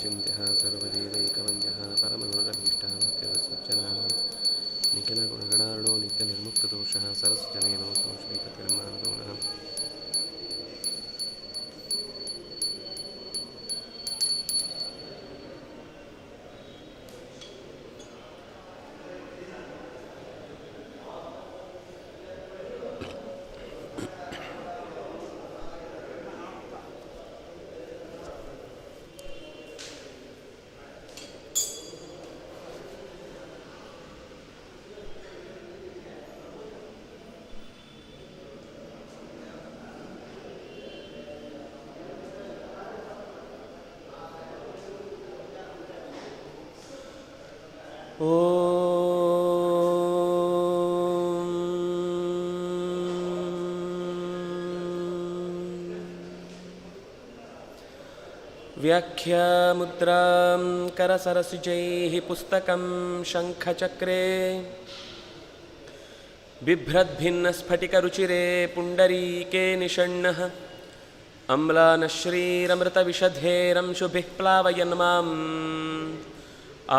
सर्वलोकैकनाथश्रीनिवासचिन्त्यः सर्वदेवैकवन्द्यः परमगुरुरभीष्टः निखिलगुणगणार्णो नित्यनिर्मुक्तदोषः सरस्वजनेनोऽसौ श्रीपतिर्मानदो नः। व्याख्यामुद्रां करसरसिजैः पुस्तकं शङ्खचक्रे बिभ्रद्भिन्नस्फटिकरुचिरे पुण्डरीके निषण्णः अम्लानश्रीरमृतविशधेरंशुभिः प्लावयन् माम्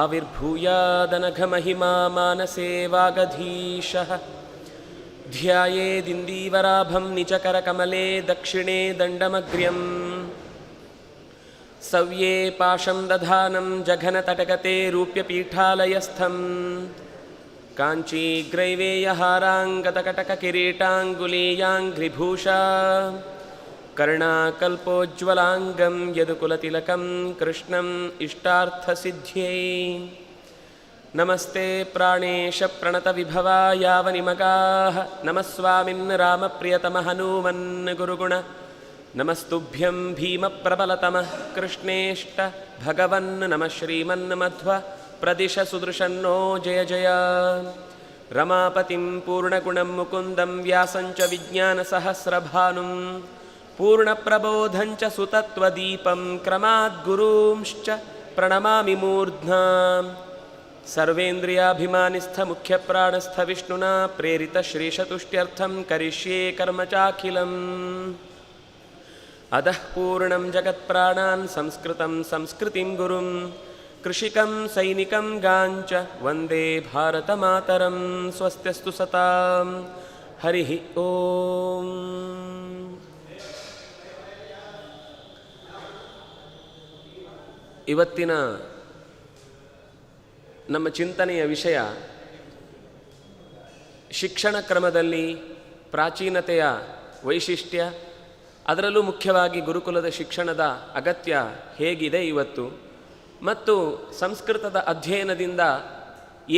आविर्भूयादनघमहिमा मानसे वागधीशः ध्यायेदिन्दीवराभं निजकरकमले दक्षिणे दण्डमग्र्यम् सव्ये पाशं दधानं जघनतटगते रूप्यपीठालयस्थं काञ्चीग्रैवेयहाराङ्गतकटककिरीटाङ्गुलीयाङ्घ्रिभूषा कर्णाकल्पोज्ज्वलाङ्गं यदुकुलतिलकं कृष्णम् इष्टार्थसिद्ध्यै नमस्ते प्राणेशप्रणतविभवा यावनिमगाः नमः स्वामिन् रामप्रियतमः हनूमन् गुरुगुण नमस्तुभ्यं भीमप्रबलतमः कृष्णेष्ट भगवन् नमः श्रीमन्मध्व प्रदिश सुदृशन्नो जय जय रमापतिं पूर्णगुणं मुकुन्दं व्यासञ्च विज्ञानसहस्रभानुं पूर्णप्रबोधञ्च सुतत्वदीपं क्रमाद्गुरूंश्च प्रणमामि मूर्ध्ना सर्वेन्द्रियाभिमानिस्थमुख्यप्राणस्थविष्णुना प्रेरितश्रीशतुष्ट्यर्थं करिष्ये कर्म चाखिलम् अदः पूर्णं जगत्प्राणान् संस्कृतं संस्कृतिं गुरुं कृषिकं सैनिकं गाञ्च वन्दे भारतमातरं स्वस्त्यस्तु सतां हरिः ओम्। ಇವತ್ತಿನ ನಮ್ಮ ಚಿಂತನೆಯ ವಿಷಯ ಶಿಕ್ಷಣ ಕ್ರಮದಲ್ಲಿ ಪ್ರಾಚೀನತೆಯ ವೈಶಿಷ್ಟ್ಯ, ಅದರಲ್ಲೂ ಮುಖ್ಯವಾಗಿ ಗುರುಕುಲದ ಶಿಕ್ಷಣದ ಅಗತ್ಯ ಹೇಗಿದೆ ಇವತ್ತು, ಮತ್ತು ಸಂಸ್ಕೃತದ ಅಧ್ಯಯನದಿಂದ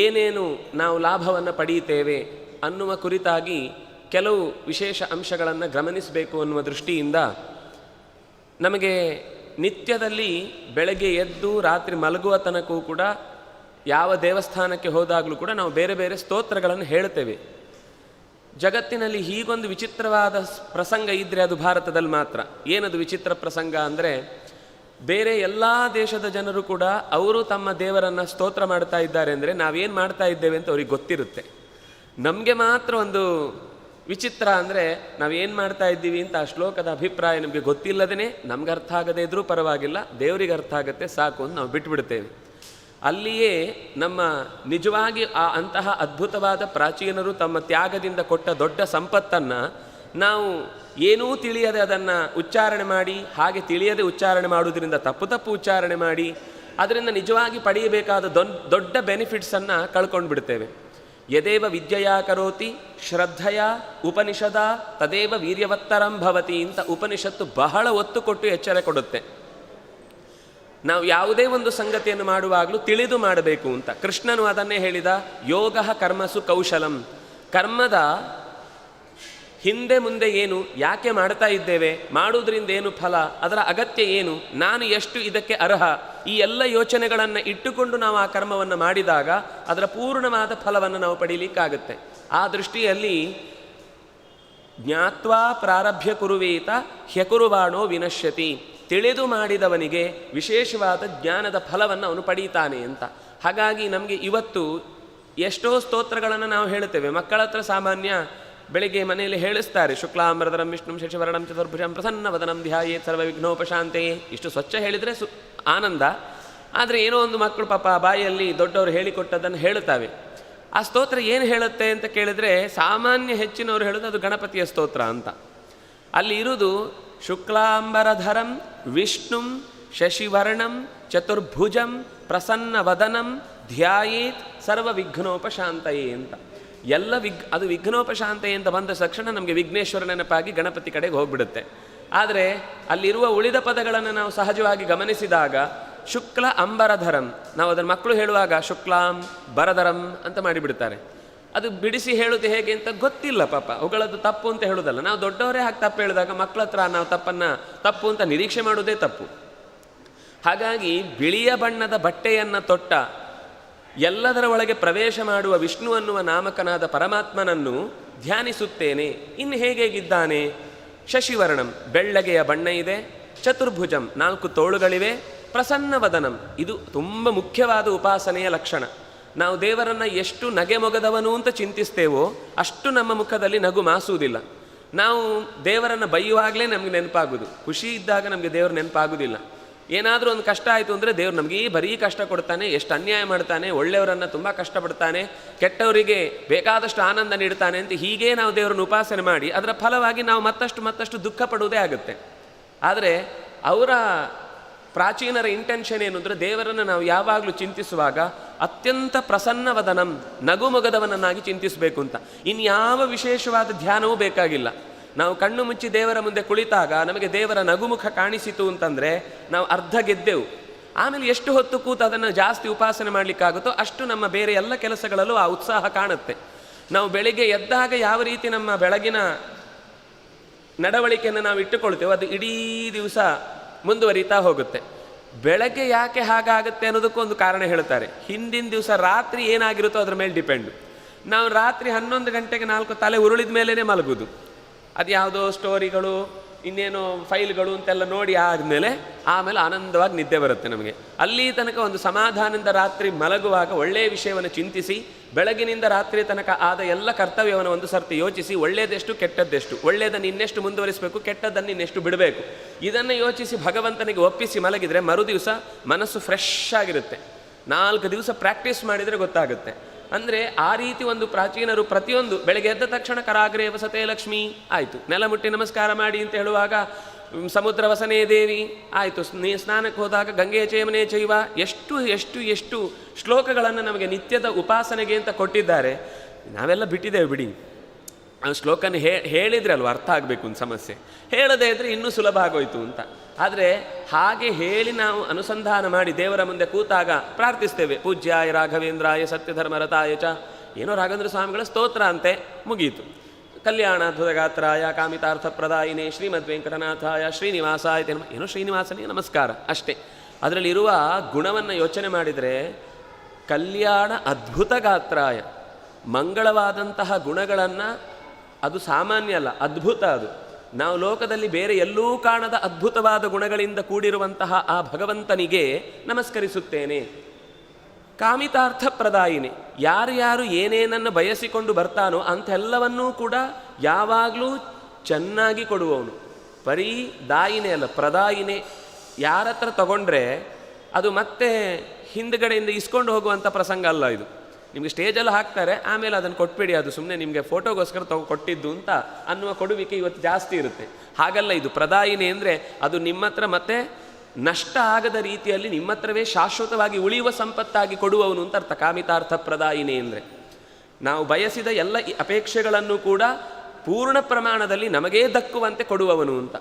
ಏನೇನು ನಾವು ಲಾಭವನ್ನು ಪಡೆಯುತ್ತೇವೆ ಅನ್ನುವ ಕುರಿತಾಗಿ ಕೆಲವು ವಿಶೇಷ ಅಂಶಗಳನ್ನು ಗಮನಿಸಬೇಕು ಅನ್ನುವ ದೃಷ್ಟಿಯಿಂದ ನಮಗೆ ನಿತ್ಯದಲ್ಲಿ ಬೆಳಗ್ಗೆ ಎದ್ದು ರಾತ್ರಿ ಮಲಗುವ ತನಕವೂ ಕೂಡ ಯಾವ ದೇವಸ್ಥಾನಕ್ಕೆ ಹೋದಾಗಲೂ ಕೂಡ ನಾವು ಬೇರೆ ಬೇರೆ ಸ್ತೋತ್ರಗಳನ್ನು ಹೇಳ್ತೇವೆ. ಜಗತ್ತಿನಲ್ಲಿ ಹೀಗೊಂದು ವಿಚಿತ್ರವಾದ ಪ್ರಸಂಗ ಇದ್ದರೆ ಅದು ಭಾರತದಲ್ಲಿ ಮಾತ್ರ. ಏನದು ವಿಚಿತ್ರ ಪ್ರಸಂಗ ಅಂದರೆ, ಬೇರೆ ಎಲ್ಲ ದೇಶದ ಜನರು ಕೂಡ ಅವರು ತಮ್ಮ ದೇವರನ್ನು ಸ್ತೋತ್ರ ಮಾಡ್ತಾ ಇದ್ದಾರೆ ಅಂದರೆ ನಾವೇನು ಮಾಡ್ತಾ ಇದ್ದೇವೆ ಅಂತ ಅವ್ರಿಗೆ ಗೊತ್ತಿರುತ್ತೆ. ನಮಗೆ ಮಾತ್ರ ಒಂದು ವಿಚಿತ್ರ ಅಂದರೆ ನಾವೇನು ಮಾಡ್ತಾ ಇದ್ದೀವಿ ಅಂತ ಆ ಶ್ಲೋಕದ ಅಭಿಪ್ರಾಯ ನಮಗೆ ಗೊತ್ತಿಲ್ಲದೇ ನಮ್ಗೆ ಅರ್ಥ ಆಗದೇ ಇದ್ರೂ ಪರವಾಗಿಲ್ಲ, ದೇವರಿಗೆ ಅರ್ಥ ಆಗುತ್ತೆ ಸಾಕು ಅಂತ ನಾವು ಬಿಟ್ಟುಬಿಡ್ತೇವೆ. ಅಲ್ಲಿಯೇ ನಮ್ಮ ನಿಜವಾಗಿ ಅಂತಹ ಅದ್ಭುತವಾದ ಪ್ರಾಚೀನರು ತಮ್ಮ ತ್ಯಾಗದಿಂದ ಕೊಟ್ಟ ದೊಡ್ಡ ಸಂಪತ್ತನ್ನು ನಾವು ಏನೂ ತಿಳಿಯದೆ ಅದನ್ನು ಉಚ್ಚಾರಣೆ ಮಾಡಿ, ಹಾಗೆ ತಿಳಿಯದೆ ಉಚ್ಚಾರಣೆ ಮಾಡುವುದರಿಂದ ತಪ್ಪು ಉಚ್ಚಾರಣೆ ಮಾಡಿ ಅದರಿಂದ ನಿಜವಾಗಿ ಪಡೆಯಬೇಕಾದ ದೊಡ್ಡ ಬೆನಿಫಿಟ್ಸನ್ನು ಕಳ್ಕೊಂಡು ಬಿಡ್ತೇವೆ. ಯದೇವ ವಿದ್ಯೆಯಾ ಕರೋತಿ ಶ್ರದ್ಧೆಯ ಉಪನಿಷದ ತದೇವ ವೀರ್ಯವತ್ತರಂ ಭವತಿ ಅಂತ ಉಪನಿಷತ್ತು ಬಹಳ ಒತ್ತು ಕೊಟ್ಟು ಎಚ್ಚರ ಕೊಡುತ್ತೆ. ನಾವು ಯಾವುದೇ ಒಂದು ಸಂಗತಿಯನ್ನು ಮಾಡುವಾಗಲೂ ತಿಳಿದು ಮಾಡಬೇಕು ಅಂತ. ಕೃಷ್ಣನು ಅದನ್ನೇ ಹೇಳಿದ, ಯೋಗ ಕರ್ಮಸು ಕೌಶಲಂ. ಕರ್ಮದ ಹಿಂದೆ ಮುಂದೆ ಏನು, ಯಾಕೆ ಮಾಡ್ತಾ ಇದ್ದೇವೆ, ಮಾಡುವುದರಿಂದ ಏನು ಫಲ, ಅದರ ಅಗತ್ಯ ಏನು, ನಾನು ಎಷ್ಟು ಇದಕ್ಕೆ ಅರ್ಹ, ಈ ಎಲ್ಲ ಯೋಚನೆಗಳನ್ನು ಇಟ್ಟುಕೊಂಡು ನಾವು ಆ ಕರ್ಮವನ್ನು ಮಾಡಿದಾಗ ಅದರ ಪೂರ್ಣವಾದ ಫಲವನ್ನು ನಾವು ಪಡೀಲಿಕ್ಕಾಗುತ್ತೆ. ಆ ದೃಷ್ಟಿಯಲ್ಲಿ ಜ್ಞಾತ್ವಾ ಪ್ರಾರಭ್ಯ ಕುರುವೇತ ಹ್ಯಕುರುವಾಣೋ ವಿನಶ್ಯತಿ. ತಿಳಿದು ಮಾಡಿದವನಿಗೆ ವಿಶೇಷವಾದ ಜ್ಞಾನದ ಫಲವನ್ನು ಅವನು ಪಡೀತಾನೆ ಅಂತ. ಹಾಗಾಗಿ ನಮಗೆ ಇವತ್ತು ಎಷ್ಟೋ ಸ್ತೋತ್ರಗಳನ್ನು ನಾವು ಹೇಳ್ತೇವೆ. ಮಕ್ಕಳ ಹತ್ರ ಸಾಮಾನ್ಯ ಬೆಳಿಗ್ಗೆ ಮನೆಯಲ್ಲಿ ಹೇಳಿಸ್ತಾರೆ, ಶುಕ್ಲಾಂಬರಧರಂ ವಿಷ್ಣುಂ ಶಶಿವರ್ಣಂ ಚತುರ್ಭುಜಂ ಪ್ರಸನ್ನವದನಂ ಧ್ಯಾಯೇತ್ ಸರ್ವ ವಿಘ್ನೋಪಶಾಂತೆಯೇ. ಇಷ್ಟು ಸ್ವಚ್ಛ ಹೇಳಿದರೆ ಆನಂದ. ಆದರೆ ಏನೋ ಒಂದು ಮಕ್ಕಳು ಪಾಪ ಬಾಯಲ್ಲಿ ದೊಡ್ಡವರು ಹೇಳಿಕೊಟ್ಟದ್ದನ್ನು ಹೇಳುತ್ತವೆ. ಆ ಸ್ತೋತ್ರ ಏನು ಹೇಳುತ್ತೆ ಅಂತ ಕೇಳಿದರೆ, ಸಾಮಾನ್ಯ ಹೆಚ್ಚಿನವರು ಹೇಳೋದು ಅದು ಗಣಪತಿಯ ಸ್ತೋತ್ರ ಅಂತ. ಅಲ್ಲಿ ಇರುವುದು ಶುಕ್ಲಾಂಬರಧರಂ ವಿಷ್ಣುಂ ಶಶಿವರ್ಣಂ ಚತುರ್ಭುಜಂ ಪ್ರಸನ್ನವದನಂ ಧ್ಯಾಯೇತ್ ಸರ್ವ ವಿಘ್ನೋಪಶಾಂತಯೇ ಅಂತ. ಎಲ್ಲ ಅದು ವಿಘ್ನೋಪಶಾಂತಯೇ ಅಂತ ಬಂದ ತಕ್ಷಣ ನಮಗೆ ವಿಘ್ನೇಶ್ವರ ನೆನಪಾಗಿ ಗಣಪತಿ ಕಡೆಗೆ ಹೋಗ್ಬಿಡುತ್ತೆ. ಆದರೆ ಅಲ್ಲಿರುವ ಉಳಿದ ಪದಗಳನ್ನು ನಾವು ಸಹಜವಾಗಿ ಗಮನಿಸಿದಾಗ ಶುಕ್ಲ ಅಂಬರಧರಂ, ನಾವು ಅದನ್ನು ಮಕ್ಕಳು ಹೇಳುವಾಗ ಶುಕ್ಲಾಂ ಬರಧರಂ ಅಂತ ಮಾಡಿಬಿಡ್ತಾರೆ. ಅದು ಬಿಡಿಸಿ ಹೇಳೋದು ಹೇಗೆ ಅಂತ ಗೊತ್ತಿಲ್ಲ ಪಾಪ, ಅವುಗಳದ್ದು ತಪ್ಪು ಅಂತ ಹೇಳೋದಲ್ಲ. ನಾವು ದೊಡ್ಡವರೇ ಹಾಗೆ ತಪ್ಪು ಹೇಳಿದಾಗ ಮಕ್ಕಳ ಹತ್ರ ನಾವು ತಪ್ಪು ಅಂತ ನಿರೀಕ್ಷೆ ಮಾಡೋದೇ ತಪ್ಪು. ಹಾಗಾಗಿ ಬಿಳಿಯ ಬಣ್ಣದ ಬಟ್ಟೆಯನ್ನು ತೊಟ್ಟ ಎಲ್ಲದರ ಒಳಗೆ ಪ್ರವೇಶ ಮಾಡುವ ವಿಷ್ಣು ಅನ್ನುವ ನಾಮಕನಾದ ಪರಮಾತ್ಮನನ್ನು ಧ್ಯಾನಿಸುತ್ತೇನೆ. ಇನ್ನು ಹೇಗಿದ್ದಾನೆ? ಶಶಿವರ್ಣಂ, ಬೆಳ್ಳಗೆಯ ಬಣ್ಣ ಇದೆ, ಚತುರ್ಭುಜಂ, 4 ತೋಳುಗಳಿವೆ, ಪ್ರಸನ್ನವದನಂ, ಇದು ತುಂಬ ಮುಖ್ಯವಾದ ಉಪಾಸನೆಯ ಲಕ್ಷಣ. ನಾವು ದೇವರನ್ನು ಎಷ್ಟು ನಗೆ ಮೊಗದವನು ಅಂತ ಚಿಂತಿಸ್ತೇವೋ ಅಷ್ಟು ನಮ್ಮ ಮುಖದಲ್ಲಿ ನಗು ಮಾಸುವುದಿಲ್ಲ. ನಾವು ದೇವರನ್ನು ಬೈಯುವಾಗಲೇ ನಮಗೆ ನೆನಪಾಗೋದು, ಖುಷಿ ಇದ್ದಾಗ ನಮಗೆ ದೇವರು ನೆನಪಾಗೋದಿಲ್ಲ. ಏನಾದರೂ ಒಂದು ಕಷ್ಟ ಆಯಿತು ಅಂದರೆ ದೇವ್ರು ನಮಗೆ ಬರೀ ಕಷ್ಟ ಕೊಡ್ತಾನೆ, ಎಷ್ಟು ಅನ್ಯಾಯ ಮಾಡ್ತಾನೆ, ಒಳ್ಳೆಯವರನ್ನು ತುಂಬ ಕಷ್ಟಪಡ್ತಾನೆ, ಕೆಟ್ಟವರಿಗೆ ಬೇಕಾದಷ್ಟು ಆನಂದ ನೀಡ್ತಾನೆ ಅಂತ ಹೀಗೇ ನಾವು ದೇವರನ್ನು ಉಪಾಸನೆ ಮಾಡಿ ಅದರ ಫಲವಾಗಿ ನಾವು ಮತ್ತಷ್ಟು ದುಃಖ ಪಡುವುದೇ ಆಗುತ್ತೆ. ಆದರೆ ಅವರ ಪ್ರಾಚೀನರ ಇಂಟೆನ್ಷನ್ ಏನು ಅಂದರೆ, ದೇವರನ್ನು ನಾವು ಯಾವಾಗಲೂ ಚಿಂತಿಸುವಾಗ ಅತ್ಯಂತ ಪ್ರಸನ್ನವದನಂ, ನಗುಮೊಗದವನನ್ನಾಗಿ ಚಿಂತಿಸಬೇಕು ಅಂತ. ಇನ್ಯಾವ ವಿಶೇಷವಾದ ಧ್ಯಾನವೂ ಬೇಕಾಗಿಲ್ಲ. ನಾವು ಕಣ್ಣು ಮುಚ್ಚಿ ದೇವರ ಮುಂದೆ ಕುಳಿತಾಗ ನಮಗೆ ದೇವರ ನಗುಮುಖ ಕಾಣಿಸಿತು ಅಂತಂದರೆ ನಾವು ಅರ್ಧ ಗೆದ್ದೆವು. ಆಮೇಲೆ ಎಷ್ಟು ಹೊತ್ತು ಕೂತು ಅದನ್ನು ಜಾಸ್ತಿ ಉಪಾಸನೆ ಮಾಡಲಿಕ್ಕಾಗುತ್ತೋ ಅಷ್ಟು ನಮ್ಮ ಬೇರೆ ಎಲ್ಲ ಕೆಲಸಗಳಲ್ಲೂ ಆ ಉತ್ಸಾಹ ಕಾಣುತ್ತೆ. ನಾವು ಬೆಳಿಗ್ಗೆ ಎದ್ದಾಗ ಯಾವ ರೀತಿ ನಮ್ಮ ಬೆಳಗಿನ ನಡವಳಿಕೆಯನ್ನು ನಾವು ಇಟ್ಟುಕೊಳ್ತೇವೆ ಅದು ಇಡೀ ದಿವಸ ಮುಂದುವರಿತಾ ಹೋಗುತ್ತೆ. ಬೆಳಗ್ಗೆ ಯಾಕೆ ಹಾಗಾಗುತ್ತೆ ಅನ್ನೋದಕ್ಕೂ ಒಂದು ಕಾರಣ ಹೇಳ್ತಾರೆ. ಹಿಂದಿನ ದಿವಸ ರಾತ್ರಿ ಏನಾಗಿರುತ್ತೋ ಅದ್ರ ಮೇಲೆ ಡಿಪೆಂಡು. ನಾವು ರಾತ್ರಿ 11 ಗಂಟೆಗೆ 4 ತಲೆ ಉರುಳಿದ ಮೇಲೇ ಮಲಗುದು. ಅದು ಯಾವುದೋ ಸ್ಟೋರಿಗಳು ಇನ್ನೇನೋ ಫೈಲ್ಗಳು ಅಂತೆಲ್ಲ ನೋಡಿ ಆದಮೇಲೆ ಆಮೇಲೆ ಆನಂದವಾಗಿ ನಿದ್ದೆ ಬರುತ್ತೆ ನಮಗೆ. ಅಲ್ಲಿ ತನಕ ಒಂದು ಸಮಾಧಾನದಿಂದ ರಾತ್ರಿ ಮಲಗುವಾಗ ಒಳ್ಳೆಯ ವಿಷಯವನ್ನು ಚಿಂತಿಸಿ ಬೆಳಗಿನಿಂದ ರಾತ್ರಿ ತನಕ ಆದ ಎಲ್ಲ ಕರ್ತವ್ಯವನ್ನು ಒಂದು ಸರ್ತಿ ಯೋಚಿಸಿ, ಒಳ್ಳೆಯದೆಷ್ಟು ಕೆಟ್ಟದ್ದೆಷ್ಟು, ಒಳ್ಳೆಯದನ್ನು ಇನ್ನೆಷ್ಟು ಮುಂದುವರಿಸಬೇಕು, ಕೆಟ್ಟದ್ದನ್ನು ಇನ್ನೆಷ್ಟು ಬಿಡಬೇಕು, ಇದನ್ನು ಯೋಚಿಸಿ ಭಗವಂತನಿಗೆ ಒಪ್ಪಿಸಿ ಮಲಗಿದರೆ ಮರುದಿವಸ ಮನಸ್ಸು ಫ್ರೆಶ್ ಆಗಿರುತ್ತೆ. 4 ದಿವಸ ಪ್ರಾಕ್ಟೀಸ್ ಮಾಡಿದರೆ ಗೊತ್ತಾಗುತ್ತೆ. ಅಂದರೆ ಆ ರೀತಿ ಒಂದು ಪ್ರಾಚೀನರು ಪ್ರತಿಯೊಂದು ಬೆಳಗ್ಗೆ ಎದ್ದ ತಕ್ಷಣ ಕರಾಗ್ರೇ ವಸತೆ ಲಕ್ಷ್ಮಿ ಆಯಿತು, ನೆಲ ಮುಟ್ಟಿ ನಮಸ್ಕಾರ ಮಾಡಿ ಅಂತ ಹೇಳುವಾಗ ಸಮುದ್ರ ವಸನೇ ದೇವಿ ಆಯಿತು, ಸ್ನಾನಕ್ಕೆ ಹೋದಾಗ ಗಂಗೆ ಚೇಮನೆ ಚೈವ, ಎಷ್ಟು ಎಷ್ಟು ಎಷ್ಟು ಶ್ಲೋಕಗಳನ್ನು ನಮಗೆ ನಿತ್ಯದ ಉಪಾಸನೆಗೆ ಅಂತ ಕೊಟ್ಟಿದ್ದಾರೆ. ನಾವೆಲ್ಲ ಬಿಟ್ಟಿದ್ದೇವೆ ಬಿಡಿ. ಆ ಶ್ಲೋಕನ ಹೇಳಿದರೆ ಅಲ್ವ ಅರ್ಥ ಆಗಬೇಕು ಒಂದು ಸಮಸ್ಯೆ, ಹೇಳದೇ ಇದ್ದರೆ ಇನ್ನೂ ಸುಲಭ ಆಗೋಯ್ತು ಅಂತ. ಆದರೆ ಹಾಗೆ ಹೇಳಿ ನಾವು ಅನುಸಂಧಾನ ಮಾಡಿ ದೇವರ ಮುಂದೆ ಕೂತಾಗ ಪ್ರಾರ್ಥಿಸ್ತೇವೆ, ಪೂಜ್ಯಾಯ ರಾಘವೇಂದ್ರಾಯ ಸತ್ಯಧರ್ಮರತಾಯ ಚ, ಏನೋ ರಾಘವೇಂದ್ರ ಸ್ವಾಮಿಗಳ ಸ್ತೋತ್ರ ಅಂತೆ, ಮುಗೀತು. ಕಲ್ಯಾಣಾದ್ಭುತಗಾತ್ರಾಯ ಕಾಮಿತಾರ್ಥಪ್ರದಾಯಿನೇ ಶ್ರೀಮದ್ ವೆಂಕಟನಾಥಾಯ ಶ್ರೀನಿವಾಸಾಯ ಏನೋ ಶ್ರೀನಿವಾಸನಿಗೆ ನಮಸ್ಕಾರ ಅಷ್ಟೇ. ಅದರಲ್ಲಿರುವ ಗುಣವನ್ನು ಯೋಚನೆ ಮಾಡಿದರೆ ಕಲ್ಯಾಣ ಅದ್ಭುತ ಗಾತ್ರಾಯ, ಮಂಗಳವಾದಂತಹ ಗುಣಗಳನ್ನು, ಅದು ಸಾಮಾನ್ಯ ಅಲ್ಲ, ಅದ್ಭುತ. ಅದು ನಾವು ಲೋಕದಲ್ಲಿ ಬೇರೆ ಎಲ್ಲೂ ಕಾಣದ ಅದ್ಭುತವಾದ ಗುಣಗಳಿಂದ ಕೂಡಿರುವಂತಹ ಆ ಭಗವಂತನಿಗೆ ನಮಸ್ಕರಿಸುತ್ತೇನೆ. ಕಾಮಿತಾರ್ಥ ಪ್ರದಾಯಿನಿ, ಯಾರು ಏನೇನನ್ನು ಬಯಸಿಕೊಂಡು ಬರ್ತಾನೋ ಅಂಥೆಲ್ಲವನ್ನೂ ಕೂಡ ಯಾವಾಗಲೂ ಚೆನ್ನಾಗಿ ಕೊಡುವವನು. ಬರೀ ದಾಯಿನೇ ಅಲ್ಲ, ಪ್ರದಾಯಿನೇ. ಯಾರ ಹತ್ರ ತಗೊಂಡ್ರೆ ಅದು ಮತ್ತೆ ಹಿಂದ್ಗಡೆಯಿಂದ ಇಸ್ಕೊಂಡು ಹೋಗುವಂಥ ಪ್ರಸಂಗ ಅಲ್ಲ ಇದು. ನಿಮಗೆ ಸ್ಟೇಜಲ್ಲಿ ಹಾಕ್ತಾರೆ, ಆಮೇಲೆ ಅದನ್ನು ಕೊಟ್ಬಿಡಿ, ಅದು ಸುಮ್ಮನೆ ನಿಮಗೆ ಫೋಟೋಗೋಸ್ಕರ ಕೊಟ್ಟಿದ್ದು ಅಂತ ಅನ್ನುವ ಕೊಡುವಿಕೆ ಇವತ್ತು ಜಾಸ್ತಿ ಇರುತ್ತೆ. ಹಾಗಲ್ಲ, ಇದು ಪ್ರದಾಯಿನಿ ಅಂದರೆ ಅದು ನಿಮ್ಮ ಹತ್ರ ಮತ್ತೆ ನಷ್ಟ ಆಗದ ರೀತಿಯಲ್ಲಿ ನಿಮ್ಮ ಹತ್ರವೇ ಶಾಶ್ವತವಾಗಿ ಉಳಿಯುವ ಸಂಪತ್ತಾಗಿ ಕೊಡುವವನು ಅಂತ ಅರ್ಥ. ಕಾಮಿತಾರ್ಥ ಪ್ರದಾಯಿನಿ ಅಂದರೆ ನಾವು ಬಯಸಿದ ಎಲ್ಲ ಅಪೇಕ್ಷೆಗಳನ್ನು ಕೂಡ ಪೂರ್ಣ ಪ್ರಮಾಣದಲ್ಲಿ ನಮಗೇ ದಕ್ಕುವಂತೆ ಕೊಡುವವನು ಅಂತ.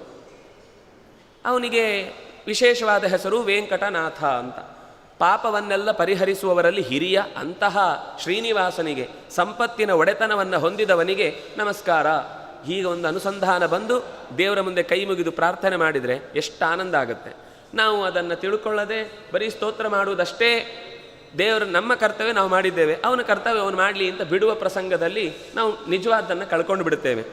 ಅವನಿಗೆ ವಿಶೇಷವಾದ ಹೆಸರು ವೆಂಕಟನಾಥ ಅಂತ. ಪಾಪವನ್ನೆಲ್ಲ ಪರಿಹರಿಸುವವರಲ್ಲಿ ಹಿರಿಯ ಅಂತಹ ಶ್ರೀನಿವಾಸನಿಗೆ, ಸಂಪತ್ತಿನ ಒಡೆತನವನ್ನು ಹೊಂದಿದವನಿಗೆ ನಮಸ್ಕಾರ. ಹೀಗೆ ಒಂದು ಅನುಸಂಧಾನ ಬಂದು ದೇವರ ಮುಂದೆ ಕೈ ಮುಗಿದು ಪ್ರಾರ್ಥನೆ ಮಾಡಿದರೆ ಎಷ್ಟು ಆನಂದ ಆಗುತ್ತೆ. ನಾವು ಅದನ್ನು ತಿಳ್ಕೊಳ್ಳದೆ ಬರೀ ಸ್ತೋತ್ರ ಮಾಡುವುದಷ್ಟೇ ದೇವರು, ನಮ್ಮ ಕರ್ತವ್ಯ ನಾವು ಮಾಡಿದ್ದೇವೆ, ಅವನ ಕರ್ತವ್ಯ ಅವನು ಮಾಡಲಿ ಅಂತ ಬಿಡುವ ಪ್ರಸಂಗದಲ್ಲಿ ನಾವು ನಿಜವಾದ್ದನ್ನು ಕಳ್ಕೊಂಡು ಬಿಡುತ್ತೇವೆ.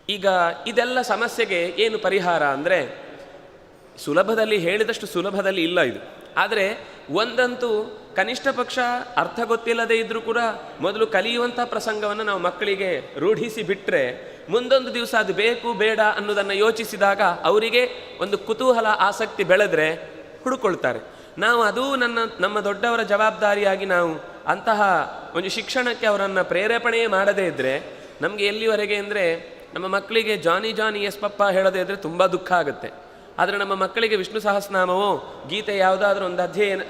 ಈಗ ಇದೆಲ್ಲ ಸಮಸ್ಯೆಗೆ ಏನು ಪರಿಹಾರ ಅಂದರೆ, ಸುಲಭದಲ್ಲಿ ಹೇಳಿದಷ್ಟು ಸುಲಭದಲ್ಲಿ ಇಲ್ಲ ಇದು. ಆದರೆ ಒಂದಂತೂ ಕನಿಷ್ಠ ಪಕ್ಷ ಅರ್ಥ ಗೊತ್ತಿಲ್ಲದೆ ಇದ್ದರೂ ಕೂಡ ಮೊದಲು ಕಲಿಯುವಂಥ ಪ್ರಸಂಗವನ್ನು ನಾವು ಮಕ್ಕಳಿಗೆ ರೂಢಿಸಿ ಬಿಟ್ಟರೆ ಮುಂದೊಂದು ದಿವಸ ಅದು ಬೇಕು ಬೇಡ ಅನ್ನೋದನ್ನು ಯೋಚಿಸಿದಾಗ ಅವರಿಗೆ ಒಂದು ಕುತೂಹಲ ಆಸಕ್ತಿ ಬೆಳೆದರೆ ಹುಡುಕೊಳ್ತಾರೆ. ನಾವು ಅದು ನಮ್ಮ ದೊಡ್ಡವರ ಜವಾಬ್ದಾರಿಯಾಗಿ ನಾವು ಅಂತಹ ಒಂದು ಶಿಕ್ಷಣಕ್ಕೆ ಅವರನ್ನು ಪ್ರೇರೇಪಣೆಯೇ ಮಾಡದೇ ಇದ್ದರೆ ನಮಗೆ ಎಲ್ಲಿವರೆಗೆ ಅಂದರೆ, ನಮ್ಮ ಮಕ್ಕಳಿಗೆ ಜಾನಿ ಜಾನಿ ಎಸ್ ಪಪ್ಪ ಹೇಳದೇ ಇದ್ದರೆ ತುಂಬ ದುಃಖ ಆಗುತ್ತೆ. ಆದರೆ ನಮ್ಮ ಮಕ್ಕಳಿಗೆ ವಿಷ್ಣು ಸಹಸ್ರನಾಮವೋ ಗೀತೆ ಯಾವುದಾದ್ರೂ ಒಂದು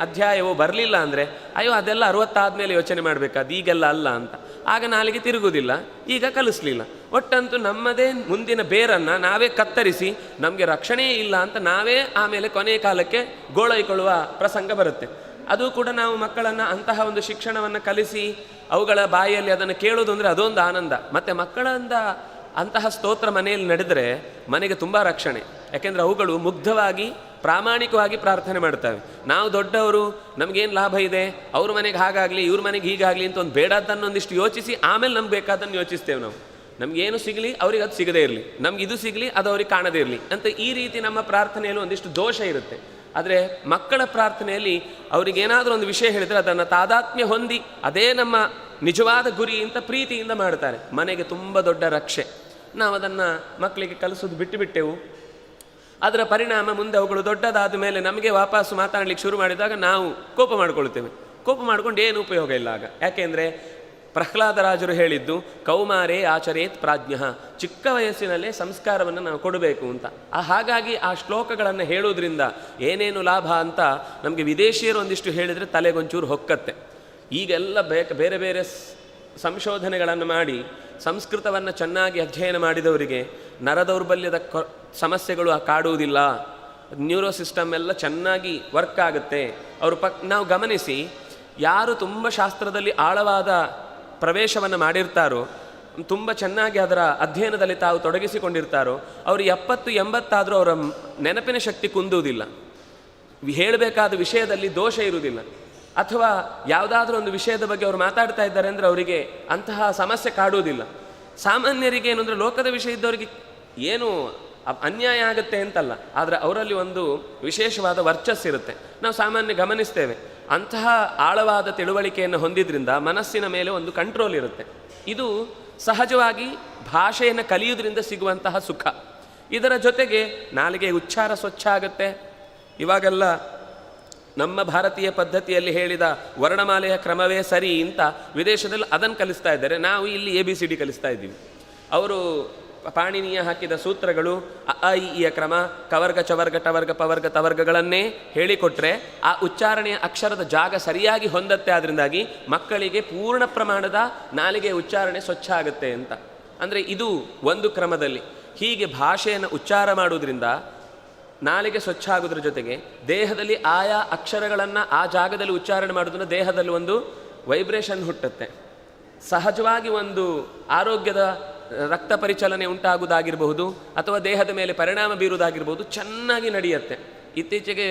ಅಧ್ಯಾಯವೋ ಬರಲಿಲ್ಲ ಅಂದರೆ, ಅಯ್ಯೋ ಅದೆಲ್ಲ 60 ಆದಮೇಲೆ ಯೋಚನೆ ಮಾಡಬೇಕಾದ, ಈಗೆಲ್ಲ ಅಲ್ಲ ಅಂತ. ಆಗ ನಾಲಿಗೆ ತಿರುಗುವುದಿಲ್ಲ, ಈಗ ಕಲಿಸ್ಲಿಲ್ಲ. ಒಟ್ಟಂತೂ ನಮ್ಮದೇ ಮುಂದಿನ ಬೇರನ್ನು ನಾವೇ ಕತ್ತರಿಸಿ ನಮಗೆ ರಕ್ಷಣೆಯೇ ಇಲ್ಲ ಅಂತ ನಾವೇ ಆಮೇಲೆ ಕೊನೆಯ ಕಾಲಕ್ಕೆ ಗೋಳೈಕೊಳ್ಳುವ ಪ್ರಸಂಗ ಬರುತ್ತೆ. ಅದು ಕೂಡ ನಾವು ಮಕ್ಕಳನ್ನು ಅಂತಹ ಒಂದು ಶಿಕ್ಷಣವನ್ನು ಕಲಿಸಿ ಅವುಗಳ ಬಾಯಿಯಲ್ಲಿ ಅದನ್ನು ಕೇಳೋದು ಅಂದರೆ ಅದೊಂದು ಆನಂದ. ಮತ್ತು ಮಕ್ಕಳಿಂದ ಅಂತಹ ಸ್ತೋತ್ರ ಮನೆಯಲ್ಲಿ ನಡೆದರೆ ಮನೆಗೆ ತುಂಬ ರಕ್ಷಣೆ. ಯಾಕೆಂದರೆ ಅವುಗಳು ಮುಗ್ಧವಾಗಿ ಪ್ರಾಮಾಣಿಕವಾಗಿ ಪ್ರಾರ್ಥನೆ ಮಾಡ್ತವೆ. ನಾವು ದೊಡ್ಡವರು, ನಮಗೇನು ಲಾಭ ಇದೆ, ಅವ್ರ ಮನೆಗೆ ಹಾಗಾಗಲಿ ಇವ್ರ ಮನೆಗೆ ಹೀಗಾಗಲಿ ಅಂತ ಒಂದು ಬೇಡದ್ದನ್ನೊಂದಿಷ್ಟು ಯೋಚಿಸಿ ಆಮೇಲೆ ನಮ್ಗೆ ಬೇಕಾದನ್ನು ಯೋಚಿಸ್ತೇವೆ. ನಮಗೇನು ಸಿಗಲಿ ಅವ್ರಿಗೆ ಅದು ಸಿಗದೇ ಇರಲಿ, ನಮ್ಗೆ ಇದು ಸಿಗಲಿ ಅದು ಅವ್ರಿಗೆ ಕಾಣದೇ ಇರಲಿ ಅಂತ ಈ ರೀತಿ ನಮ್ಮ ಪ್ರಾರ್ಥನೆಯಲ್ಲಿ ಒಂದಿಷ್ಟು ದೋಷ ಇರುತ್ತೆ. ಆದರೆ ಮಕ್ಕಳ ಪ್ರಾರ್ಥನೆಯಲ್ಲಿ ಅವರಿಗೇನಾದರೂ ಒಂದು ವಿಷಯ ಹೇಳಿದರೆ ಅದನ್ನು ತಾದಾತ್ಮ್ಯ ಹೊಂದಿ ಅದೇ ನಮ್ಮ ನಿಜವಾದ ಗುರಿ ಅಂತ ಪ್ರೀತಿಯಿಂದ ಮಾಡ್ತಾರೆ. ಮನೆಗೆ ತುಂಬ ದೊಡ್ಡ ರಕ್ಷೆ. ನಾವು ಅದನ್ನು ಮಕ್ಕಳಿಗೆ ಕಲಿಸೋದು ಬಿಟ್ಟುಬಿಟ್ಟೆವು. ಅದರ ಪರಿಣಾಮ ಮುಂದೆ ಅವುಗಳು ದೊಡ್ಡದಾದ ಮೇಲೆ ನಮಗೆ ವಾಪಸ್ಸು ಮಾತಾಡಲಿಕ್ಕೆ ಶುರು ಮಾಡಿದಾಗ ನಾವು ಕೋಪ ಮಾಡ್ಕೊಳ್ತೇವೆ. ಕೋಪ ಮಾಡ್ಕೊಂಡು ಏನು ಉಪಯೋಗ ಇಲ್ಲ ಆಗ. ಯಾಕೆಂದರೆ ಪ್ರಹ್ಲಾದರಾಜರು ಹೇಳಿದ್ದು ಕೌಮಾರೇ ಆಚರೇತ್ ಪ್ರಾಜ್ಞ, ಚಿಕ್ಕ ವಯಸ್ಸಿನಲ್ಲೇ ಸಂಸ್ಕಾರವನ್ನು ನಾವು ಕೊಡಬೇಕು ಅಂತ. ಹಾಗಾಗಿ ಆ ಶ್ಲೋಕಗಳನ್ನು ಹೇಳೋದ್ರಿಂದ ಏನೇನು ಲಾಭ ಅಂತ ನಮಗೆ ವಿದೇಶಿಯರು ಒಂದಿಷ್ಟು ಹೇಳಿದರೆ ತಲೆಗೊಂಚೂರು ಹೊಕ್ಕತ್ತೆ. ಈಗೆಲ್ಲ ಬೇರೆ ಬೇರೆ ಸಂಶೋಧನೆಗಳನ್ನು ಮಾಡಿ ಸಂಸ್ಕೃತವನ್ನು ಚೆನ್ನಾಗಿ ಅಧ್ಯಯನ ಮಾಡಿದವರಿಗೆ ನರದೌರ್ಬಲ್ಯದ ಸಮಸ್ಯೆಗಳು ಕಾಡುವುದಿಲ್ಲ, ನ್ಯೂರೋ ಸಿಸ್ಟಮ್ ಎಲ್ಲ ಚೆನ್ನಾಗಿ ವರ್ಕ್ ಆಗುತ್ತೆ. ಅವರು ನಾವು ಗಮನಿಸಿ, ಯಾರು ತುಂಬ ಶಾಸ್ತ್ರದಲ್ಲಿ ಆಳವಾದ ಪ್ರವೇಶವನ್ನು ಮಾಡಿರ್ತಾರೋ, ತುಂಬ ಚೆನ್ನಾಗಿ ಅದರ ಅಧ್ಯಯನದಲ್ಲಿ ತಾವು ತೊಡಗಿಸಿಕೊಂಡಿರ್ತಾರೋ, ಅವರು 70-80 ಆದರೂ ಅವರ ನೆನಪಿನ ಶಕ್ತಿ ಕುಂದುವುದಿಲ್ಲ, ಹೇಳಬೇಕಾದ ವಿಷಯದಲ್ಲಿ ದೋಷ ಇರುವುದಿಲ್ಲ. ಅಥವಾ ಯಾವುದಾದ್ರೂ ಒಂದು ವಿಷಯದ ಬಗ್ಗೆ ಅವರು ಮಾತಾಡ್ತಾ ಇದ್ದಾರೆ ಅಂದರೆ ಅವರಿಗೆ ಅಂತಹ ಸಮಸ್ಯೆ ಕಾಡುವುದಿಲ್ಲ. ಸಾಮಾನ್ಯರಿಗೆ ಏನು ಅಂದರೆ ಲೋಕದ ವಿಷಯ ಇದ್ದವರಿಗೆ ಏನು ಅನ್ಯಾಯ ಆಗುತ್ತೆ ಅಂತಲ್ಲ, ಆದರೆ ಅವರಲ್ಲಿ ಒಂದು ವಿಶೇಷವಾದ ವರ್ಚಸ್ಸಿರುತ್ತೆ. ನಾವು ಸಾಮಾನ್ಯ ಗಮನಿಸ್ತೇವೆ. ಅಂತಹ ಆಳವಾದ ತಿಳುವಳಿಕೆಯನ್ನು ಹೊಂದಿದ್ರಿಂದ ಮನಸ್ಸಿನ ಮೇಲೆ ಒಂದು ಕಂಟ್ರೋಲ್ ಇರುತ್ತೆ. ಇದು ಸಹಜವಾಗಿ ಭಾಷೆಯನ್ನು ಕಲಿಯುವುದರಿಂದ ಸಿಗುವಂತಹ ಸುಖ. ಇದರ ಜೊತೆಗೆ ನಾಲಿಗೆ ಉಚ್ಚಾರ ಸ್ವಚ್ಛ ಆಗುತ್ತೆ. ಇವಾಗೆಲ್ಲ ನಮ್ಮ ಭಾರತೀಯ ಪದ್ಧತಿಯಲ್ಲಿ ಹೇಳಿದ ವರ್ಣಮಾಲೆಯ ಕ್ರಮವೇ ಸರಿ ಅಂತ ವಿದೇಶದಲ್ಲಿ ಅದನ್ನು ಕಲಿಸ್ತಾ ಇದ್ದಾರೆ. ನಾವು ಇಲ್ಲಿ ABCD ಕಲಿಸ್ತಾ ಇದ್ದೀವಿ. ಅವರು ಪಾಣಿನಿಯ ಹಾಕಿದ ಸೂತ್ರಗಳು ಅ ಇ ಯ ಕ್ರಮ, ಕವರ್ಗ ಚವರ್ಗ ಟವರ್ಗ ಪವರ್ಗ ತವರ್ಗಗಳನ್ನೇ ಹೇಳಿಕೊಟ್ರೆ ಆ ಉಚ್ಚಾರಣೆಯ ಅಕ್ಷರದ ಜಾಗ ಸರಿಯಾಗಿ ಹೊಂದತ್ತೆ. ಅದರಿಂದಾಗಿ ಮಕ್ಕಳಿಗೆ ಪೂರ್ಣ ಪ್ರಮಾಣದ ನಾಲಿಗೆ ಉಚ್ಚಾರಣೆ ಸ್ವಚ್ಛ ಆಗುತ್ತೆ ಅಂತ. ಅಂದರೆ ಇದು ಒಂದು ಕ್ರಮದಲ್ಲಿ. ಹೀಗೆ ಭಾಷೆಯನ್ನು ಉಚ್ಚಾರ ಮಾಡುವುದರಿಂದ ನಾಲಿಗೆ ಸ್ವಚ್ಛ ಆಗೋದ್ರ ಜೊತೆಗೆ ದೇಹದಲ್ಲಿ ಆಯಾ ಅಕ್ಷರಗಳನ್ನು ಆ ಜಾಗದಲ್ಲಿ ಉಚ್ಚಾರಣೆ ಮಾಡೋದ್ರಿಂದ ದೇಹದಲ್ಲಿ ಒಂದು ವೈಬ್ರೇಷನ್ ಹುಟ್ಟುತ್ತೆ. ಸಹಜವಾಗಿ ಒಂದು ಆರೋಗ್ಯದ ರಕ್ತ ಪರಿಚಲನೆ ಉಂಟಾಗುವುದಾಗಿರಬಹುದು ಅಥವಾ ದೇಹದ ಮೇಲೆ ಪರಿಣಾಮ ಬೀರುವುದಾಗಿರ್ಬೋದು, ಚೆನ್ನಾಗಿ ನಡೆಯುತ್ತೆ. ಇತ್ತೀಚೆಗೆ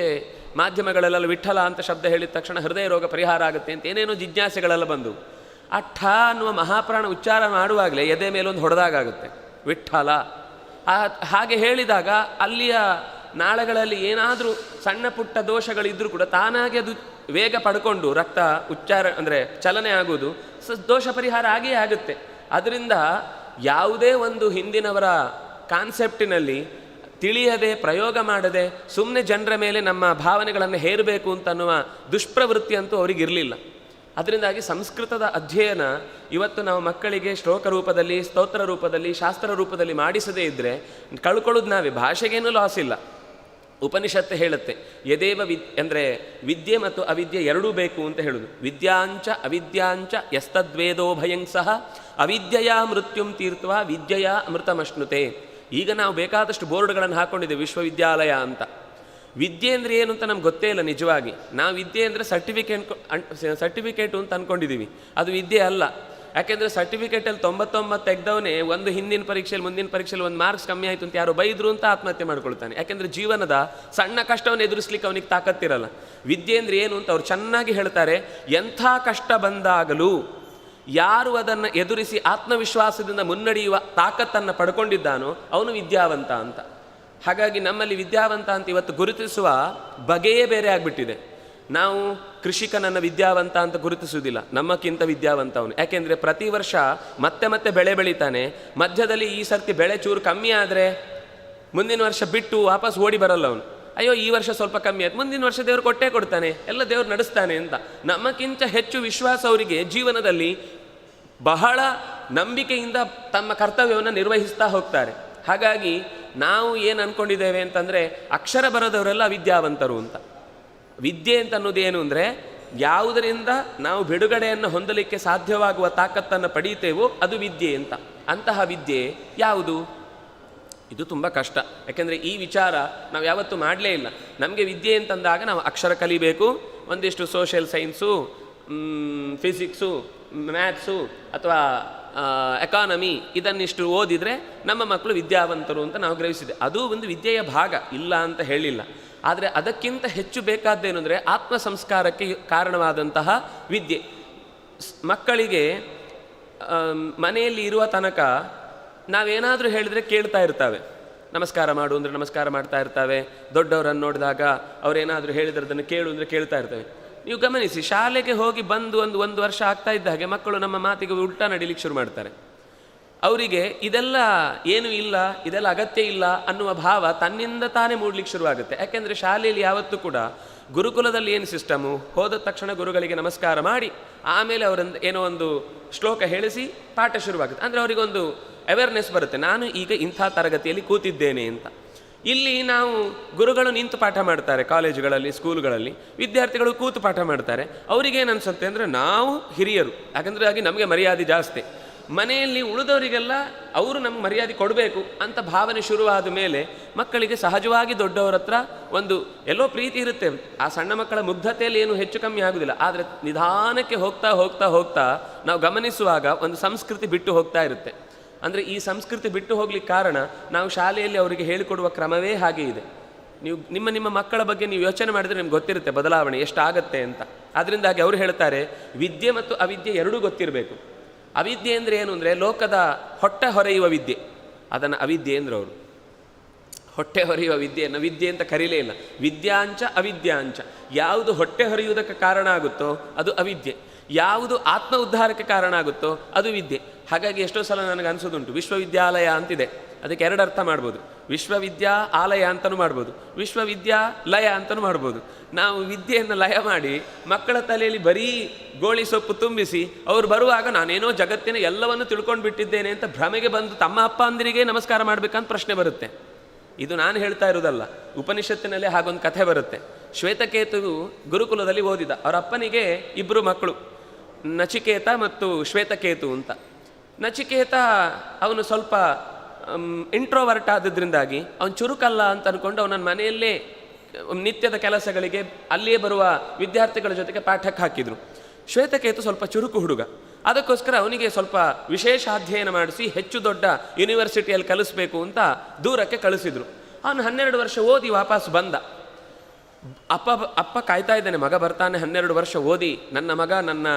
ಮಾಧ್ಯಮಗಳಲ್ಲೆಲ್ಲ ವಿಠಲ ಅಂತ ಶಬ್ದ ಹೇಳಿದ ತಕ್ಷಣ ಹೃದಯ ರೋಗ ಪರಿಹಾರ ಆಗುತ್ತೆ ಅಂತ ಏನೇನೋ ಜಿಜ್ಞಾಸೆಗಳೆಲ್ಲ ಬಂದು, ಆ ಠ ಅನ್ನುವ ಮಹಾಪ್ರಾಣ ಉಚ್ಚಾರ ಮಾಡುವಾಗಲೇ ಎದೆ ಮೇಲೊಂದು ಹೊಡೆದಾಗುತ್ತೆ ವಿಠಲ. ಹಾಗೆ ಹೇಳಿದಾಗ ಅಲ್ಲಿಯ ನಾಳಗಳಲ್ಲಿ ಏನಾದರೂ ಸಣ್ಣ ಪುಟ್ಟ ದೋಷಗಳಿದ್ದರೂ ಕೂಡ ತಾನಾಗಿ ಅದು ವೇಗ ಪಡ್ಕೊಂಡು ರಕ್ತ ಉಚ್ಚಾರ ಅಂದರೆ ಚಲನೆ ಆಗುವುದು ದೋಷ ಪರಿಹಾರ ಆಗೇ ಆಗುತ್ತೆ. ಅದರಿಂದ ಯಾವುದೇ ಒಂದು ಹಿಂದಿನವರ ಕಾನ್ಸೆಪ್ಟಿನಲ್ಲಿ ತಿಳಿಯದೆ ಪ್ರಯೋಗ ಮಾಡದೆ ಸುಮ್ಮನೆ ಜನರ ಮೇಲೆ ನಮ್ಮ ಭಾವನೆಗಳನ್ನು ಹೇರಬೇಕು ಅಂತನ್ನುವ ದುಷ್ಪ್ರವೃತ್ತಿ ಅಂತೂ ಅವರಿಗಿರಲಿಲ್ಲ. ಅದರಿಂದಾಗಿ ಸಂಸ್ಕೃತದ ಅಧ್ಯಯನ ಇವತ್ತು ನಾವು ಮಕ್ಕಳಿಗೆ ಶ್ಲೋಕ ರೂಪದಲ್ಲಿ, ಸ್ತೋತ್ರ ರೂಪದಲ್ಲಿ, ಶಾಸ್ತ್ರ ರೂಪದಲ್ಲಿ ಮಾಡಿಸದೇ ಇದ್ದರೆ ಕಳ್ಕೊಳ್ಳೋದು ನಾವೇ. ಭಾಷೆಗೇನೂ ಲಾಸ್ ಇಲ್ಲ. ಉಪನಿಷತ್ತು ಹೇಳುತ್ತೆ ಯದೇವ ಅಂದರೆ ವಿದ್ಯೆ ಮತ್ತು ಅವಿದ್ಯೆ ಎರಡೂ ಬೇಕು ಅಂತ ಹೇಳುದು. ವಿದ್ಯಾಂಚ ಅವಿದ್ಯಾಂಚ ಯಸ್ತದ್ವೇದೋ ಭಯಂ ಸಹ ಅವಿದ್ಯೆಯ ಮೃತ್ಯುಂ ತೀರ್ಥವ ವಿದ್ಯೆಯ ಅಮೃತಮಶ್ನುತೆ. ಈಗ ನಾವು ಬೇಕಾದಷ್ಟು ಬೋರ್ಡ್ಗಳನ್ನು ಹಾಕ್ಕೊಂಡಿದ್ದೇವೆ ವಿಶ್ವವಿದ್ಯಾಲಯ ಅಂತ. ವಿದ್ಯೆ ಅಂದರೆ ಏನು ಅಂತ ನಮ್ಗೆ ಗೊತ್ತೇ ಇಲ್ಲ ನಿಜವಾಗಿ. ನಾವು ವಿದ್ಯೆ ಅಂದರೆ ಸರ್ಟಿಫಿಕೇಟು ಅಂತ ಅಂದ್ಕೊಂಡಿದ್ದೀವಿ. ಅದು ವಿದ್ಯೆ ಅಲ್ಲ. ಯಾಕೆಂದರೆ ಸರ್ಟಿಫಿಕೇಟಲ್ಲಿ 99 ತೆಗೆದವನೇ ಒಂದು ಹಿಂದಿನ ಪರೀಕ್ಷೆಯಲ್ಲಿ ಮುಂದಿನ ಪರೀಕ್ಷೆಯಲ್ಲಿ ಒಂದು ಮಾರ್ಕ್ಸ್ ಕಮ್ಮಿ ಆಯಿತು ಅಂತ ಯಾರೋ ಬೈದ್ರು ಅಂತ ಆತ್ಮಹತ್ಯೆ ಮಾಡ್ಕೊಳ್ತಾನೆ. ಯಾಕೆಂದರೆ ಜೀವನದ ಸಣ್ಣ ಕಷ್ಟವನ್ನು ಎದುರಿಸ್ಲಿಕ್ಕೆ ಅವನಿಗೆ ತಾಕತ್ತಿರಲ್ಲ. ವಿದ್ಯೆ ಅಂದರೆ ಏನು ಅಂತ ಅವ್ರು ಚೆನ್ನಾಗಿ ಹೇಳ್ತಾರೆ. ಎಂಥ ಕಷ್ಟ ಬಂದಾಗಲೂ ಯಾರು ಅದನ್ನು ಎದುರಿಸಿ ಆತ್ಮವಿಶ್ವಾಸದಿಂದ ಮುನ್ನಡೆಯುವ ತಾಕತ್ತನ್ನು ಪಡ್ಕೊಂಡಿದ್ದಾನೋ ಅವನು ವಿದ್ಯಾವಂತ ಅಂತ. ಹಾಗಾಗಿ ನಮ್ಮಲ್ಲಿ ವಿದ್ಯಾವಂತ ಅಂತ ಇವತ್ತು ಗುರುತಿಸುವ ಬಗೆಯೇ ಬೇರೆ ಆಗಿಬಿಟ್ಟಿದೆ. ನಾವು ಕೃಷಿಕನನ್ನು ವಿದ್ಯಾವಂತ ಅಂತ ಗುರುತಿಸುವುದಿಲ್ಲ, ನಮ್ಮಕ್ಕಿಂತ ವಿದ್ಯಾವಂತ ಅವನು. ಯಾಕೆಂದರೆ ಪ್ರತಿ ವರ್ಷ ಮತ್ತೆ ಬೆಳೆ ಬೆಳೀತಾನೆ. ಮಧ್ಯದಲ್ಲಿ ಈ ಸರ್ತಿ ಬೆಳೆ ಚೂರು ಕಮ್ಮಿ ಆದರೆ ಮುಂದಿನ ವರ್ಷ ಬಿಟ್ಟು ವಾಪಸ್ ಓಡಿ ಬರಲ್ಲ ಅವನು. ಅಯ್ಯೋ ಈ ವರ್ಷ ಸ್ವಲ್ಪ ಕಮ್ಮಿ ಆಯ್ತು, ಮುಂದಿನ ವರ್ಷ ದೇವರು ಕೊಟ್ಟೇ ಕೊಡ್ತಾನೆ, ಎಲ್ಲ ದೇವರು ನಡೆಸ್ತಾನೆ ಅಂತ ನಮಗಿಂತ ಹೆಚ್ಚು ವಿಶ್ವಾಸ ಅವರಿಗೆ ಜೀವನದಲ್ಲಿ ಬಹಳ ನಂಬಿಕೆಯಿಂದ ತಮ್ಮ ಕರ್ತವ್ಯವನ್ನು ನಿರ್ವಹಿಸ್ತಾ ಹೋಗ್ತಾರೆ. ಹಾಗಾಗಿ ನಾವು ಏನು ಅಂದ್ಕೊಂಡಿದ್ದೇವೆ ಅಂತಂದರೆ ಅಕ್ಷರ ಬರೋದವರೆಲ್ಲ ವಿದ್ಯಾವಂತರು ಅಂತ. ವಿದ್ಯೆ ಅಂತ ಅನ್ನೋದೇನು ಅಂದರೆ ಯಾವುದರಿಂದ ನಾವು ಬಿಡುಗಡೆಯನ್ನು ಹೊಂದಲಿಕ್ಕೆ ಸಾಧ್ಯವಾಗುವ ತಾಕತ್ತನ್ನು ಪಡೀತೇವೋ ಅದು ವಿದ್ಯೆ ಅಂತ. ಅಂತಹ ವಿದ್ಯೆ ಯಾವುದು? ಇದು ತುಂಬ ಕಷ್ಟ. ಯಾಕೆಂದರೆ ಈ ವಿಚಾರ ನಾವು ಯಾವತ್ತೂ ಮಾಡಲೇ ಇಲ್ಲ. ನಮಗೆ ವಿದ್ಯೆ ಅಂತಂದಾಗ ನಾವು ಅಕ್ಷರ ಕಲಿಬೇಕು, ಒಂದಿಷ್ಟು ಸೋಷಿಯಲ್ ಸೈನ್ಸು, ಫಿಸಿಕ್ಸು, ಮ್ಯಾಥ್ಸು ಅಥವಾ ಎಕಾನಮಿ ಇದನ್ನಿಷ್ಟು ಓದಿದರೆ ನಮ್ಮ ಮಕ್ಕಳು ವಿದ್ಯಾವಂತರು ಅಂತ ನಾವು ಗ್ರಹಿಸಿದೆ. ಅದು ಒಂದು ವಿದ್ಯೆಯ ಭಾಗ, ಇಲ್ಲ ಅಂತ ಹೇಳಿಲ್ಲ. ಆದರೆ ಅದಕ್ಕಿಂತ ಹೆಚ್ಚು ಬೇಕಾದ್ದೇನು ಅಂದರೆ ಆತ್ಮ ಸಂಸ್ಕಾರಕ್ಕೆ ಕಾರಣವಾದಂತಹ ವಿದ್ಯೆ. ಮಕ್ಕಳಿಗೆ ಮನೆಯಲ್ಲಿ ಇರುವ ತನಕ ನಾವೇನಾದರೂ ಹೇಳಿದರೆ ಕೇಳ್ತಾ ಇರ್ತವೆ. ನಮಸ್ಕಾರ ಮಾಡು ಅಂದರೆ ನಮಸ್ಕಾರ ಮಾಡ್ತಾ ಇರ್ತವೆ. ದೊಡ್ಡವರನ್ನು ನೋಡಿದಾಗ ಅವರೇನಾದರೂ ಹೇಳಿದ್ರದನ್ನು ಕೇಳು ಅಂದರೆ ಕೇಳ್ತಾ ಇರ್ತವೆ. ನೀವು ಗಮನಿಸಿ, ಶಾಲೆಗೆ ಹೋಗಿ ಬಂದು ಒಂದು ವರ್ಷ ಆಗ್ತಾ ಇದ್ದ ಹಾಗೆ ಮಕ್ಕಳು ನಮ್ಮ ಮಾತಿಗೆ ಉಲ್ಟಾ ನಡಿಲಿಕ್ಕೆ ಶುರು ಮಾಡ್ತಾರೆ. ಅವರಿಗೆ ಇದೆಲ್ಲ ಏನೂ ಇಲ್ಲ, ಇದೆಲ್ಲ ಅಗತ್ಯ ಇಲ್ಲ ಅನ್ನುವ ಭಾವ ತನ್ನಿಂದ ತಾನೇ ಮೂಡಲಿಕ್ಕೆ ಶುರುವಾಗುತ್ತೆ. ಯಾಕೆಂದರೆ ಶಾಲೆಯಲ್ಲಿ ಯಾವತ್ತೂ ಕೂಡ ಗುರುಕುಲದಲ್ಲಿ ಏನು ಸಿಸ್ಟಮು, ಹೋದ ತಕ್ಷಣ ಗುರುಗಳಿಗೆ ನಮಸ್ಕಾರ ಮಾಡಿ ಆಮೇಲೆ ಅವರೊಂದು ಏನೋ ಒಂದು ಶ್ಲೋಕ ಹೇಳಿಸಿ ಪಾಠ ಶುರುವಾಗುತ್ತೆ. ಅಂದರೆ ಅವರಿಗೊಂದು ಅವೇರ್ನೆಸ್ ಬರುತ್ತೆ, ನಾನು ಈಗ ಇಂಥ ತರಗತಿಯಲ್ಲಿ ಕೂತಿದ್ದೇನೆ ಅಂತ. ಇಲ್ಲಿ ನಾವು ಗುರುಗಳು ನಿಂತು ಪಾಠ ಮಾಡ್ತಾರೆ, ಕಾಲೇಜುಗಳಲ್ಲಿ ಸ್ಕೂಲ್ಗಳಲ್ಲಿ ವಿದ್ಯಾರ್ಥಿಗಳು ಕೂತು ಪಾಠ ಮಾಡ್ತಾರೆ. ಅವರಿಗೇನು ಅನಿಸುತ್ತೆ ಅಂದರೆ ನಾವು ಹಿರಿಯರು, ಯಾಕಂದರೆ ನಮಗೆ ಮರ್ಯಾದೆ ಜಾಸ್ತಿ. ಮನೆಯಲ್ಲಿ ಉಳಿದವರಿಗೆಲ್ಲ ಅವರು ನಮ್ಗೆ ಮರ್ಯಾದೆ ಕೊಡಬೇಕು ಅಂತ ಭಾವನೆ ಶುರುವಾದ ಮೇಲೆ ಮಕ್ಕಳಿಗೆ ಸಹಜವಾಗಿ ದೊಡ್ಡವರ ಹತ್ರ ಒಂದು ಎಲ್ಲೋ ಪ್ರೀತಿ ಇರುತ್ತೆ. ಆ ಸಣ್ಣ ಮಕ್ಕಳ ಮುಗ್ಧತೆಯಲ್ಲಿ ಏನು ಹೆಚ್ಚು ಕಮ್ಮಿ ಆಗೋದಿಲ್ಲ. ಆದರೆ ನಿಧಾನಕ್ಕೆ ಹೋಗ್ತಾ ಹೋಗ್ತಾ ಹೋಗ್ತಾ ನಾವು ಗಮನಿಸುವಾಗ ಒಂದು ಸಂಸ್ಕೃತಿ ಬಿಟ್ಟು ಹೋಗ್ತಾ ಇರುತ್ತೆ. ಅಂದರೆ ಈ ಸಂಸ್ಕೃತಿ ಬಿಟ್ಟು ಹೋಗ್ಲಿಕ್ಕೆ ಕಾರಣ ನಾವು ಶಾಲೆಯಲ್ಲಿ ಅವರಿಗೆ ಹೇಳಿಕೊಡುವ ಕ್ರಮವೇ ಹಾಗೆ ಇದೆ. ನೀವು ನಿಮ್ಮ ಮಕ್ಕಳ ಬಗ್ಗೆ ನೀವು ಯೋಚನೆ ಮಾಡಿದರೆ ನಿಮ್ಗೆ ಗೊತ್ತಿರುತ್ತೆ ಬದಲಾವಣೆ ಎಷ್ಟಾಗತ್ತೆ ಅಂತ. ಅದರಿಂದಾಗಿ ಅವರು ಹೇಳ್ತಾರೆ ವಿದ್ಯೆ ಮತ್ತು ಅವಿದ್ಯೆ ಎರಡೂ ಗೊತ್ತಿರಬೇಕು. ಅವಿದ್ಯೆ ಅಂದರೆ ಏನು ಅಂದರೆ ಲೋಕದ ಹೊಟ್ಟೆ ಹೊರೆಯುವ ವಿದ್ಯೆ, ಅದನ್ನು ಅವಿದ್ಯೆ ಅಂದರೆ ಅವರು. ಹೊಟ್ಟೆ ಹೊರೆಯುವ ವಿದ್ಯೆಯನ್ನು ವಿದ್ಯೆ ಅಂತ ಕರೀಲೇ ಇಲ್ಲ. ವಿದ್ಯಾಂಚ ಅವಿದ್ಯಾಂಚ, ಯಾವುದು ಹೊಟ್ಟೆ ಹೊರೆಯುವುದಕ್ಕೆ ಕಾರಣ ಆಗುತ್ತೋ ಅದು ಅವಿದ್ಯೆ, ಯಾವುದು ಆತ್ಮ ಉದ್ಧಾರಕ್ಕೆ ಕಾರಣ ಆಗುತ್ತೋ ಅದು ವಿದ್ಯೆ. ಹಾಗಾಗಿ ಎಷ್ಟೋ ಸಲ ನನಗೆ ಅನಿಸೋದುಂಟು, ವಿಶ್ವವಿದ್ಯಾಲಯ ಅಂತಿದೆ, ಅದಕ್ಕೆ ಎರಡು ಅರ್ಥ ಮಾಡ್ಬೋದು. ವಿಶ್ವವಿದ್ಯಾ ಆಲಯ ಅಂತಲೂ ಮಾಡ್ಬೋದು, ವಿಶ್ವವಿದ್ಯಾ ಲಯ ಅಂತಲೂ ಮಾಡ್ಬೋದು. ನಾವು ವಿದ್ಯೆಯನ್ನು ಲಯ ಮಾಡಿ ಮಕ್ಕಳ ತಲೆಯಲ್ಲಿ ಬರೀ ಗೋಳಿ ಸೊಪ್ಪು ತುಂಬಿಸಿ ಅವರು ಬರುವಾಗ ನಾನೇನೋ ಜಗತ್ತಿನ ಎಲ್ಲವನ್ನು ತಿಳ್ಕೊಂಡು ಬಿಟ್ಟಿದ್ದೇನೆ ಅಂತ ಭ್ರಮೆಗೆ ಬಂದು ತಮ್ಮ ಅಪ್ಪ ಅಂದಿರಿಗೆ ನಮಸ್ಕಾರ ಮಾಡಬೇಕಂತ ಪ್ರಶ್ನೆ ಬರುತ್ತೆ. ಇದು ನಾನು ಹೇಳ್ತಾ ಇರೋದಲ್ಲ, ಉಪನಿಷತ್ತಿನಲ್ಲಿ ಹಾಗೊಂದು ಕಥೆ ಬರುತ್ತೆ. ಶ್ವೇತಕೇತು ಗುರುಕುಲದಲ್ಲಿ ಓದಿದ, ಅವರ ಅಪ್ಪನಿಗೆ ಇಬ್ಬರು ಮಕ್ಕಳು, ನಚಿಕೇತ ಮತ್ತು ಶ್ವೇತಕೇತು ಅಂತ. ನಚಿಕೇತ ಅವನು ಸ್ವಲ್ಪ ಇಂಟ್ರೋವರ್ಟ್ ಆದದ್ರಿಂದಾಗಿ ಅವನು ಚುರುಕಲ್ಲ ಅಂತ ಅಂದ್ಕೊಂಡು ಅವನನ್ನು ಮನೆಯಲ್ಲೇ ನಿತ್ಯದ ಕೆಲಸಗಳಿಗೆ ಅಲ್ಲಿಯೇ ಬರುವ ವಿದ್ಯಾರ್ಥಿಗಳ ಜೊತೆಗೆ ಪಾಠಕ್ಕೆ ಹಾಕಿದರು. ಶ್ವೇತಕೇತು ಸ್ವಲ್ಪ ಚುರುಕು ಹುಡುಗ, ಅದಕ್ಕೋಸ್ಕರ ಅವನಿಗೆ ಸ್ವಲ್ಪ ವಿಶೇಷ ಅಧ್ಯಯನ ಮಾಡಿಸಿ ಹೆಚ್ಚು ದೊಡ್ಡ ಯೂನಿವರ್ಸಿಟಿಯಲ್ಲಿ ಕಲಿಸ್ಬೇಕು ಅಂತ ದೂರಕ್ಕೆ ಕಳಿಸಿದರು. ಅವನು 12 ವರ್ಷ ಓದಿ ವಾಪಸ್ ಬಂದ. ಅಪ್ಪ ಕಾಯ್ತಾ ಇದ್ದಾನೆ, ಮಗ ಬರ್ತಾನೆ 12 ವರ್ಷ ಓದಿ ನನ್ನ ಮಗ ನನ್ನ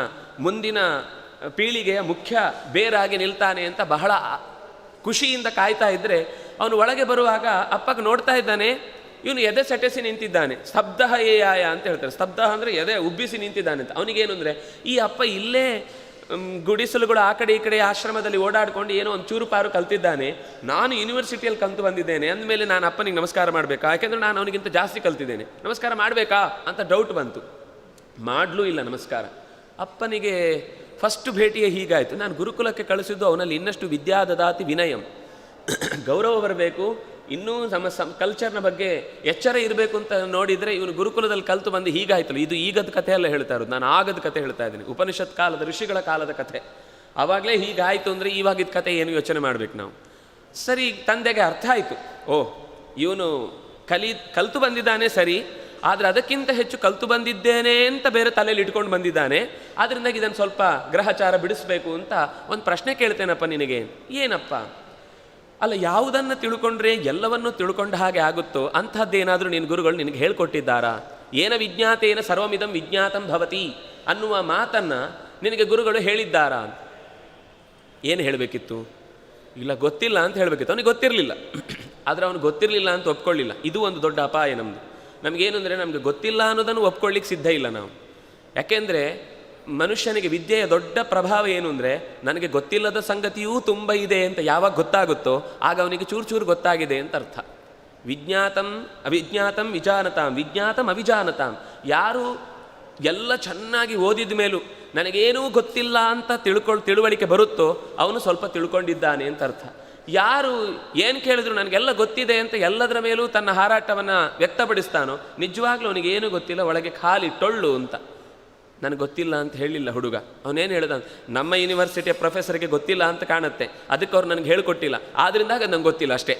ಮುಂದಿನ ಪೀಳಿಗೆಯ ಮುಖ್ಯ ಬೇರಾಗಿ ನಿಲ್ತಾನೆ ಅಂತ ಬಹಳ ಖುಷಿಯಿಂದ ಕಾಯ್ತಾ ಇದ್ದರೆ ಅವನು ಒಳಗೆ ಬರುವಾಗ ಅಪ್ಪಗೆ ನೋಡ್ತಾ ಇದ್ದಾನೆ, ಇವನು ಎದೆ ಸೆಟೆಸಿ ನಿಂತಿದ್ದಾನೆ. ಸ್ತಬ್ಧ ಏಯಾಯ ಅಂತ ಹೇಳ್ತಾರೆ. ಸ್ತಬ್ಧ ಅಂದರೆ ಎದೆ ಉಬ್ಬಿಸಿ ನಿಂತಿದ್ದಾನೆ ಅಂತ. ಅವನಿಗೇನು ಅಂದರೆ ಈ ಅಪ್ಪ ಇಲ್ಲೇ ಗುಡಿಸಲುಗಳು ಆ ಕಡೆ ಈ ಕಡೆ ಆಶ್ರಮದಲ್ಲಿ ಓಡಾಡ್ಕೊಂಡು ಏನೋ ಒಂದು ಚೂರು ಪಾರು ಕಲ್ತಿದ್ದಾನೆ, ನಾನು ಯೂನಿವರ್ಸಿಟಿಯಲ್ಲಿ ಕಲ್ತು ಬಂದಿದ್ದೇನೆ ಅಂದಮೇಲೆ ನಾನು ಅಪ್ಪನಿಗೆ ನಮಸ್ಕಾರ ಮಾಡಬೇಕಾ? ಯಾಕೆಂದರೆ ನಾನು ಅವನಿಗಿಂತ ಜಾಸ್ತಿ ಕಲ್ತಿದ್ದೇನೆ, ನಮಸ್ಕಾರ ಮಾಡಬೇಕಾ ಅಂತ ಡೌಟ್ ಬಂತು. ಮಾಡಲೂ ಇಲ್ಲ ನಮಸ್ಕಾರ. ಅಪ್ಪನಿಗೆ ಫಸ್ಟ್ ಭೇಟಿಯೇ ಹೀಗಾಯಿತು. ನಾನು ಗುರುಕುಲಕ್ಕೆ ಕಳಿಸಿದ್ದು ಅವನಲ್ಲಿ ಇನ್ನಷ್ಟು ವಿದ್ಯಾದದಾತಿ ವಿನಯಂ, ಗೌರವ ಬರಬೇಕು, ಇನ್ನೂ ನಮ್ಮ ಕಲ್ಚರ್ನ ಬಗ್ಗೆ ಎಚ್ಚರ ಇರಬೇಕು ಅಂತ ನೋಡಿದರೆ ಇವನು ಗುರುಕುಲದಲ್ಲಿ ಕಲಿತು ಬಂದು ಹೀಗಾಯ್ತಲ್ಲ. ಇದು ಈಗದ ಕಥೆ ಎಲ್ಲ ಹೇಳ್ತಾ ಇರೋದು, ನಾನು ಆಗದ ಕಥೆ ಹೇಳ್ತಾ ಇದ್ದೀನಿ, ಉಪನಿಷತ್ ಕಾಲದ ಋಷಿಗಳ ಕಾಲದ ಕಥೆ. ಆವಾಗಲೇ ಹೀಗಾಯಿತು ಅಂದರೆ ಇವಾಗಿದ್ದ ಕಥೆ ಏನು ಯೋಚನೆ ಮಾಡಬೇಕು ನಾವು. ಸರಿ, ತಂದೆಗೆ ಅರ್ಥ ಆಯಿತು, ಓಹ್ ಇವನು ಕಲಿತು ಬಂದಿದ್ದಾನೆ ಸರಿ, ಆದರೆ ಅದಕ್ಕಿಂತ ಹೆಚ್ಚು ಕಲಿತು ಬಂದಿದ್ದೇನೆ ಅಂತ ಬೇರೆ ತಲೆಯಲ್ಲಿ ಇಟ್ಕೊಂಡು ಬಂದಿದ್ದಾನೆ. ಆದ್ದರಿಂದಾಗಿ ಇದನ್ನು ಸ್ವಲ್ಪ ಗ್ರಹಚಾರ ಬಿಡಿಸ್ಬೇಕು ಅಂತ ಒಂದು ಪ್ರಶ್ನೆ ಕೇಳ್ತೇನಪ್ಪ ನಿನಗೆ. ಏನಪ್ಪ? ಅಲ್ಲ, ಯಾವುದನ್ನು ತಿಳ್ಕೊಂಡ್ರೆ ಎಲ್ಲವನ್ನೂ ತಿಳ್ಕೊಂಡ ಹಾಗೆ ಆಗುತ್ತೋ ಅಂಥದ್ದೇನಾದರೂ ನಿನ್ನ ಗುರುಗಳು ನಿನಗೆ ಹೇಳ್ಕೊಟ್ಟಿದ್ದಾರಾ? ಏನ ವಿಜ್ಞಾತೇನ ಸರ್ವಮಿದಂ ವಿಜ್ಞಾತಂ ಭವತಿ ಅನ್ನುವ ಮಾತನ್ನು ನಿನಗೆ ಗುರುಗಳು ಹೇಳಿದ್ದಾರಾ? ಏನು ಹೇಳಬೇಕಿತ್ತು? ಇಲ್ಲ, ಗೊತ್ತಿಲ್ಲ ಅಂತ ಹೇಳಬೇಕಿತ್ತು. ಅವನಿಗೆ ಗೊತ್ತಿರಲಿಲ್ಲ. ಆದರೆ ಅವನು ಗೊತ್ತಿರಲಿಲ್ಲ ಅಂತ ಒಪ್ಕೊಳ್ಳಿಲ್ಲ. ಇದು ಒಂದು ದೊಡ್ಡ ಅಪಾಯ ನಮ್ಮದು. ನಮಗೇನು ಅಂದರೆ ನಮಗೆ ಗೊತ್ತಿಲ್ಲ ಅನ್ನೋದನ್ನು ಒಪ್ಕೊಳ್ಳಿಕ್ಕೆ ಸಿದ್ಧ ಇಲ್ಲ ನಾವು. ಯಾಕೆಂದರೆ ಮನುಷ್ಯನಿಗೆ ವಿದ್ಯೆಯ ದೊಡ್ಡ ಪ್ರಭಾವ ಏನು ಅಂದರೆ, ನನಗೆ ಗೊತ್ತಿಲ್ಲದ ಸಂಗತಿಯೂ ತುಂಬ ಇದೆ ಅಂತ ಯಾವಾಗ ಗೊತ್ತಾಗುತ್ತೋ ಆಗ ಅವನಿಗೆ ಚೂರು ಚೂರು ಗೊತ್ತಾಗಿದೆ ಅಂತ ಅರ್ಥ. ವಿಜ್ಞಾತಂ ಅವಿಜ್ಞಾತಂ ವಿಜಾನತಾಂ ವಿಜ್ಞಾತಂ ಅವಿಜಾನತಾಂ. ಯಾರು ಎಲ್ಲ ಚೆನ್ನಾಗಿ ಓದಿದ ಮೇಲೂ ನನಗೇನೂ ಗೊತ್ತಿಲ್ಲ ಅಂತ ತಿಳುವಳಿಕೆ ಬರುತ್ತೋ ಅವನು ಸ್ವಲ್ಪ ತಿಳ್ಕೊಂಡಿದ್ದಾನೆ ಅಂತ ಅರ್ಥ. ಯಾರು ಏನು ಕೇಳಿದ್ರು ನನಗೆಲ್ಲ ಗೊತ್ತಿದೆ ಅಂತ ಎಲ್ಲದರ ಮೇಲೂ ತನ್ನ ಹಾರಾಟವನ್ನು ವ್ಯಕ್ತಪಡಿಸ್ತಾನೋ ನಿಜವಾಗ್ಲೂ ಅವನಿಗೇನೂ ಗೊತ್ತಿಲ್ಲ, ಒಳಗೆ ಖಾಲಿ ಟೊಳ್ಳು ಅಂತ. ನನಗೆ ಗೊತ್ತಿಲ್ಲ ಅಂತ ಹೇಳಿಲ್ಲ ಹುಡುಗ. ಅವನೇನು ಹೇಳ್ದ, ನಮ್ಮ ಯೂನಿವರ್ಸಿಟಿಯ ಪ್ರೊಫೆಸರ್ಗೆ ಗೊತ್ತಿಲ್ಲ ಅಂತ ಕಾಣುತ್ತೆ, ಅದಕ್ಕೆ ಅವ್ರು ನನಗೆ ಹೇಳ್ಕೊಟ್ಟಿಲ್ಲ, ಆದ್ರಿಂದಾಗ ನಂಗೆ ಗೊತ್ತಿಲ್ಲ ಅಷ್ಟೇ.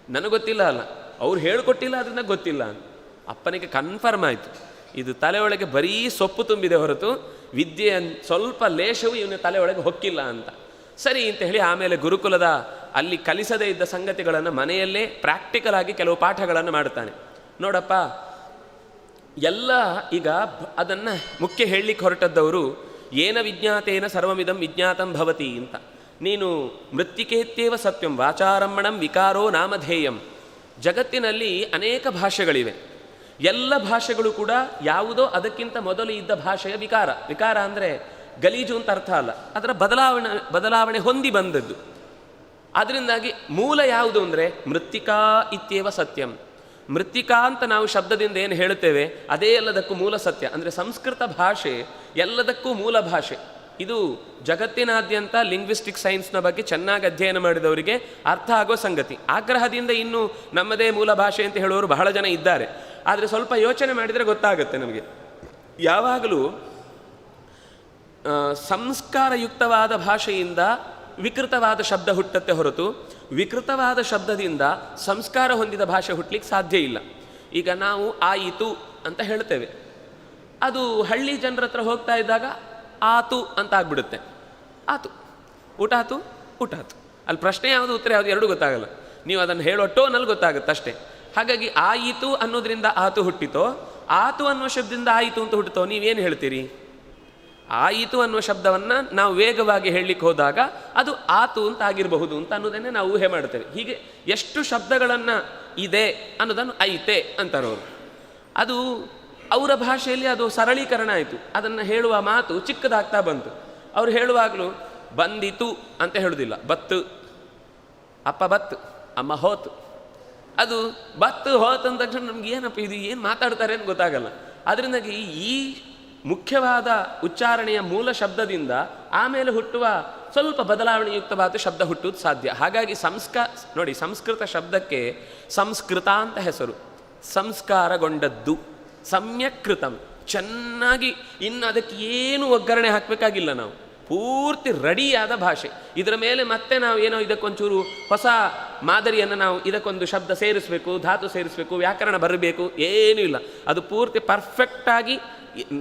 ನನಗೆ ಗೊತ್ತಿಲ್ಲ ಅಲ್ಲ, ಅವ್ರು ಹೇಳ್ಕೊಟ್ಟಿಲ್ಲ ಅದರಿಂದ ಗೊತ್ತಿಲ್ಲ ಅಂತ. ಅಪ್ಪನಿಗೆ ಕನ್ಫರ್ಮ್ ಆಯಿತು, ಇದು ತಲೆಯೊಳಗೆ ಬರೀ ಸೊಪ್ಪು ತುಂಬಿದೆ ಹೊರತು ವಿದ್ಯೆ ಸ್ವಲ್ಪ ಲೇಷವು ಇವನ ತಲೆಯೊಳಗೆ ಹೊಕ್ಕಿಲ್ಲ ಅಂತ. ಸರಿ ಅಂತ ಹೇಳಿ ಆಮೇಲೆ ಗುರುಕುಲದ ಅಲ್ಲಿ ಕಲಿಸದೇ ಇದ್ದ ಸಂಗತಿಗಳನ್ನು ಮನೆಯಲ್ಲೇ ಪ್ರಾಕ್ಟಿಕಲ್ ಆಗಿ ಕೆಲವು ಪಾಠಗಳನ್ನು ಮಾಡ್ತಾನೆ. ನೋಡಪ್ಪ, ಎಲ್ಲ ಈಗ ಅದನ್ನು ಮುಖ್ಯ ಹೇಳಲಿಕ್ಕೆ ಹೊರಟದ್ದವರು ಏನ ವಿಜ್ಞಾತೇನ ಸರ್ವಮಿದಂ ವಿಜ್ಞಾತಂ ಭವತಿ ಅಂತ. ನೀನು ಮೃತ್ತಿಕೇತ್ಯೇವ ಸತ್ಯಂ ವಾಚಾರಮ್ಮಣಂ ವಿಕಾರೋ ನಾಮಧೇಯಂ. ಜಗತ್ತಿನಲ್ಲಿ ಅನೇಕ ಭಾಷೆಗಳಿವೆ. ಎಲ್ಲ ಭಾಷೆಗಳು ಕೂಡ ಯಾವುದೋ ಅದಕ್ಕಿಂತ ಮೊದಲು ಇದ್ದ ಭಾಷೆಯ ವಿಕಾರ. ವಿಕಾರ ಅಂದರೆ ಗಲೀಜು ಅಂತ ಅರ್ಥ ಅಲ್ಲ, ಅದರ ಬದಲಾವಣೆ ಹೊಂದಿ ಬಂದದ್ದು. ಅದರಿಂದಾಗಿ ಮೂಲ ಯಾವುದು ಅಂದರೆ ಮೃತ್ತಿಕಾ ಇತ್ಯೇವ ಸತ್ಯಂ. ಮೃತ್ತಿಕಾ ಅಂತ ನಾವು ಶಬ್ದದಿಂದ ಏನು ಹೇಳುತ್ತೇವೆ ಅದೇ ಎಲ್ಲದಕ್ಕೂ ಮೂಲ ಸತ್ಯ. ಅಂದರೆ ಸಂಸ್ಕೃತ ಭಾಷೆ ಎಲ್ಲದಕ್ಕೂ ಮೂಲ ಭಾಷೆ. ಇದು ಜಗತ್ತಿನಾದ್ಯಂತ ಲಿಂಗ್ವಿಸ್ಟಿಕ್ ಸೈನ್ಸ್ನ ಬಗ್ಗೆ ಚೆನ್ನಾಗಿ ಅಧ್ಯಯನ ಮಾಡಿದವರಿಗೆ ಅರ್ಥ ಆಗೋ ಸಂಗತಿ. ಆಗ್ರಹದಿಂದ ಇನ್ನೂ ನಮ್ಮದೇ ಮೂಲ ಭಾಷೆ ಅಂತ ಹೇಳುವವರು ಬಹಳ ಜನ ಇದ್ದಾರೆ. ಆದರೆ ಸ್ವಲ್ಪ ಯೋಚನೆ ಮಾಡಿದರೆ ಗೊತ್ತಾಗುತ್ತೆ ನಮಗೆ. ಯಾವಾಗಲೂ ಸಂಸ್ಕಾರಯುಕ್ತವಾದ ಭಾಷೆಯಿಂದ ವಿಕೃತವಾದ ಶಬ್ದ ಹುಟ್ಟತ್ತೆ ಹೊರತು ವಿಕೃತವಾದ ಶಬ್ದದಿಂದ ಸಂಸ್ಕಾರ ಹೊಂದಿದ ಭಾಷೆ ಹುಟ್ಟಲಿಕ್ಕೆ ಸಾಧ್ಯ ಇಲ್ಲ. ಈಗ ನಾವು ಆಯಿತು ಅಂತ ಹೇಳ್ತೇವೆ, ಅದು ಹಳ್ಳಿ ಜನರ ಹತ್ರ ಹೋಗ್ತಾ ಇದ್ದಾಗ ಆತು ಅಂತ ಆಗ್ಬಿಡುತ್ತೆ. ಆತು, ಊಟ ಆತು, ಊಟ ಆತು. ಅಲ್ಲಿ ಪ್ರಶ್ನೆ ಯಾವುದು ಉತ್ತರ ಯಾವುದು ಎರಡೂ ಗೊತ್ತಾಗಲ್ಲ. ನೀವು ಅದನ್ನು ಹೇಳೋ ಟೋನಲ್ಲಿ ಗೊತ್ತಾಗುತ್ತೆ ಅಷ್ಟೇ. ಹಾಗಾಗಿ ಆಯಿತು ಅನ್ನೋದ್ರಿಂದ ಆತು ಹುಟ್ಟಿತೋ, ಆತು ಅನ್ನುವ ಶಬ್ದದಿಂದ ಆಯಿತು ಅಂತ ಹುಟ್ಟಿತೋ, ನೀವೇನು ಹೇಳ್ತೀರಿ? ಆಯಿತು ಅನ್ನುವ ಶಬ್ದವನ್ನು ನಾವು ವೇಗವಾಗಿ ಹೇಳಲಿಕ್ಕೆ ಹೋದಾಗ ಅದು ಆತು ಅಂತ ಆಗಿರಬಹುದು ಅಂತ ಅನ್ನೋದನ್ನೇ ನಾವು ಊಹೆ ಮಾಡ್ತೇವೆ. ಹೀಗೆ ಎಷ್ಟು ಶಬ್ದಗಳನ್ನು ಇದೆ ಅನ್ನೋದನ್ನು ಐತೆ ಅಂತಾರವರು. ಅದು ಅವರ ಭಾಷೆಯಲ್ಲಿ ಅದು ಸರಳೀಕರಣ ಆಯಿತು. ಅದನ್ನು ಹೇಳುವ ಮಾತು ಚಿಕ್ಕದಾಗ್ತಾ ಬಂತು. ಅವರು ಹೇಳುವಾಗಲೂ ಬಂದಿತು ಅಂತ ಹೇಳುವುದಿಲ್ಲ, ಬತ್ತು, ಅಪ್ಪ ಬತ್ತು, ಅಮ್ಮ ಹೋತು. ಅದು ಬತ್ತು ಹೋತು ಅಂದ ತಕ್ಷಣ ನಮ್ಗೆ ಏನಪ್ಪ ಇದು ಏನು ಮಾತಾಡ್ತಾರೆ ಅಂತ ಗೊತ್ತಾಗಲ್ಲ. ಅದರಿಂದಾಗಿ ಈ ಮುಖ್ಯವಾದ ಉಚ್ಚಾರಣೆಯ ಮೂಲ ಶಬ್ದದಿಂದ ಆಮೇಲೆ ಹುಟ್ಟುವ ಸ್ವಲ್ಪ ಬದಲಾವಣೆಯುಕ್ತವಾದ ಶಬ್ದ ಹುಟ್ಟುವುದು ಸಾಧ್ಯ. ಹಾಗಾಗಿ ನೋಡಿ, ಸಂಸ್ಕೃತ ಶಬ್ದಕ್ಕೆ ಸಂಸ್ಕೃತ ಅಂತ ಹೆಸರು. ಸಂಸ್ಕಾರಗೊಂಡದ್ದು, ಸಮ್ಯಕೃತಂ, ಚೆನ್ನಾಗಿ. ಇನ್ನು ಅದಕ್ಕೆ ಏನು ಒಗ್ಗರಣೆ ಹಾಕಬೇಕಾಗಿಲ್ಲ. ನಾವು ಪೂರ್ತಿ ರೆಡಿಯಾದ ಭಾಷೆ. ಇದರ ಮೇಲೆ ಮತ್ತೆ ನಾವು ಏನೋ ಇದಕ್ಕೊಂಚೂರು ಹೊಸ ಮಾದರಿಯನ್ನು ನಾವು ಇದಕ್ಕೊಂದು ಶಬ್ದ ಸೇರಿಸಬೇಕು, ಧಾತು ಸೇರಿಸಬೇಕು, ವ್ಯಾಕರಣ ಬರಬೇಕು, ಏನೂ ಇಲ್ಲ. ಅದು ಪೂರ್ತಿ ಪರ್ಫೆಕ್ಟಾಗಿ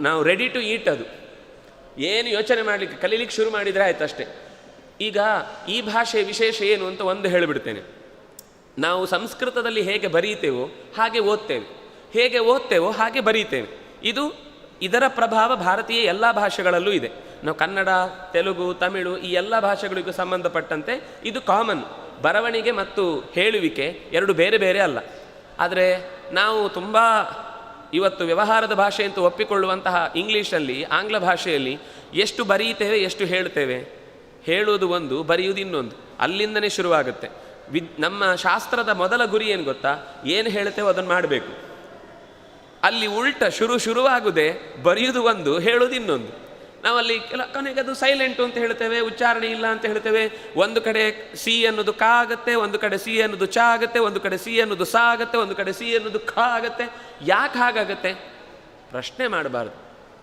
ನಾವು ರೆಡಿ ಟು ಈಟ್. ಅದು ಏನು ಯೋಚನೆ ಮಾಡಲಿಕ್ಕೆ ಕಲೀಲಿಕ್ಕೆ ಶುರು ಮಾಡಿದರೆ ಆಯ್ತು ಅಷ್ಟೇ. ಈಗ ಈ ಭಾಷೆಯ ವಿಶೇಷ ಏನು ಅಂತ ಒಂದು ಹೇಳಿಬಿಡ್ತೇನೆ. ನಾವು ಸಂಸ್ಕೃತದಲ್ಲಿ ಹೇಗೆ ಬರೀತೇವೋ ಹಾಗೆ ಓದ್ತೇವೆ, ಹೇಗೆ ಓದ್ತೇವೋ ಹಾಗೆ ಬರೀತೇವೆ. ಇದರ ಪ್ರಭಾವ ಭಾರತೀಯ ಎಲ್ಲ ಭಾಷೆಗಳಲ್ಲೂ ಇದೆ. ನಾವು ಕನ್ನಡ, ತೆಲುಗು, ತಮಿಳು ಈ ಎಲ್ಲ ಭಾಷೆಗಳಿಗೂ ಸಂಬಂಧಪಟ್ಟಂತೆ ಇದು ಕಾಮನ್. ಬರವಣಿಗೆ ಮತ್ತು ಹೇಳುವಿಕೆ ಎರಡು ಬೇರೆ ಬೇರೆ ಅಲ್ಲ. ಆದರೆ ನಾವು ತುಂಬ ಇವತ್ತು ವ್ಯವಹಾರದ ಭಾಷೆ ಅಂತ ಒಪ್ಪಿಕೊಳ್ಳುವಂತಹ ಇಂಗ್ಲೀಷಲ್ಲಿ, ಆಂಗ್ಲ ಭಾಷೆಯಲ್ಲಿ ಎಷ್ಟು ಬರೀತೇವೆ, ಎಷ್ಟು ಹೇಳ್ತೇವೆ. ಹೇಳುವುದು ಒಂದು, ಬರೆಯುವುದು ಇನ್ನೊಂದು. ಅಲ್ಲಿಂದನೇ ಶುರುವಾಗುತ್ತೆ. ನಮ್ಮ ಶಾಸ್ತ್ರದ ಮೊದಲ ಗುರಿ ಏನು ಗೊತ್ತಾ? ಏನು ಹೇಳ್ತೇವೋ ಅದನ್ನು ಮಾಡಬೇಕು. ಅಲ್ಲಿ ಉಲ್ಟ ಶುರುವಾಗುವುದೇ ಬರೆಯುವುದು ಒಂದು, ಹೇಳೋದು ಇನ್ನೊಂದು. ನಾವಲ್ಲಿ ಕೊನೆಗೆ ಅದು ಸೈಲೆಂಟು ಅಂತ ಹೇಳ್ತೇವೆ, ಉಚ್ಚಾರಣೆ ಇಲ್ಲ ಅಂತ ಹೇಳ್ತೇವೆ. ಒಂದು ಕಡೆ ಸಿ ಅನ್ನೋದು ಕ ಆಗುತ್ತೆ, ಒಂದು ಕಡೆ ಸಿ ಅನ್ನೋದು ಚ ಆಗುತ್ತೆ, ಒಂದು ಕಡೆ ಸಿ ಅನ್ನೋದು ಸ ಆಗುತ್ತೆ, ಒಂದು ಕಡೆ ಸಿ ಅನ್ನೋದು ಖ ಆಗುತ್ತೆ. ಯಾಕೆ ಹಾಗಾಗತ್ತೆ? ಪ್ರಶ್ನೆ ಮಾಡಬಾರ್ದು.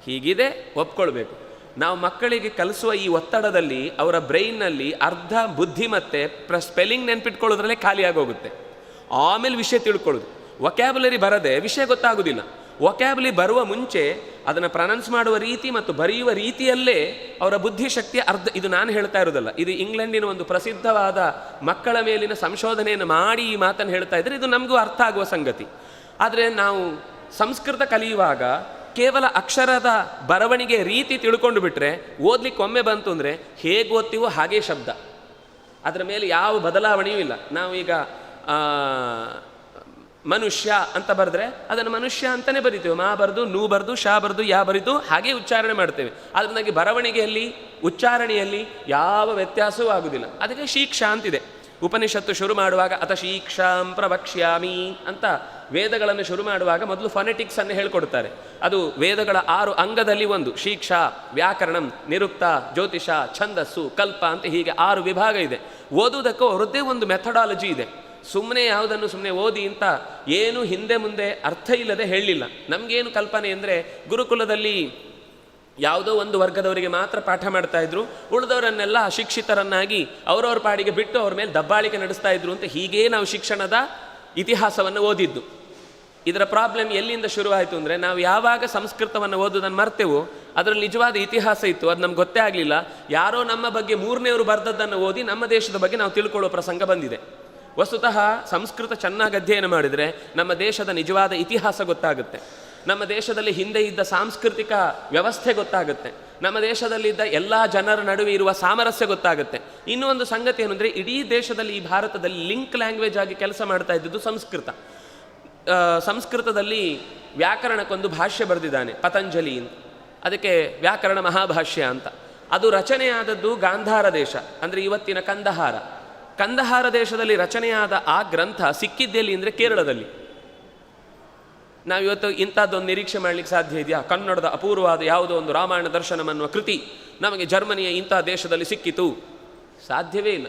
ಹೀಗಿದೆ, ಒಪ್ಕೊಳ್ಬೇಕು. ನಾವು ಮಕ್ಕಳಿಗೆ ಕಲಿಸುವ ಈ ಒತ್ತಡದಲ್ಲಿ ಅವರ ಬ್ರೈನ್ನಲ್ಲಿ ಅರ್ಧ ಬುದ್ಧಿಮತ್ತೆ ಸ್ಪೆಲ್ಲಿಂಗ್ ನೆನ್ಪಿಟ್ಕೊಳ್ಳೋದ್ರಲ್ಲೇ ಖಾಲಿಯಾಗೋಗುತ್ತೆ. ಆಮೇಲೆ ವಿಷಯ ತಿಳ್ಕೊಳ್ಳೋದು. ವೊಕ್ಯಾಬುಲರಿ ಬರದೆ ವಿಷಯ ಗೊತ್ತಾಗೋದಿಲ್ಲ. ವೊಕ್ಯಾಬುಲರಿ ಬರುವ ಮುಂಚೆ ಅದನ್ನು ಪ್ರನೌನ್ಸ್ ಮಾಡುವ ರೀತಿ ಮತ್ತು ಬರೆಯುವ ರೀತಿಯಲ್ಲೇ ಅವರ ಬುದ್ಧಿಶಕ್ತಿಯ ಅರ್ಧ. ಇದು ನಾನು ಹೇಳ್ತಾ ಇರೋದಲ್ಲ, ಇದು ಇಂಗ್ಲೆಂಡಿನ ಒಂದು ಪ್ರಸಿದ್ಧವಾದ ಮಕ್ಕಳ ಮೇಲಿನ ಸಂಶೋಧನೆಯನ್ನು ಮಾಡಿ ಈ ಮಾತನ್ನು ಹೇಳ್ತಾ ಇದ್ದರೆ ಇದು ನಮಗೂ ಅರ್ಥ ಆಗುವ ಸಂಗತಿ. ಆದರೆ ನಾವು ಸಂಸ್ಕೃತ ಕಲಿಯುವಾಗ ಕೇವಲ ಅಕ್ಷರದ ಬರವಣಿಗೆ ರೀತಿ ತಿಳ್ಕೊಂಡು ಬಿಟ್ಟರೆ ಓದ್ಲಿಕ್ಕೆ ಒಮ್ಮೆ ಬಂತು ಅಂದರೆ ಹೇಗೆ ಓದ್ತೀವೋ ಹಾಗೇ ಶಬ್ದ, ಅದರ ಮೇಲೆ ಯಾವ ಬದಲಾವಣೆಯೂ ಇಲ್ಲ. ನಾವೀಗ ಮನುಷ್ಯ ಅಂತ ಬರೆದ್ರೆ ಅದನ್ನು ಮನುಷ್ಯ ಅಂತಲೇ ಬರಿತೇವೆ. ಮಾ ಬರೆದು, ನೂ ಬರೆದು, ಶಾ ಬರೆದು, ಯಾ ಬರೆದು ಹಾಗೆ ಉಚ್ಚಾರಣೆ ಮಾಡ್ತೇವೆ. ಅದರಿಂದಾಗಿ ಬರವಣಿಗೆಯಲ್ಲಿ, ಉಚ್ಚಾರಣೆಯಲ್ಲಿ ಯಾವ ವ್ಯತ್ಯಾಸವೂ ಆಗುವುದಿಲ್ಲ. ಅದಕ್ಕೆ ಶಿಕ್ಷಾ ಅಂತಿದೆ. ಉಪನಿಷತ್ತು ಶುರು ಮಾಡುವಾಗ ಅತ ಶೀಕ್ಷಾಂ ಪ್ರವಕ್ಷ್ಯಾಮಿ ಅಂತ ವೇದಗಳನ್ನು ಶುರು ಮಾಡುವಾಗ ಮೊದಲು ಫೊನೆಟಿಕ್ಸನ್ನು ಹೇಳ್ಕೊಡ್ತಾರೆ. ಅದು ವೇದಗಳ 6 ಅಂಗದಲ್ಲಿ ಒಂದು. ಶಿಕ್ಷಾ, ವ್ಯಾಕರಣಂ, ನಿರುಕ್ತ, ಜ್ಯೋತಿಷ, ಛಂದಸ್ಸು, ಕಲ್ಪ ಅಂತ ಹೀಗೆ 6 ವಿಭಾಗ ಇದೆ. ಓದುವುದಕ್ಕೂ ಅವರದ್ದೇ ಒಂದು ಮೆಥಡಾಲಜಿ ಇದೆ. ಸುಮ್ಮನೆ ಯಾವುದನ್ನು ಸುಮ್ಮನೆ ಓದಿ ಅಂತ ಏನು ಹಿಂದೆ ಮುಂದೆ ಅರ್ಥ ಇಲ್ಲದೆ ಹೇಳಲಿಲ್ಲ. ನಮಗೇನು ಕಲ್ಪನೆ ಅಂದರೆ ಗುರುಕುಲದಲ್ಲಿ ಯಾವುದೋ ಒಂದು ವರ್ಗದವರಿಗೆ ಮಾತ್ರ ಪಾಠ ಮಾಡ್ತಾ ಇದ್ರು, ಉಳಿದವರನ್ನೆಲ್ಲ ಅಶಿಕ್ಷಿತರನ್ನಾಗಿ ಅವರವ್ರ ಪಾಡಿಗೆ ಬಿಟ್ಟು ಅವ್ರ ಮೇಲೆ ದಬ್ಬಾಳಿಕೆ ನಡೆಸ್ತಾ ಇದ್ರು ಅಂತ ಹೀಗೇ ನಾವು ಶಿಕ್ಷಣದ ಇತಿಹಾಸವನ್ನು ಓದಿದ್ದು. ಇದರ ಪ್ರಾಬ್ಲಮ್ ಎಲ್ಲಿಂದ ಶುರುವಾಯಿತು ಅಂದರೆ, ನಾವು ಯಾವಾಗ ಸಂಸ್ಕೃತವನ್ನು ಓದೋದನ್ನು ಮರ್ತೇವೋ ಅದರಲ್ಲಿ ನಿಜವಾದ ಇತಿಹಾಸ ಇತ್ತು, ಅದು ನಮ್ಗೆ ಗೊತ್ತೇ ಆಗಲಿಲ್ಲ. ಯಾರೋ ನಮ್ಮ ಬಗ್ಗೆ 3ನೇವರು ಬರೆದದ್ದನ್ನು ಓದಿ ನಮ್ಮ ದೇಶದ ಬಗ್ಗೆ ನಾವು ತಿಳ್ಕೊಳ್ಳೋ ಪ್ರಸಂಗ ಬಂದಿದೆ. ವಸ್ತುತಃ ಸಂಸ್ಕೃತ ಚೆನ್ನಾಗಿ ಅಧ್ಯಯನ ಮಾಡಿದರೆ ನಮ್ಮ ದೇಶದ ನಿಜವಾದ ಇತಿಹಾಸ ಗೊತ್ತಾಗುತ್ತೆ. ನಮ್ಮ ದೇಶದಲ್ಲಿ ಹಿಂದೆ ಇದ್ದ ಸಾಂಸ್ಕೃತಿಕ ವ್ಯವಸ್ಥೆ ಗೊತ್ತಾಗುತ್ತೆ. ನಮ್ಮ ದೇಶದಲ್ಲಿದ್ದ ಎಲ್ಲ ಜನರ ನಡುವೆ ಇರುವ ಸಾಮರಸ್ಯ ಗೊತ್ತಾಗುತ್ತೆ. ಇನ್ನೂ ಒಂದು ಸಂಗತಿ ಏನು ಅಂದರೆ, ಇಡೀ ದೇಶದಲ್ಲಿ ಈ ಭಾರತದಲ್ಲಿ ಲಿಂಕ್ ಲ್ಯಾಂಗ್ವೇಜ್ ಆಗಿ ಕೆಲಸ ಮಾಡ್ತಾ ಇದ್ದದ್ದು ಸಂಸ್ಕೃತ. ಸಂಸ್ಕೃತದಲ್ಲಿ ವ್ಯಾಕರಣಕ್ಕೊಂದು ಭಾಷ್ಯ ಬರೆದಿದ್ದಾನೆ ಪತಂಜಲಿ ಅಂತ, ಅದಕ್ಕೆ ವ್ಯಾಕರಣ ಮಹಾಭಾಷ್ಯ ಅಂತ. ಅದು ರಚನೆಯಾದದ್ದು ಗಾಂಧಾರ ದೇಶ, ಅಂದರೆ ಇವತ್ತಿನ ಕಂದಹಾರ ದೇಶದಲ್ಲಿ ರಚನೆಯಾದ ಆ ಗ್ರಂಥ ಸಿಕ್ಕಿದ್ದೆಲ್ಲಿ ಅಂದರೆ ಕೇರಳದಲ್ಲಿ. ನಾವಿವತ್ತು ಇಂಥದ್ದೊಂದು ನಿರೀಕ್ಷೆ ಮಾಡಲಿಕ್ಕೆ ಸಾಧ್ಯ ಇದೆಯಾ? ಕನ್ನಡದ ಅಪೂರ್ವವಾದ ಯಾವುದೋ ಒಂದು ರಾಮಾಯಣ ದರ್ಶನಂ ಅನ್ನುವ ಕೃತಿ ನಮಗೆ ಜರ್ಮನಿಯ ಇಂಥ ದೇಶದಲ್ಲಿ ಸಿಕ್ಕಿತು, ಸಾಧ್ಯವೇ ಇಲ್ಲ.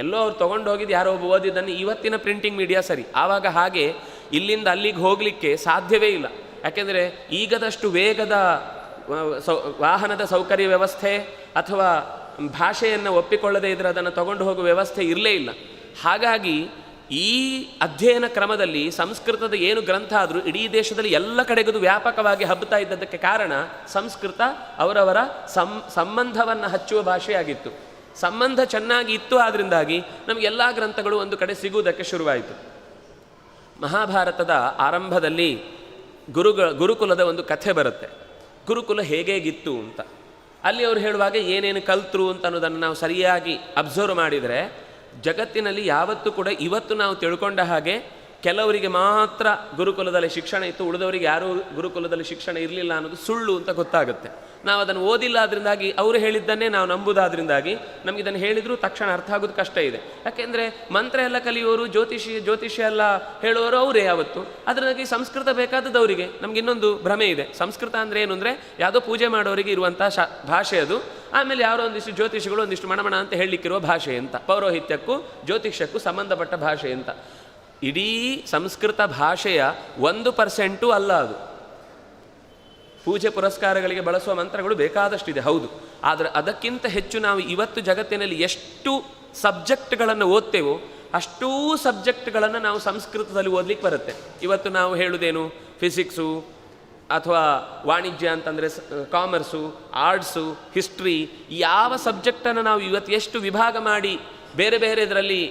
ಎಲ್ಲೋ ಅವ್ರು ತೊಗೊಂಡು ಹೋಗಿದ್ದು ಯಾರೋ ಒಬ್ಬ ಓದಿದ್ದನ್ನು ಇವತ್ತಿನ ಪ್ರಿಂಟಿಂಗ್ ಮೀಡಿಯಾ ಸರಿ. ಆವಾಗ ಹಾಗೆ ಇಲ್ಲಿಂದ ಅಲ್ಲಿಗೆ ಹೋಗಲಿಕ್ಕೆ ಸಾಧ್ಯವೇ ಇಲ್ಲ. ಯಾಕೆಂದರೆ ಈಗದಷ್ಟು ವೇಗದ ವಾಹನದ ಸೌಕರ್ಯ ವ್ಯವಸ್ಥೆ ಅಥವಾ ಭಾಷೆಯನ್ನು ಒಪ್ಪಿಕೊಳ್ಳದೇ ಇದ್ದರೆ ಅದನ್ನು ತಗೊಂಡು ಹೋಗುವ ವ್ಯವಸ್ಥೆ ಇರಲೇ ಇಲ್ಲ. ಹಾಗಾಗಿ ಈ ಅಧ್ಯಯನ ಕ್ರಮದಲ್ಲಿ ಸಂಸ್ಕೃತದ ಏನು ಗ್ರಂಥ ಆದರೂ ಇಡೀ ದೇಶದಲ್ಲಿ ಎಲ್ಲ ಕಡೆಗೂ ವ್ಯಾಪಕವಾಗಿ ಹಬ್ಬುತ್ತಾ ಇದ್ದದ್ದಕ್ಕೆ ಕಾರಣ ಸಂಸ್ಕೃತ ಅವರವರ ಸಂಬಂಧವನ್ನು ಹಚ್ಚುವ ಭಾಷೆಯಾಗಿತ್ತು. ಸಂಬಂಧ ಚೆನ್ನಾಗಿ ಇತ್ತು, ಆದ್ದರಿಂದಾಗಿ ನಮಗೆಲ್ಲ ಗ್ರಂಥಗಳು ಒಂದು ಕಡೆ ಸಿಗುವುದಕ್ಕೆ ಶುರುವಾಯಿತು. ಮಹಾಭಾರತದ ಆರಂಭದಲ್ಲಿ ಗುರುಕುಲದ ಒಂದು ಕಥೆ ಬರುತ್ತೆ. ಗುರುಕುಲ ಹೇಗೇಗಿತ್ತು ಅಂತ. ಅಲ್ಲಿ ಅವರು ಹೇಳುವಾಗ ಏನೇನು ಕಲ್ತರು ಅಂತ ಅನ್ನೋದನ್ನು ನಾವು ಸರಿಯಾಗಿ ಅಬ್ಸರ್ವ್ ಮಾಡಿದರೆ, ಜಗತ್ತಿನಲ್ಲಿ ಯಾವತ್ತೂ ಕೂಡ ಇವತ್ತು ನಾವು ತಿಳ್ಕೊಂಡ ಹಾಗೆ ಕೆಲವರಿಗೆ ಮಾತ್ರ ಗುರುಕುಲದಲ್ಲಿ ಶಿಕ್ಷಣ ಇತ್ತು, ಉಳಿದವರಿಗೆ ಯಾರೂ ಗುರುಕುಲದಲ್ಲಿ ಶಿಕ್ಷಣ ಇರಲಿಲ್ಲ ಅನ್ನೋದು ಸುಳ್ಳು ಅಂತ ಗೊತ್ತಾಗುತ್ತೆ. ನಾವು ಅದನ್ನು ಓದಿಲ್ಲ, ಅದರಿಂದಾಗಿ ಅವರು ಹೇಳಿದ್ದನ್ನೇ ನಾವು ನಂಬುದಾದ್ರಿಂದಾಗಿ ನಮಗಿದನ್ನು ಹೇಳಿದರೂ ತಕ್ಷಣ ಅರ್ಥ ಆಗೋದು ಕಷ್ಟ ಇದೆ. ಯಾಕೆಂದರೆ ಮಂತ್ರ ಎಲ್ಲ ಕಲಿಯೋರು, ಜ್ಯೋತಿಷ್ಯ ಎಲ್ಲ ಹೇಳುವವರು ಅವರೇ ಯಾವತ್ತು. ಅದರಿಂದಾಗಿ ಸಂಸ್ಕೃತ ಬೇಕಾದದ್ದು ಅವರಿಗೆ. ನಮ್ಗೆ ಇನ್ನೊಂದು ಭ್ರಮೆ ಇದೆ, ಸಂಸ್ಕೃತ ಅಂದರೆ ಏನು ಅಂದರೆ ಯಾವುದೋ ಪೂಜೆ ಮಾಡೋರಿಗೆ ಇರುವಂಥ ಭಾಷೆ ಅದು. ಆಮೇಲೆ ಯಾರೋ ಒಂದಿಷ್ಟು ಜ್ಯೋತಿಷಿಗಳು ಒಂದಿಷ್ಟು ಮಣಮಣ ಅಂತ ಹೇಳಲಿಕ್ಕಿರುವ ಭಾಷೆ ಅಂತ, ಪೌರೋಹಿತ್ಯಕ್ಕೂ ಜ್ಯೋತಿಷ್ಯಕ್ಕೂ ಸಂಬಂಧಪಟ್ಟ ಭಾಷೆ ಅಂತ. ಇಡೀ ಸಂಸ್ಕೃತ ಭಾಷೆಯ 1% ಅಲ್ಲ ಅದು. ಪೂಜೆ ಪುರಸ್ಕಾರಗಳಿಗೆ ಬಳಸುವ ಮಂತ್ರಗಳು ಬೇಕಾದಷ್ಟಿದೆ, ಹೌದು. ಆದರೆ ಅದಕ್ಕಿಂತ ಹೆಚ್ಚು ನಾವು ಇವತ್ತು ಜಗತ್ತಿನಲ್ಲಿ ಎಷ್ಟು ಸಬ್ಜೆಕ್ಟ್ಗಳನ್ನು ಓದ್ತೇವೋ ಅಷ್ಟೂ ಸಬ್ಜೆಕ್ಟ್ಗಳನ್ನು ನಾವು ಸಂಸ್ಕೃತದಲ್ಲಿ ಓದಲಿಕ್ಕೆ ಬರುತ್ತೆ. ಇವತ್ತು ನಾವು ಹೇಳುವುದೇನು, ಫಿಸಿಕ್ಸು ಅಥವಾ ವಾಣಿಜ್ಯ ಅಂತಂದರೆ ಕಾಮರ್ಸು, ಆರ್ಟ್ಸು, ಹಿಸ್ಟ್ರಿ, ಯಾವ ಸಬ್ಜೆಕ್ಟನ್ನು ನಾವು ಇವತ್ತು ಎಷ್ಟು ವಿಭಾಗ ಮಾಡಿ ಬೇರೆ ಬೇರೆ ಇದರಲ್ಲಿ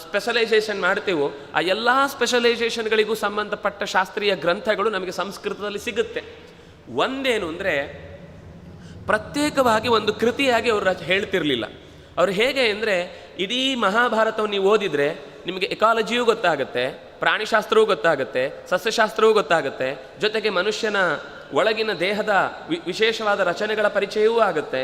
ಸ್ಪೆಷಲೈಸೇಷನ್ ಮಾಡ್ತೇವೋ ಆ ಎಲ್ಲ ಸ್ಪೆಷಲೈಸೇಷನ್ಗಳಿಗೂ ಸಂಬಂಧಪಟ್ಟ ಶಾಸ್ತ್ರೀಯ ಗ್ರಂಥಗಳು ನಮಗೆ ಸಂಸ್ಕೃತದಲ್ಲಿ ಸಿಗುತ್ತೆ. ಒಂದೇನು ಅಂದರೆ, ಪ್ರತ್ಯೇಕವಾಗಿ ಒಂದು ಕೃತಿಯಾಗಿ ಅವರು ಹೇಳ್ತಿರಲಿಲ್ಲ. ಅವರು ಹೇಗೆ ಅಂದರೆ, ಇಡೀ ಮಹಾಭಾರತವನ್ನು ನೀವು ಓದಿದರೆ ನಿಮಗೆ ಎಕಾಲಜಿಯೂ ಗೊತ್ತಾಗುತ್ತೆ, ಪ್ರಾಣಿಶಾಸ್ತ್ರವೂ ಗೊತ್ತಾಗುತ್ತೆ, ಸಸ್ಯಶಾಸ್ತ್ರವೂ ಗೊತ್ತಾಗುತ್ತೆ, ಜೊತೆಗೆ ಮನುಷ್ಯನ ಒಳಗಿನ ದೇಹದ ವಿಶೇಷವಾದ ರಚನೆಗಳ ಪರಿಚಯವೂ ಆಗುತ್ತೆ,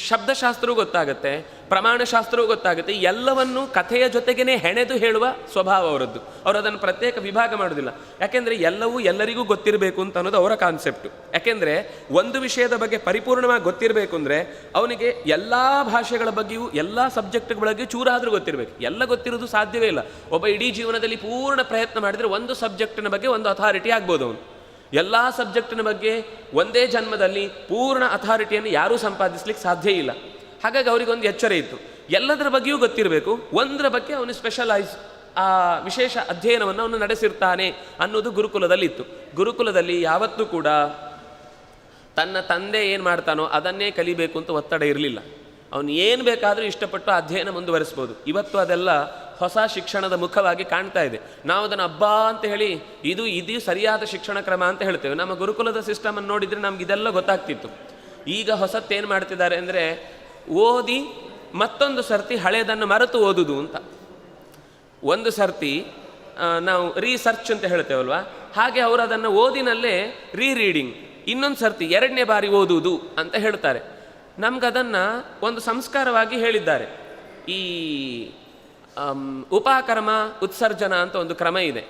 ಶಬ್ದಶಾಸ್ತ್ರವೂ ಗೊತ್ತಾಗುತ್ತೆ, ಪ್ರಮಾಣಶಾಸ್ತ್ರವೂ ಗೊತ್ತಾಗುತ್ತೆ. ಎಲ್ಲವನ್ನೂ ಕಥೆಯ ಜೊತೆಗೇ ಹೆಣೆದು ಹೇಳುವ ಸ್ವಭಾವ ಅವರದ್ದು. ಅವರು ಅದನ್ನು ಪ್ರತ್ಯೇಕ ವಿಭಾಗ ಮಾಡೋದಿಲ್ಲ. ಯಾಕೆಂದರೆ ಎಲ್ಲವೂ ಎಲ್ಲರಿಗೂ ಗೊತ್ತಿರಬೇಕು ಅಂತ ಅನ್ನೋದು ಅವರ ಕಾನ್ಸೆಪ್ಟು. ಯಾಕೆಂದರೆ ಒಂದು ವಿಷಯದ ಬಗ್ಗೆ ಪರಿಪೂರ್ಣವಾಗಿ ಗೊತ್ತಿರಬೇಕು ಅಂದರೆ ಅವನಿಗೆ ಎಲ್ಲ ಭಾಷೆಗಳ ಬಗ್ಗೆಯೂ ಎಲ್ಲ ಸಬ್ಜೆಕ್ಟ್ಗಳ ಬಗ್ಗೆಯೂ ಚೂರಾದರೂ ಗೊತ್ತಿರಬೇಕು. ಎಲ್ಲ ಗೊತ್ತಿರೋದು ಸಾಧ್ಯವೇ ಇಲ್ಲ. ಒಬ್ಬ ಇಡೀ ಜೀವನದಲ್ಲಿ ಪೂರ್ಣ ಪ್ರಯತ್ನ ಮಾಡಿದರೆ ಒಂದು ಸಬ್ಜೆಕ್ಟಿನ ಬಗ್ಗೆ ಒಂದು ಅಥಾರಿಟಿ ಆಗ್ಬೋದು ಅವನು. ಎಲ್ಲ ಸಬ್ಜೆಕ್ಟಿನ ಬಗ್ಗೆ ಒಂದೇ ಜನ್ಮದಲ್ಲಿ ಪೂರ್ಣ ಅಥಾರಿಟಿಯನ್ನು ಯಾರೂ ಸಂಪಾದಿಸ್ಲಿಕ್ಕೆ ಸಾಧ್ಯ ಇಲ್ಲ. ಹಾಗಾಗಿ ಅವರಿಗೊಂದು ಎಚ್ಚರ ಇತ್ತು, ಎಲ್ಲದರ ಬಗ್ಗೆಯೂ ಗೊತ್ತಿರಬೇಕು, ಒಂದರ ಬಗ್ಗೆ ಅವನು ಸ್ಪೆಷಲೈಸ್ ಆ ವಿಶೇಷ ಅಧ್ಯಯನವನ್ನು ಅವನು ನಡೆಸಿರ್ತಾನೆ ಅನ್ನೋದು ಗುರುಕುಲದಲ್ಲಿತ್ತು. ಗುರುಕುಲದಲ್ಲಿ ಯಾವತ್ತೂ ಕೂಡ ತನ್ನ ತಂದೆ ಏನು ಮಾಡ್ತಾನೋ ಅದನ್ನೇ ಕಲಿಬೇಕು ಅಂತ ಒತ್ತಡ ಇರಲಿಲ್ಲ. ಅವನು ಏನು ಬೇಕಾದರೂ ಇಷ್ಟಪಟ್ಟು ಅಧ್ಯಯನ ಮುಂದುವರಿಸ್ಬೋದು. ಇವತ್ತು ಅದೆಲ್ಲ ಹೊಸ ಶಿಕ್ಷಣದ ಮುಖವಾಗಿ ಕಾಣ್ತಾ ಇದೆ. ನಾವು ಅದನ್ನು ಹಬ್ಬ ಅಂತ ಹೇಳಿ ಇದು ಸರಿಯಾದ ಶಿಕ್ಷಣ ಕ್ರಮ ಅಂತ ಹೇಳ್ತೇವೆ. ನಮ್ಮ ಗುರುಕುಲದ ಸಿಸ್ಟಮನ್ನು ನೋಡಿದರೆ ನಮ್ಗೆ ಇದೆಲ್ಲ ಗೊತ್ತಾಗ್ತಿತ್ತು. ಈಗ ಹೊಸತ್ತೇನು ಮಾಡ್ತಿದ್ದಾರೆ ಅಂದರೆ, ಓದಿ ಮತ್ತೊಂದು ಸರ್ತಿ ಹಳೆಯದನ್ನು ಮರೆತು ಓದುದು ಅಂತ. ಒಂದು ಸರ್ತಿ ನಾವು ರೀಸರ್ಚ್ ಅಂತ ಹೇಳ್ತೇವಲ್ವ, ಹಾಗೆ ಅವರು ಅದನ್ನು ಓದಿನಲ್ಲೇ ರೀರೀಡಿಂಗ್, ಇನ್ನೊಂದು ಸರ್ತಿ 2ನೇ ಬಾರಿ ಓದುವುದು ಅಂತ ಹೇಳ್ತಾರೆ. ನಮ್ಗದನ್ನು ಒಂದು ಸಂಸ್ಕಾರವಾಗಿ ಹೇಳಿದ್ದಾರೆ. ಈ ಉಪಕರ್ಮ ಉತ್ಸರ್ಜನ ಅಂತ ಒಂದು ಕ್ರಮ ಇದೆ.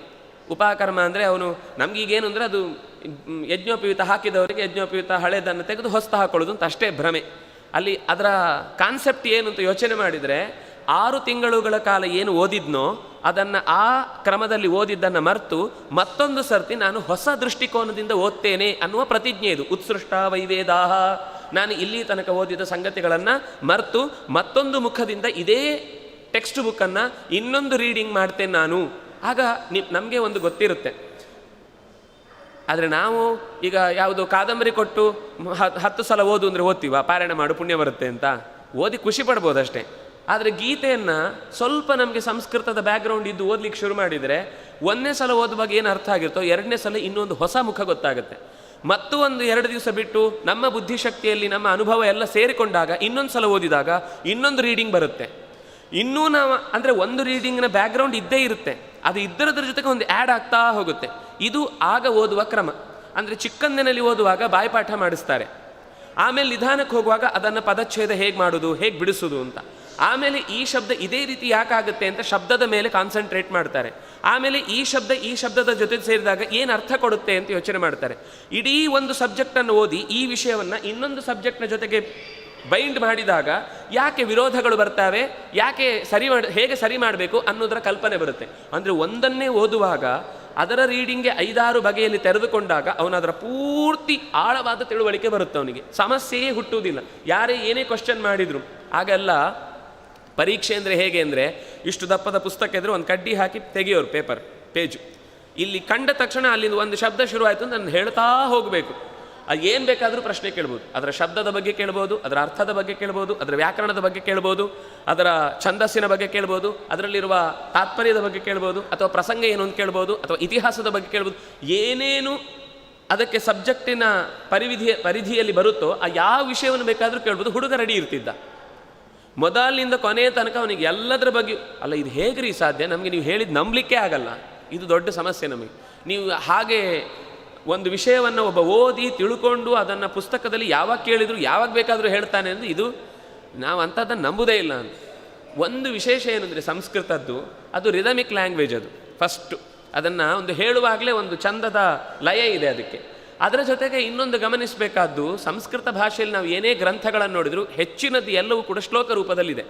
ಉಪಕರ್ಮ ಅಂದರೆ ಅವನು ನಮಗೀಗೇನು ಅಂದರೆ ಅದು ಯಜ್ಞೋಪಯುಕ್ತ ಹಾಕಿದವರಿಗೆ ಯಜ್ಞೋಪಯುಕ್ತ ಹಳೆದನ್ನು ತೆಗೆದು ಹೊಸ್ತು ಹಾಕೊಳ್ಳೋದು ಅಂತ ಅಷ್ಟೇ ಭ್ರಮೆ. ಅಲ್ಲಿ ಅದರ ಕಾನ್ಸೆಪ್ಟ್ ಏನು ಅಂತ ಯೋಚನೆ ಮಾಡಿದರೆ 6 ತಿಂಗಳುಗಳ ಕಾಲ ಏನು ಓದಿದ್ನೋ ಅದನ್ನು ಆ ಕ್ರಮದಲ್ಲಿ ಓದಿದ್ದನ್ನು ಮರೆತು ಮತ್ತೊಂದು ಸರ್ತಿ ನಾನು ಹೊಸ ದೃಷ್ಟಿಕೋನದಿಂದ ಓದ್ತೇನೆ ಅನ್ನುವ ಪ್ರತಿಜ್ಞೆ ಇದು. ಉತ್ಸೃಷ್ಟ ವೈವೇದಾಹ, ನಾನು ಇಲ್ಲಿ ತನಕ ಓದಿದ ಸಂಗತಿಗಳನ್ನು ಮರೆತು ಮತ್ತೊಂದು ಮುಖದಿಂದ ಇದೇ ಟೆಕ್ಸ್ಟ್ ಬುಕ್ಕನ್ನು ಇನ್ನೊಂದು ರೀಡಿಂಗ್ ಮಾಡ್ತೇನೆ ನಾನು. ಆಗ ನಮಗೆ ಒಂದು ಗೊತ್ತಿರುತ್ತೆ. ಆದರೆ ನಾವು ಈಗ ಯಾವುದು ಕಾದಂಬರಿ ಕೊಟ್ಟು 10 ಸಲ ಓದು ಅಂದರೆ ಓದ್ತೀವ, ಪಾರಾಯಣ ಮಾಡು ಪುಣ್ಯ ಬರುತ್ತೆ ಅಂತ ಓದಿ ಖುಷಿ ಪಡ್ಬೋದಷ್ಟೇ. ಆದರೆ ಗೀತೆಯನ್ನು ಸ್ವಲ್ಪ ನಮಗೆ ಸಂಸ್ಕೃತದ ಬ್ಯಾಕ್ಗ್ರೌಂಡ್ ಇದ್ದು ಓದ್ಲಿಕ್ಕೆ ಶುರು ಮಾಡಿದರೆ 1ನೇ ಸಲ ಓದುವಾಗ ಏನು ಅರ್ಥ ಆಗಿರುತ್ತೋ 2ನೇ ಸಲ ಇನ್ನೊಂದು ಹೊಸ ಮುಖ ಗೊತ್ತಾಗುತ್ತೆ. ಮತ್ತು ಒಂದು 2 ದಿವಸ ಬಿಟ್ಟು ನಮ್ಮ ಬುದ್ಧಿಶಕ್ತಿಯಲ್ಲಿ ನಮ್ಮ ಅನುಭವ ಎಲ್ಲ ಸೇರಿಕೊಂಡಾಗ ಇನ್ನೊಂದು ಸಲ ಓದಿದಾಗ ಇನ್ನೊಂದು ರೀಡಿಂಗ್ ಬರುತ್ತೆ. ಇನ್ನೂ ನಾವು ಅಂದರೆ ಒಂದು ರೀಡಿಂಗ್ನ ಬ್ಯಾಕ್ಗ್ರೌಂಡ್ ಇದ್ದೇ ಇರುತ್ತೆ, ಅದು ಇದ್ದರದ್ರ ಜೊತೆಗೆ ಒಂದು ಆ್ಯಡ್ ಆಗ್ತಾ ಹೋಗುತ್ತೆ. ಇದು ಆಗ ಓದುವ ಕ್ರಮ. ಅಂದರೆ ಚಿಕ್ಕಂದಿನಲ್ಲಿ ಓದುವಾಗ ಬಾಯ್ಪಾಠ ಮಾಡಿಸ್ತಾರೆ, ಆಮೇಲೆ ನಿಧಾನಕ್ಕೆ ಹೋಗುವಾಗ ಅದನ್ನು ಪದಚ್ಛೇದ ಹೇಗೆ ಮಾಡೋದು, ಹೇಗೆ ಬಿಡಿಸೋದು ಅಂತ. ಆಮೇಲೆ ಈ ಶಬ್ದ ಇದೇ ರೀತಿ ಯಾಕಾಗುತ್ತೆ ಅಂತ ಶಬ್ದದ ಮೇಲೆ ಕಾನ್ಸಂಟ್ರೇಟ್ ಮಾಡ್ತಾರೆ. ಆಮೇಲೆ ಈ ಶಬ್ದದ ಜೊತೆ ಸೇರಿದಾಗ ಏನು ಅರ್ಥ ಕೊಡುತ್ತೆ ಅಂತ ಯೋಚನೆ ಮಾಡ್ತಾರೆ. ಇಡೀ ಒಂದು ಸಬ್ಜೆಕ್ಟನ್ನು ಓದಿ ಈ ವಿಷಯವನ್ನು ಇನ್ನೊಂದು ಸಬ್ಜೆಕ್ಟ್ನ ಜೊತೆಗೆ ಬೈಂಡ್ ಮಾಡಿದಾಗ ಯಾಕೆ ವಿರೋಧಗಳು ಬರ್ತಾವೆ, ಯಾಕೆ ಹೇಗೆ ಸರಿ ಮಾಡಬೇಕು ಅನ್ನೋದರ ಕಲ್ಪನೆ ಬರುತ್ತೆ. ಅಂದರೆ ಒಂದನ್ನೇ ಓದುವಾಗ ಅದರ ರೀಡಿಂಗ್ಗೆ 5-6 ಬಗೆಯಲ್ಲಿ ತೆರೆದುಕೊಂಡಾಗ ಅವನದರ ಪೂರ್ತಿ ಆಳವಾದ ತಿಳುವಳಿಕೆ ಬರುತ್ತೆ. ಅವನಿಗೆ ಸಮಸ್ಯೆಯೇ ಹುಟ್ಟುವುದಿಲ್ಲ. ಯಾರೇ ಏನೇ ಕ್ವಶನ್ ಮಾಡಿದ್ರು. ಆಗೆಲ್ಲ ಪರೀಕ್ಷೆ ಅಂದರೆ ಹೇಗೆ ಅಂದರೆ ಇಷ್ಟು ದಪ್ಪದ ಪುಸ್ತಕ ಇದ್ದರೆ ಒಂದು ಕಡ್ಡಿ ಹಾಕಿ ತೆಗೆಯೋರು ಪೇಜು. ಇಲ್ಲಿ ಕಂಡ ತಕ್ಷಣ ಅಲ್ಲಿಂದ ಒಂದು ಶಬ್ದ ಶುರುವಾಯಿತು ಅಂತ ನಾನು ಹೇಳ್ತಾ ಹೋಗಬೇಕು. ಅದು ಏನು ಬೇಕಾದರೂ ಪ್ರಶ್ನೆ ಕೇಳ್ಬೋದು. ಅದರ ಶಬ್ದದ ಬಗ್ಗೆ ಕೇಳ್ಬೋದು, ಅದರ ಅರ್ಥದ ಬಗ್ಗೆ ಕೇಳ್ಬೋದು, ಅದರ ವ್ಯಾಕರಣದ ಬಗ್ಗೆ ಕೇಳ್ಬೋದು, ಅದರ ಛಂದಸ್ಸಿನ ಬಗ್ಗೆ ಕೇಳ್ಬೋದು, ಅದರಲ್ಲಿರುವ ತಾತ್ಪರ್ಯದ ಬಗ್ಗೆ ಕೇಳ್ಬೋದು, ಅಥವಾ ಪ್ರಸಂಗ ಏನು ಅಂತ ಕೇಳ್ಬೋದು, ಅಥವಾ ಇತಿಹಾಸದ ಬಗ್ಗೆ ಕೇಳ್ಬೋದು. ಏನೇನು ಅದಕ್ಕೆ ಸಬ್ಜೆಕ್ಟಿನ ಪರಿಧಿಯಲ್ಲಿ ಬರುತ್ತೋ ಆ ಯಾವ ವಿಷಯವನ್ನು ಬೇಕಾದರೂ ಕೇಳ್ಬೋದು. ಹುಡುಗ ರೆಡಿ ಇರ್ತಿದ್ದ. ಮೊದಲಿನಿಂದ ಕೊನೆಯ ತನಕ ಅವನಿಗೆ ಎಲ್ಲದರ ಬಗ್ಗೆ ಅಲ್ಲ ಇದು ಹೇಗ್ರಿ ಸಾಧ್ಯ, ನಮಗೆ ನೀವು ಹೇಳಿದ್ದು ನಂಬಲಿಕ್ಕೆ ಆಗಲ್ಲ. ಇದು ದೊಡ್ಡ ಸಮಸ್ಯೆ ನಮಗೆ. ನೀವು ಹಾಗೆ ಒಂದು ವಿಷಯವನ್ನು ಒಬ್ಬ ಓದಿ ತಿಳ್ಕೊಂಡು ಅದನ್ನು ಪುಸ್ತಕದಲ್ಲಿ ಯಾವಾಗ ಕೇಳಿದ್ರು ಯಾವಾಗ ಬೇಕಾದರೂ ಹೇಳ್ತಾನೆ ಅಂದರೆ ಇದು ನಾವು ಅಂಥದ್ದನ್ನು ನಂಬುವುದೇ ಇಲ್ಲ ಅಂತ. ಒಂದು ವಿಶೇಷ ಏನಂದರೆ ಸಂಸ್ಕೃತದ್ದು ಅದು ರಿದಮಿಕ್ ಲ್ಯಾಂಗ್ವೇಜ್. ಅದು ಫಸ್ಟು ಅದನ್ನು ಒಂದು ಹೇಳುವಾಗಲೇ ಒಂದು ಚಂದದ ಲಯ ಇದೆ ಅದಕ್ಕೆ. ಅದರ ಜೊತೆಗೆ ಇನ್ನೊಂದು ಗಮನಿಸಬೇಕಾದ್ದು, ಸಂಸ್ಕೃತ ಭಾಷೆಯಲ್ಲಿ ನಾವು ಏನೇ ಗ್ರಂಥಗಳನ್ನು ನೋಡಿದರೂ ಹೆಚ್ಚಿನದ್ದು ಎಲ್ಲವೂ ಕೂಡ ಶ್ಲೋಕ ರೂಪದಲ್ಲಿದೆ.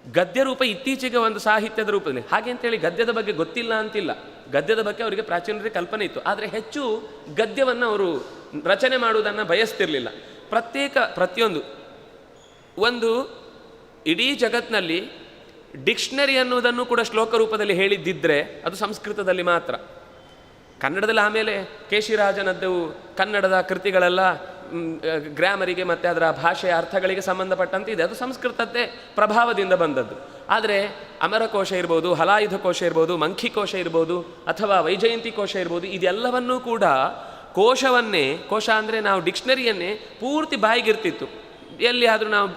ಗದ್ಯ ರೂಪ ಇತ್ತೀಚೆಗೆ ಒಂದು ಸಾಹಿತ್ಯದ ರೂಪದಲ್ಲಿ. ಹಾಗೆ ಅಂತೇಳಿ ಗದ್ಯದ ಬಗ್ಗೆ ಗೊತ್ತಿಲ್ಲ ಅಂತಿಲ್ಲ. ಗದ್ಯದ ಬಗ್ಗೆ ಅವರಿಗೆ ಪ್ರಾಚೀನರಿಗೆ ಕಲ್ಪನೆ ಇತ್ತು. ಆದರೆ ಹೆಚ್ಚು ಗದ್ಯವನ್ನು ಅವರು ರಚನೆ ಮಾಡುವುದನ್ನು ಬಯಸ್ತಿರಲಿಲ್ಲ. ಪ್ರತಿಯೊಂದು ಒಂದು ಇಡೀ ಜಗತ್ತಿನಲ್ಲಿ ಡಿಕ್ಷನರಿ ಅನ್ನುವುದನ್ನು ಕೂಡ ಶ್ಲೋಕ ರೂಪದಲ್ಲಿ ಹೇಳಿದ್ದಿದ್ರೆ ಅದು ಸಂಸ್ಕೃತದಲ್ಲಿ ಮಾತ್ರ. ಕನ್ನಡದಲ್ಲಿ ಆಮೇಲೆ ಕೇಶಿರಾಜನದ್ದು ಕನ್ನಡದ ಕೃತಿಗಳೆಲ್ಲ ಗ್ರಾಮರಿಗೆ ಮತ್ತು ಅದರ ಭಾಷೆಯ ಅರ್ಥಗಳಿಗೆ ಸಂಬಂಧಪಟ್ಟಂತೆ ಇದೆ. ಅದು ಸಂಸ್ಕೃತದ್ದೇ ಪ್ರಭಾವದಿಂದ ಬಂದದ್ದು. ಆದರೆ ಅಮರಕೋಶ ಇರ್ಬೋದು, ಹಲಾಯುಧ ಕೋಶ ಇರ್ಬೋದು, ಮಂಖಿಕೋಶ ಇರ್ಬೋದು, ಅಥವಾ ವೈಜಯಂತಿ ಕೋಶ ಇರ್ಬೋದು, ಇದೆಲ್ಲವನ್ನೂ ಕೂಡ ಕೋಶ ಅಂದರೆ ನಾವು ಡಿಕ್ಷನರಿಯನ್ನೇ ಪೂರ್ತಿ ಬಾಯಿಗಿರ್ತಿತ್ತು. ಎಲ್ಲಿಯಾದರೂ ನಾವು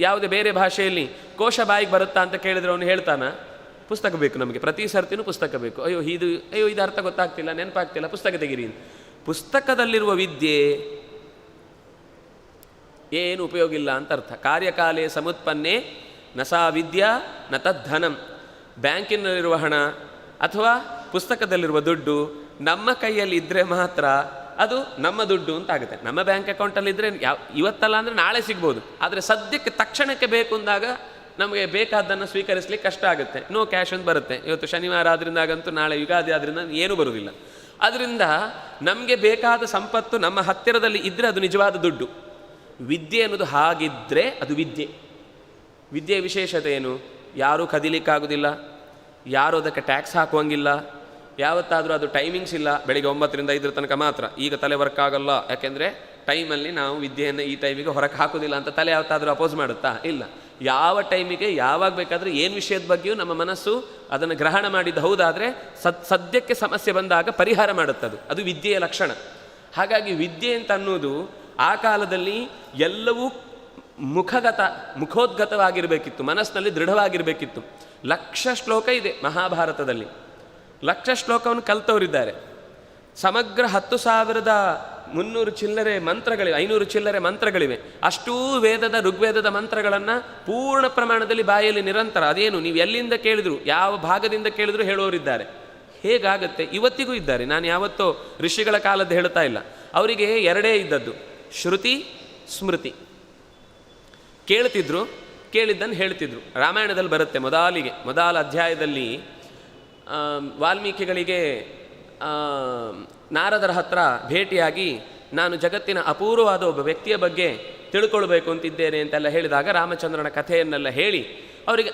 ಯಾವುದೇ ಬೇರೆ ಭಾಷೆಯಲ್ಲಿ ಕೋಶ ಬಾಯಿಗೆ ಬರುತ್ತಾ ಅಂತ ಕೇಳಿದ್ರೆ ಅವನು ಹೇಳ್ತಾನ, ಪುಸ್ತಕ ಬೇಕು ನಮಗೆ, ಪ್ರತಿ ಸರ್ತಿನೂ ಪುಸ್ತಕ ಬೇಕು. ಅಯ್ಯೋ ಇದು ಅರ್ಥ ಗೊತ್ತಾಗ್ತಿಲ್ಲ, ನೆನಪಾಗ್ತಿಲ್ಲ, ಪುಸ್ತಕ ತೆಗೀರಿ. ಪುಸ್ತಕದಲ್ಲಿರುವ ವಿದ್ಯೆ ಏನು ಉಪಯೋಗ ಇಲ್ಲ ಅಂತ ಅರ್ಥ. ಕಾರ್ಯಕಾಲೇ ಸಮುತ್ಪನ್ನೇ ನ ಸಾ ವಿದ್ಯಾ ನ ತದ್ಧನಂ. ಬ್ಯಾಂಕಿನಲ್ಲಿರುವ ಹಣ ಅಥವಾ ಪುಸ್ತಕದಲ್ಲಿರುವ ದುಡ್ಡು ನಮ್ಮ ಕೈಯಲ್ಲಿ ಇದ್ದರೆ ಮಾತ್ರ ಅದು ನಮ್ಮ ದುಡ್ಡು ಅಂತ ಆಗುತ್ತೆ. ನಮ್ಮ ಬ್ಯಾಂಕ್ ಅಕೌಂಟಲ್ಲಿದ್ದರೆ ಇವತ್ತಲ್ಲ ಅಂದರೆ ನಾಳೆ ಸಿಗ್ಬೋದು. ಆದರೆ ಸದ್ಯಕ್ಕೆ ತಕ್ಷಣಕ್ಕೆ ಬೇಕು ಅಂದಾಗ ನಮಗೆ ಬೇಕಾದ್ದನ್ನು ಸ್ವೀಕರಿಸಲಿಕ್ಕೆ ಕಷ್ಟ ಆಗುತ್ತೆ. ನೋ ಕ್ಯಾಶ್ ಅಂತ ಬರುತ್ತೆ. ಇವತ್ತು ಶನಿವಾರ ಆದ್ರಿಂದಾಗಂತೂ ನಾಳೆ ಯುಗಾದಿ ಆದ್ರಿಂದ ಏನೂ ಬರುವುದಿಲ್ಲ. ಅದರಿಂದ ನಮಗೆ ಬೇಕಾದ ಸಂಪತ್ತು ನಮ್ಮ ಹತ್ತಿರದಲ್ಲಿ ಇದ್ದರೆ ಅದು ನಿಜವಾದ ದುಡ್ಡು. ವಿದ್ಯೆ ಅನ್ನೋದು ಹಾಗಿದ್ದರೆ ಅದು ವಿದ್ಯೆ. ವಿದ್ಯೆಯ ವಿಶೇಷತೆ ಏನು? ಯಾರೂ ಕದಿಲಿಕ್ಕಾಗೋದಿಲ್ಲ, ಯಾರೂ ಅದಕ್ಕೆ ಟ್ಯಾಕ್ಸ್ ಹಾಕುವಂಗಿಲ್ಲ, ಯಾವತ್ತಾದರೂ ಅದು ಟೈಮಿಂಗ್ಸ್ ಇಲ್ಲ. ಬೆಳಿಗ್ಗೆ 9ರಿಂದ 5 ತನಕ ಮಾತ್ರ. ಈಗ ತಲೆ ವರ್ಕ್ ಆಗಲ್ಲ, ಯಾಕೆಂದರೆ ಟೈಮಲ್ಲಿ ನಾವು ವಿದ್ಯೆಯನ್ನು ಈ ಟೈಮಿಗೆ ಹೊರಗೆ ಹಾಕೋದಿಲ್ಲ ಅಂತ ತಲೆ ಯಾವತ್ತಾದರೂ ಅಪೋಸ್ ಮಾಡುತ್ತಾ? ಇಲ್ಲ. ಯಾವ ಟೈಮಿಗೆ ಯಾವಾಗ ಬೇಕಾದರೂ ಏನು ವಿಷಯದ ಬಗ್ಗೆಯೂ ನಮ್ಮ ಮನಸ್ಸು ಅದನ್ನು ಗ್ರಹಣ ಮಾಡಿದ್ದು ಹೌದಾದರೆ ಸದ್ಯಕ್ಕೆ ಸಮಸ್ಯೆ ಬಂದಾಗ ಪರಿಹಾರ ಮಾಡುತ್ತದು. ಅದು ವಿದ್ಯೆಯ ಲಕ್ಷಣ. ಹಾಗಾಗಿ ವಿದ್ಯೆ ಅಂತ ಅನ್ನೋದು ಆ ಕಾಲದಲ್ಲಿ ಎಲ್ಲವೂ ಮುಖೋದ್ಗತವಾಗಿರಬೇಕಿತ್ತು, ಮನಸ್ಸಿನಲ್ಲಿ ದೃಢವಾಗಿರಬೇಕಿತ್ತು. 1,00,000 ಶ್ಲೋಕ ಇದೆ ಮಹಾಭಾರತದಲ್ಲಿ. 1,00,000 ಶ್ಲೋಕವನ್ನು ಕಲ್ತವರಿದ್ದಾರೆ. ಸಮಗ್ರ 10,000 300 ಚಿಲ್ಲರೆ ಮಂತ್ರಗಳಿವೆ, 500 ಚಿಲ್ಲರೆ ಮಂತ್ರಗಳಿವೆ. ಅಷ್ಟೂ ವೇದದ ಋಗ್ವೇದದ ಮಂತ್ರಗಳನ್ನು ಪೂರ್ಣ ಪ್ರಮಾಣದಲ್ಲಿ ಬಾಯಲ್ಲಿ ನಿರಂತರ, ಅದೇನು ನೀವು ಎಲ್ಲಿಂದ ಕೇಳಿದ್ರು, ಯಾವ ಭಾಗದಿಂದ ಕೇಳಿದ್ರು ಹೇಳುವವರಿದ್ದಾರೆ. ಹೇಗಾಗತ್ತೆ? ಇವತ್ತಿಗೂ ಇದ್ದಾರೆ. ನಾನು ಯಾವತ್ತೋ ಋಷಿಗಳ ಕಾಲದ್ದು ಹೇಳ್ತಾ ಇಲ್ಲ. ಅವರಿಗೆ ಎರಡೇ ಇದ್ದದ್ದು, ಶ್ರುತಿ ಸ್ಮೃತಿ. ಕೇಳ್ತಿದ್ರು, ಕೇಳಿದ್ದನ್ನು ಹೇಳ್ತಿದ್ರು. ರಾಮಾಯಣದಲ್ಲಿ ಬರುತ್ತೆ, ಮೊದಲ ಅಧ್ಯಾಯದಲ್ಲಿ ವಾಲ್ಮೀಕಿಗಳಿಗೆ ನಾರದರ ಹತ್ರ ಭೇಟಿಯಾಗಿ ನಾನು ಜಗತ್ತಿನ ಅಪೂರ್ವವಾದ ಒಬ್ಬ ವ್ಯಕ್ತಿಯ ಬಗ್ಗೆ ತಿಳ್ಕೊಳ್ಬೇಕು ಅಂತಿದ್ದೇನೆ ಅಂತೆಲ್ಲ ಹೇಳಿದಾಗ ರಾಮಚಂದ್ರನ ಕಥೆಯನ್ನೆಲ್ಲ ಹೇಳಿ ಅವರಿಗೆ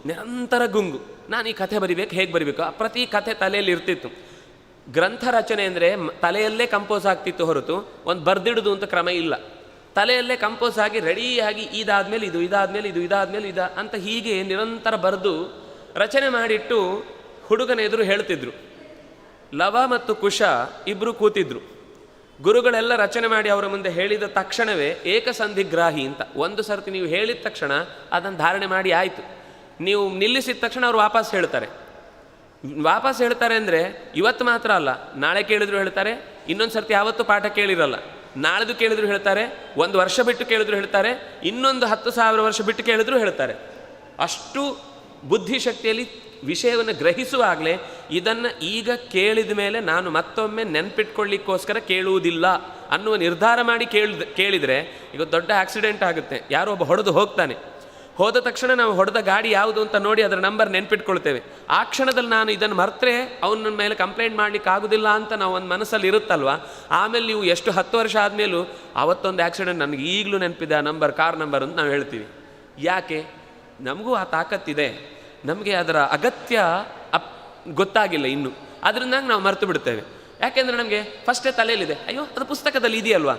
ನಿರಂತರ ಗುಂಗು, ನಾನು ಈ ಕಥೆ ಬರಿಬೇಕು, ಹೇಗೆ ಬರಿಬೇಕು, ಪ್ರತಿ ಕಥೆ ತಲೆಯಲ್ಲಿ ಇರ್ತಿತ್ತು. ಗ್ರಂಥ ರಚನೆ ಅಂದರೆ ತಲೆಯಲ್ಲೇ ಕಂಪೋಸ್ ಆಗ್ತಿತ್ತು ಹೊರತು ಒಂದು ಬರ್ದಿಡುದು ಅಂತ ಕ್ರಮ ಇಲ್ಲ. ತಲೆಯಲ್ಲೇ ಕಂಪೋಸ್ ಆಗಿ ರೆಡಿಯಾಗಿ ಇದಾದ್ಮೇಲೆ ಇದು, ಇದಾದ್ಮೇಲೆ ಇದು, ಇದಾದ್ಮೇಲೆ ಇದು ಅಂತ ಹೀಗೆ ನಿರಂತರ ಬರೆದು ರಚನೆ ಮಾಡಿಟ್ಟು ಹುಡುಗನ ಎದುರು ಹೇಳ್ತಿದ್ರು. ಲವ ಮತ್ತು ಕುಶ ಇಬ್ಬರು ಕೂತಿದ್ರು. ಗುರುಗಳೆಲ್ಲ ರಚನೆ ಮಾಡಿ ಅವರ ಮುಂದೆ ಹೇಳಿದ ತಕ್ಷಣವೇ ಏಕಸಂಧಿಗ್ರಾಹಿ ಅಂತ, ಒಂದು ಸರ್ತಿ ನೀವು ಹೇಳಿದ ತಕ್ಷಣ ಅದನ್ನು ಧಾರಣೆ ಮಾಡಿ ಆಯಿತು. ನೀವು ನಿಲ್ಲಿಸಿದ ತಕ್ಷಣ ಅವರು ವಾಪಸ್ ಹೇಳ್ತಾರೆ ಅಂದರೆ ಇವತ್ತು ಮಾತ್ರ ಅಲ್ಲ, ನಾಳೆ ಕೇಳಿದ್ರು ಹೇಳ್ತಾರೆ, ಇನ್ನೊಂದು ಸರ್ತಿ ಯಾವತ್ತೂ ಪಾಠ ಕೇಳಿರಲ್ಲ, ನಾಳೆದು ಕೇಳಿದ್ರು ಹೇಳ್ತಾರೆ, 1 ವರ್ಷ ಬಿಟ್ಟು ಕೇಳಿದ್ರು ಹೇಳ್ತಾರೆ, ಇನ್ನೊಂದು 10,000 ವರ್ಷ ಬಿಟ್ಟು ಕೇಳಿದ್ರು ಹೇಳ್ತಾರೆ. ಅಷ್ಟು ಬುದ್ಧಿಶಕ್ತಿಯಲ್ಲಿ ವಿಷಯವನ್ನು ಗ್ರಹಿಸುವಾಗಲೇ ಇದನ್ನು ಈಗ ಕೇಳಿದ ಮೇಲೆ ನಾನು ಮತ್ತೊಮ್ಮೆ ನೆನ್ಪಿಟ್ಕೊಳ್ಳಿಕ್ಕೋಸ್ಕರ ಕೇಳುವುದಿಲ್ಲ ಅನ್ನುವ ನಿರ್ಧಾರ ಮಾಡಿ ಕೇಳಿದರೆ ಈಗ ದೊಡ್ಡ ಆಕ್ಸಿಡೆಂಟ್ ಆಗುತ್ತೆ. ಯಾರೋ ಒಬ್ಬ ಹೊಡೆದು ಹೋಗ್ತಾನೆ, ಹೋದ ತಕ್ಷಣ ನಾವು ಹೊಡೆದ ಗಾಡಿ ಯಾವುದು ಅಂತ ನೋಡಿ ಅದರ ನಂಬರ್ ನೆನ್ಪಿಟ್ಕೊಳ್ತೇವೆ. ಆ ಕ್ಷಣದಲ್ಲಿ ನಾನು ಇದನ್ನು ಮರ್ತರೆ ಅವನ ಮೇಲೆ ಕಂಪ್ಲೇಂಟ್ ಮಾಡಲಿಕ್ಕೆ ಆಗೋದಿಲ್ಲ ಅಂತ ನಾವು ಒಂದು ಮನಸ್ಸಲ್ಲಿ ಇರುತ್ತಲ್ವ. ಆಮೇಲೆ ನೀವು ಎಷ್ಟು 10 ವರ್ಷ ಆದಮೇಲೂ ಅವತ್ತೊಂದು ಆಕ್ಸಿಡೆಂಟ್ ನನಗೆ ಈಗಲೂ ನೆನಪಿದೆ, ಆ ನಂಬರ್, ಕಾರ್ ನಂಬರ್ ಅಂತ ನಾವು ಹೇಳ್ತೀವಿ. ಯಾಕೆ? ನಮಗೂ ಆ ತಾಕತ್ತಿದೆ, ನಮಗೆ ಅದರ ಅಗತ್ಯ ಗೊತ್ತಾಗಿಲ್ಲ ಇನ್ನು, ಅದರಿಂದ ನಾವು ಮರೆತು ಬಿಡ್ತೇವೆ. ಯಾಕೆಂದರೆ ನಮಗೆ ಫಸ್ಟೇ ತಲೆಯಲ್ಲಿದೆ, ಅಯ್ಯೋ ಅದು ಪುಸ್ತಕದಲ್ಲಿ ಇದೆಯಲ್ವಾ.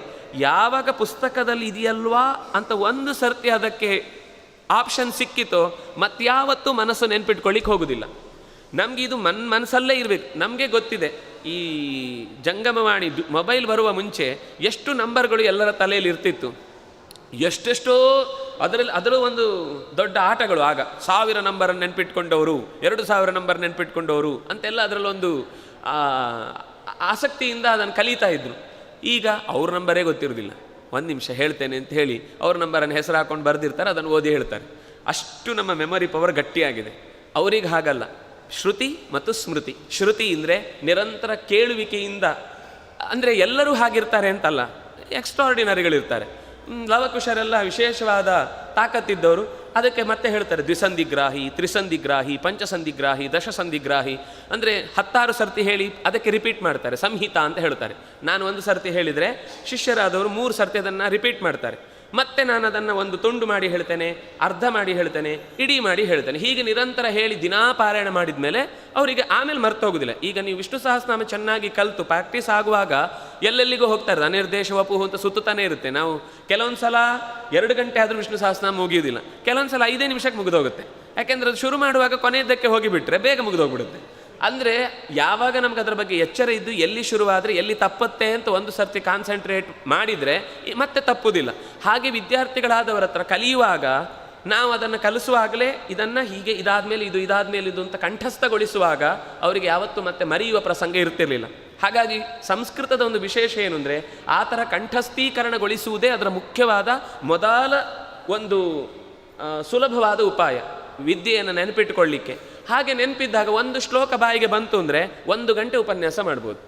ಯಾವಾಗ ಪುಸ್ತಕದಲ್ಲಿ ಇದೆಯಲ್ವಾ ಅಂತ ಒಂದು ಸರ್ತಿ ಅದಕ್ಕೆ ಆಪ್ಷನ್ ಸಿಕ್ಕಿತೋ ಮತ್ತಾವತ್ತೂ ಮನಸ್ಸು ನೆನ್ಪಿಟ್ಕೊಳ್ಳಿಕ್ಕೆ ಹೋಗೋದಿಲ್ಲ. ನಮಗೆ ಇದು ಮನಸ್ಸಲ್ಲೇ ಇರಬೇಕು. ನಮಗೆ ಗೊತ್ತಿದೆ, ಈ ಜಂಗಮವಾಣಿ ಮೊಬೈಲ್ ಬರುವ ಮುಂಚೆ ಎಷ್ಟು ನಂಬರ್ಗಳು ಎಲ್ಲರ ತಲೆಯಲ್ಲಿ ಇರ್ತಿತ್ತು, ಎಷ್ಟೆಷ್ಟೋ ಅದರ ಒಂದು ದೊಡ್ಡ ಆಟಗಳು. ಆಗ 1000 ನಂಬರನ್ನು ನೆನ್ಪಿಟ್ಕೊಂಡವರು, 2000 ನಂಬರ್ ನೆನ್ಪಿಟ್ಕೊಂಡವರು ಅಂತೆಲ್ಲ ಅದರಲ್ಲೊಂದು ಆಸಕ್ತಿಯಿಂದ ಅದನ್ನು ಕಲಿತಾ ಇದ್ರು. ಈಗ ಅವ್ರ ನಂಬರೇ ಗೊತ್ತಿರೋದಿಲ್ಲ. 1 ನಿಮಿಷ ಹೇಳ್ತೇನೆ ಅಂತ ಹೇಳಿ ಅವ್ರ ನಂಬರನ್ನು ಹೆಸರು ಹಾಕೊಂಡು ಬರೆದಿರ್ತಾರೆ, ಅದನ್ನು ಓದಿ ಹೇಳ್ತಾರೆ. ಅಷ್ಟು ನಮ್ಮ ಮೆಮೊರಿ ಪವರ್ ಗಟ್ಟಿಯಾಗಿದೆ. ಅವ್ರಿಗೆ ಹಾಗಲ್ಲ. ಶ್ರುತಿ ಮತ್ತು ಸ್ಮೃತಿ. ಶ್ರುತಿ ಅಂದರೆ ನಿರಂತರ ಕೇಳುವಿಕೆಯಿಂದ, ಅಂದರೆ ಎಲ್ಲರೂ ಹಾಗಿರ್ತಾರೆ ಅಂತಲ್ಲ, ಎಕ್ಸ್ಟ್ರಾರ್ಡಿನರಿಗಳಿರ್ತಾರೆ. ಲವಕುಶರೆಲ್ಲ ವಿಶೇಷವಾದ ತಾಕತ್ತಿದ್ದವರು. ಅದಕ್ಕೆ ಮತ್ತೆ ಹೇಳ್ತಾರೆ ದ್ವಿಸಂಧಿಗ್ರಾಹಿ, ತ್ರಿಸಂಧಿಗ್ರಾಹಿ, ಪಂಚಸಂಧಿಗ್ರಾಹಿ, ದಶಸಂಧಿಗ್ರಾಹಿ. ಅಂದರೆ 10 ಸರ್ತಿ ಹೇಳಿ ಅದಕ್ಕೆ ರಿಪೀಟ್ ಮಾಡ್ತಾರೆ, ಸಂಹಿತಾ ಅಂತ ಹೇಳ್ತಾರೆ. ನಾನು 1 ಸರ್ತಿ ಹೇಳಿದರೆ ಶಿಷ್ಯರಾದವರು 3 ಸರ್ತಿ ಅದನ್ನು ರಿಪೀಟ್ ಮಾಡ್ತಾರೆ. ಮತ್ತೆ ನಾನು ಅದನ್ನು ಒಂದು ತುಂಡು ಮಾಡಿ ಹೇಳ್ತೇನೆ, ಅರ್ಧ ಮಾಡಿ ಹೇಳ್ತೇನೆ, ಇಡೀ ಮಾಡಿ ಹೇಳ್ತೇನೆ. ಹೀಗೆ ನಿರಂತರ ಹೇಳಿ ದಿನಾ ಪಾರಾಯಣ ಮಾಡಿದ ಮೇಲೆ ಅವರಿಗೆ ಆಮೇಲೆ ಮರ್ತೋಗೋದಿಲ್ಲ. ಈಗ ನೀವು ವಿಷ್ಣು ಸಹಸ್ರನಾಮ ಚೆನ್ನಾಗಿ ಕಲಿತು ಪ್ರಾಕ್ಟೀಸ್ ಆಗುವಾಗ ಎಲ್ಲೆಲ್ಲಿಗೂ ಹೋಗ್ತಾರೆ, ಅನಿರ್ದೇಶ ವಪುಹು ಅಂತ ಸುತ್ತಾನೆ ಇರುತ್ತೆ. ನಾವು ಕೆಲವೊಂದು ಸಲ 2 ಗಂಟೆ ಆದರೂ ವಿಷ್ಣು ಸಹಸ್ರನಾಮ ಮುಗಿಯೋದಿಲ್ಲ, ಕೆಲವೊಂದು ಸಲ 5 ನಿಮಿಷಕ್ಕೆ ಮುಗಿದೋಗುತ್ತೆ. ಯಾಕೆಂದರೆ ಅದು ಶುರು ಮಾಡುವಾಗ ಕೊನೆಯದಕ್ಕೆ ಹೋಗಿಬಿಟ್ರೆ ಬೇಗ ಮುಗಿದೋಗ್ಬಿಡುತ್ತೆ. ಅಂದರೆ ಯಾವಾಗ ನಮ್ಗೆ ಅದರ ಬಗ್ಗೆ ಎಚ್ಚರ ಇದ್ದು ಎಲ್ಲಿ ಶುರುವಾದರೆ ಎಲ್ಲಿ ತಪ್ಪತ್ತೆ ಅಂತ ಒಂದು ಸರ್ತಿ ಕಾನ್ಸಂಟ್ರೇಟ್ ಮಾಡಿದರೆ ಮತ್ತೆ ತಪ್ಪುವುದಿಲ್ಲ. ಹಾಗೆ ವಿದ್ಯಾರ್ಥಿಗಳಾದವರ ಹತ್ರ ಕಲಿಯುವಾಗ ನಾವು ಅದನ್ನು ಕಲಿಸುವಾಗಲೇ ಇದನ್ನು ಹೀಗೆ ಇದಾದಮೇಲೆ ಇದು, ಇದಾದಮೇಲೆ ಇದು ಅಂತ ಕಂಠಸ್ಥಗೊಳಿಸುವಾಗ ಅವರಿಗೆ ಯಾವತ್ತೂ ಮತ್ತೆ ಮರೆಯುವ ಪ್ರಸಂಗ ಇರ್ತಿರಲಿಲ್ಲ. ಹಾಗಾಗಿ ಸಂಸ್ಕೃತದ ಒಂದು ವಿಶೇಷ ಏನು ಅಂದರೆ ಆ ಥರ ಕಂಠಸ್ಥೀಕರಣಗೊಳಿಸುವುದೇ ಅದರ ಮುಖ್ಯವಾದ ಮೊದಲ ಒಂದು ಸುಲಭವಾದ ಉಪಾಯ ವಿದ್ಯೆಯನ್ನು ನೆನಪಿಟ್ಟುಕೊಳ್ಳಿಕ್ಕೆ. ಹಾಗೆ ನೆನಪಿದ್ದಾಗ ಒಂದು ಶ್ಲೋಕ ಬಾಯಿಗೆ ಬಂತು ಅಂದರೆ 1 ಗಂಟೆ ಉಪನ್ಯಾಸ ಮಾಡ್ಬೋದು.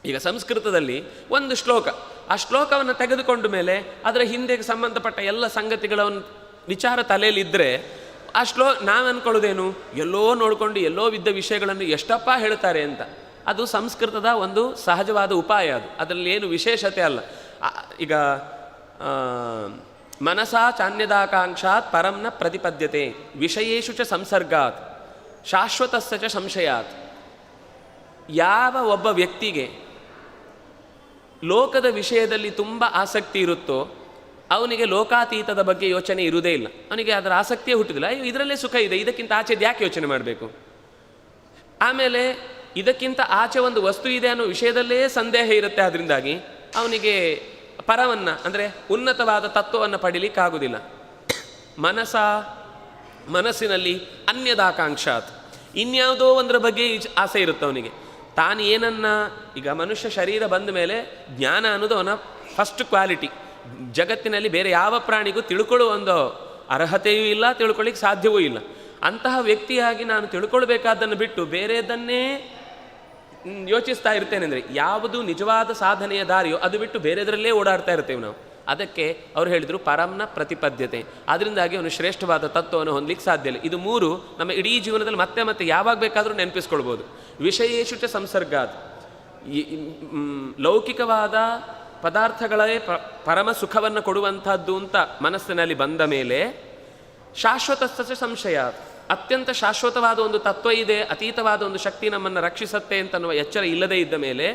ಈಗ ಸಂಸ್ಕೃತದಲ್ಲಿ ಒಂದು ಶ್ಲೋಕ, ಆ ಶ್ಲೋಕವನ್ನು ತೆಗೆದುಕೊಂಡ ಮೇಲೆ ಅದರ ಹಿಂದೆ ಸಂಬಂಧಪಟ್ಟ ಎಲ್ಲ ಸಂಗತಿಗಳ ವಿಚಾರ ತಲೆಯಲ್ಲಿದ್ದರೆ ಆ ನಾವು ಅಂದ್ಕೊಳ್ಳೋದೇನು, ಎಲ್ಲೋ ನೋಡಿಕೊಂಡು ಎಲ್ಲೋ ಇದ್ದ ವಿಷಯಗಳನ್ನು ಎಷ್ಟಪ್ಪ ಹೇಳ್ತಾರೆ ಅಂತ. ಅದು ಸಂಸ್ಕೃತದ ಒಂದು ಸಹಜವಾದ ಉಪಾಯ. ಅದರಲ್ಲಿ ಏನು ವಿಶೇಷತೆ ಅಲ್ಲ. ಈಗ ಮನಸಾ ಚಾನ್ಯದಾಕಾಂಕ್ಷಾತ್ ಪರಂನ ಪ್ರತಿಪದ್ಯತೆ ವಿಷಯೇಷು ಚ ಸಂಸರ್ಗಾತ್ ಶಾಶ್ವತಸ್ಯ ಚ ಸಂಶಯಾತ್. ಯಾವ ಒಬ್ಬ ವ್ಯಕ್ತಿಗೆ ಲೋಕದ ವಿಷಯದಲ್ಲಿ ತುಂಬ ಆಸಕ್ತಿ ಇರುತ್ತೋ ಅವನಿಗೆ ಲೋಕಾತೀತದ ಬಗ್ಗೆ ಯೋಚನೆ ಇರುವುದೇ ಇಲ್ಲ. ಅವನಿಗೆ ಅದರ ಆಸಕ್ತಿಯೇ ಹುಟ್ಟುವುದಿಲ್ಲ. ಇದರಲ್ಲೇ ಸುಖ ಇದೆ, ಇದಕ್ಕಿಂತ ಆಚೆದು ಯಾಕೆ ಯೋಚನೆ ಮಾಡಬೇಕು. ಆಮೇಲೆ ಇದಕ್ಕಿಂತ ಆಚೆ ಒಂದು ವಸ್ತು ಇದೆ ಅನ್ನೋ ವಿಷಯದಲ್ಲೇ ಸಂದೇಹ ಇರುತ್ತೆ. ಅದರಿಂದಾಗಿ ಅವನಿಗೆ ಪರವನ್ನು ಅಂದರೆ ಉನ್ನತವಾದ ತತ್ವವನ್ನು ಪಡೀಲಿಕ್ಕಾಗೋದಿಲ್ಲ. ಮನಸ್ಸಿನಲ್ಲಿ ಅನ್ಯದಾಕಾಂಕ್ಷಾತ್, ಇನ್ಯಾವುದೋ ಒಂದರ ಬಗ್ಗೆ ಆಸೆ ಇರುತ್ತೆ ಅವನಿಗೆ. ತಾನು ಏನನ್ನ ಈಗ ಮನುಷ್ಯ ಶರೀರ ಬಂದ ಮೇಲೆ ಜ್ಞಾನ ಅನ್ನೋದು ಅವನ ಫಸ್ಟ್ ಕ್ವಾಲಿಟಿ. ಜಗತ್ತಿನಲ್ಲಿ ಬೇರೆ ಯಾವ ಪ್ರಾಣಿಗೂ ತಿಳ್ಕೊಳ್ಳುವ ಒಂದು ಅರ್ಹತೆಯೂ ಇಲ್ಲ, ತಿಳ್ಕೊಳ್ಳಿಕ್ಕೆ ಸಾಧ್ಯವೂ ಇಲ್ಲ. ಅಂತಹ ವ್ಯಕ್ತಿಯಾಗಿ ನಾನು ತಿಳ್ಕೊಳ್ಬೇಕಾದ್ದನ್ನು ಬಿಟ್ಟು ಬೇರೆದನ್ನೇ ಯೋಚಿಸ್ತಾ ಇರ್ತೇನೆ ಅಂದರೆ ಯಾವುದು ನಿಜವಾದ ಸಾಧನೆಯ ದಾರಿಯೋ ಅದು ಬಿಟ್ಟು ಬೇರೆದರಲ್ಲೇ ಓಡಾಡ್ತಾ ಇರ್ತೇವೆ ನಾವು. ಅದಕ್ಕೆ ಅವ್ರು ಹೇಳಿದರು ಪರಂನ ಪ್ರತಿಪದ್ಯತೆ. ಅದರಿಂದಾಗಿ ಅವನು ಶ್ರೇಷ್ಠವಾದ ತತ್ವವನ್ನು ಹೊಂದಲಿಕ್ಕೆ ಸಾಧ್ಯ ಇಲ್ಲ. ಇದು ಮೂರು ನಮ್ಮ ಇಡೀ ಜೀವನದಲ್ಲಿ ಮತ್ತೆ ಮತ್ತೆ ಯಾವಾಗ ಬೇಕಾದರೂ ನೆನಪಿಸ್ಕೊಳ್ಬೋದು. ವಿಷಯೇಶು ಚ ಸಂಸರ್ಗಾತ್, ಲೌಕಿಕವಾದ ಪದಾರ್ಥಗಳೇ ಪರಮ ಸುಖವನ್ನು ಕೊಡುವಂಥದ್ದು ಅಂತ ಮನಸ್ಸಿನಲ್ಲಿ ಬಂದ ಮೇಲೆ ಶಾಶ್ವತಸ್ಥ ಸಂಶಯ, ಅತ್ಯಂತ ಶಾಶ್ವತವಾದ ಒಂದು ತತ್ವ ಇದೆ, ಅತೀತವಾದ ಒಂದು ಶಕ್ತಿ ನಮ್ಮನ್ನು ರಕ್ಷಿಸತ್ತೆ ಅಂತನ್ನುವ ಎಚ್ಚರ ಇಲ್ಲದೇ ಇದ್ದ ಮೇಲೆ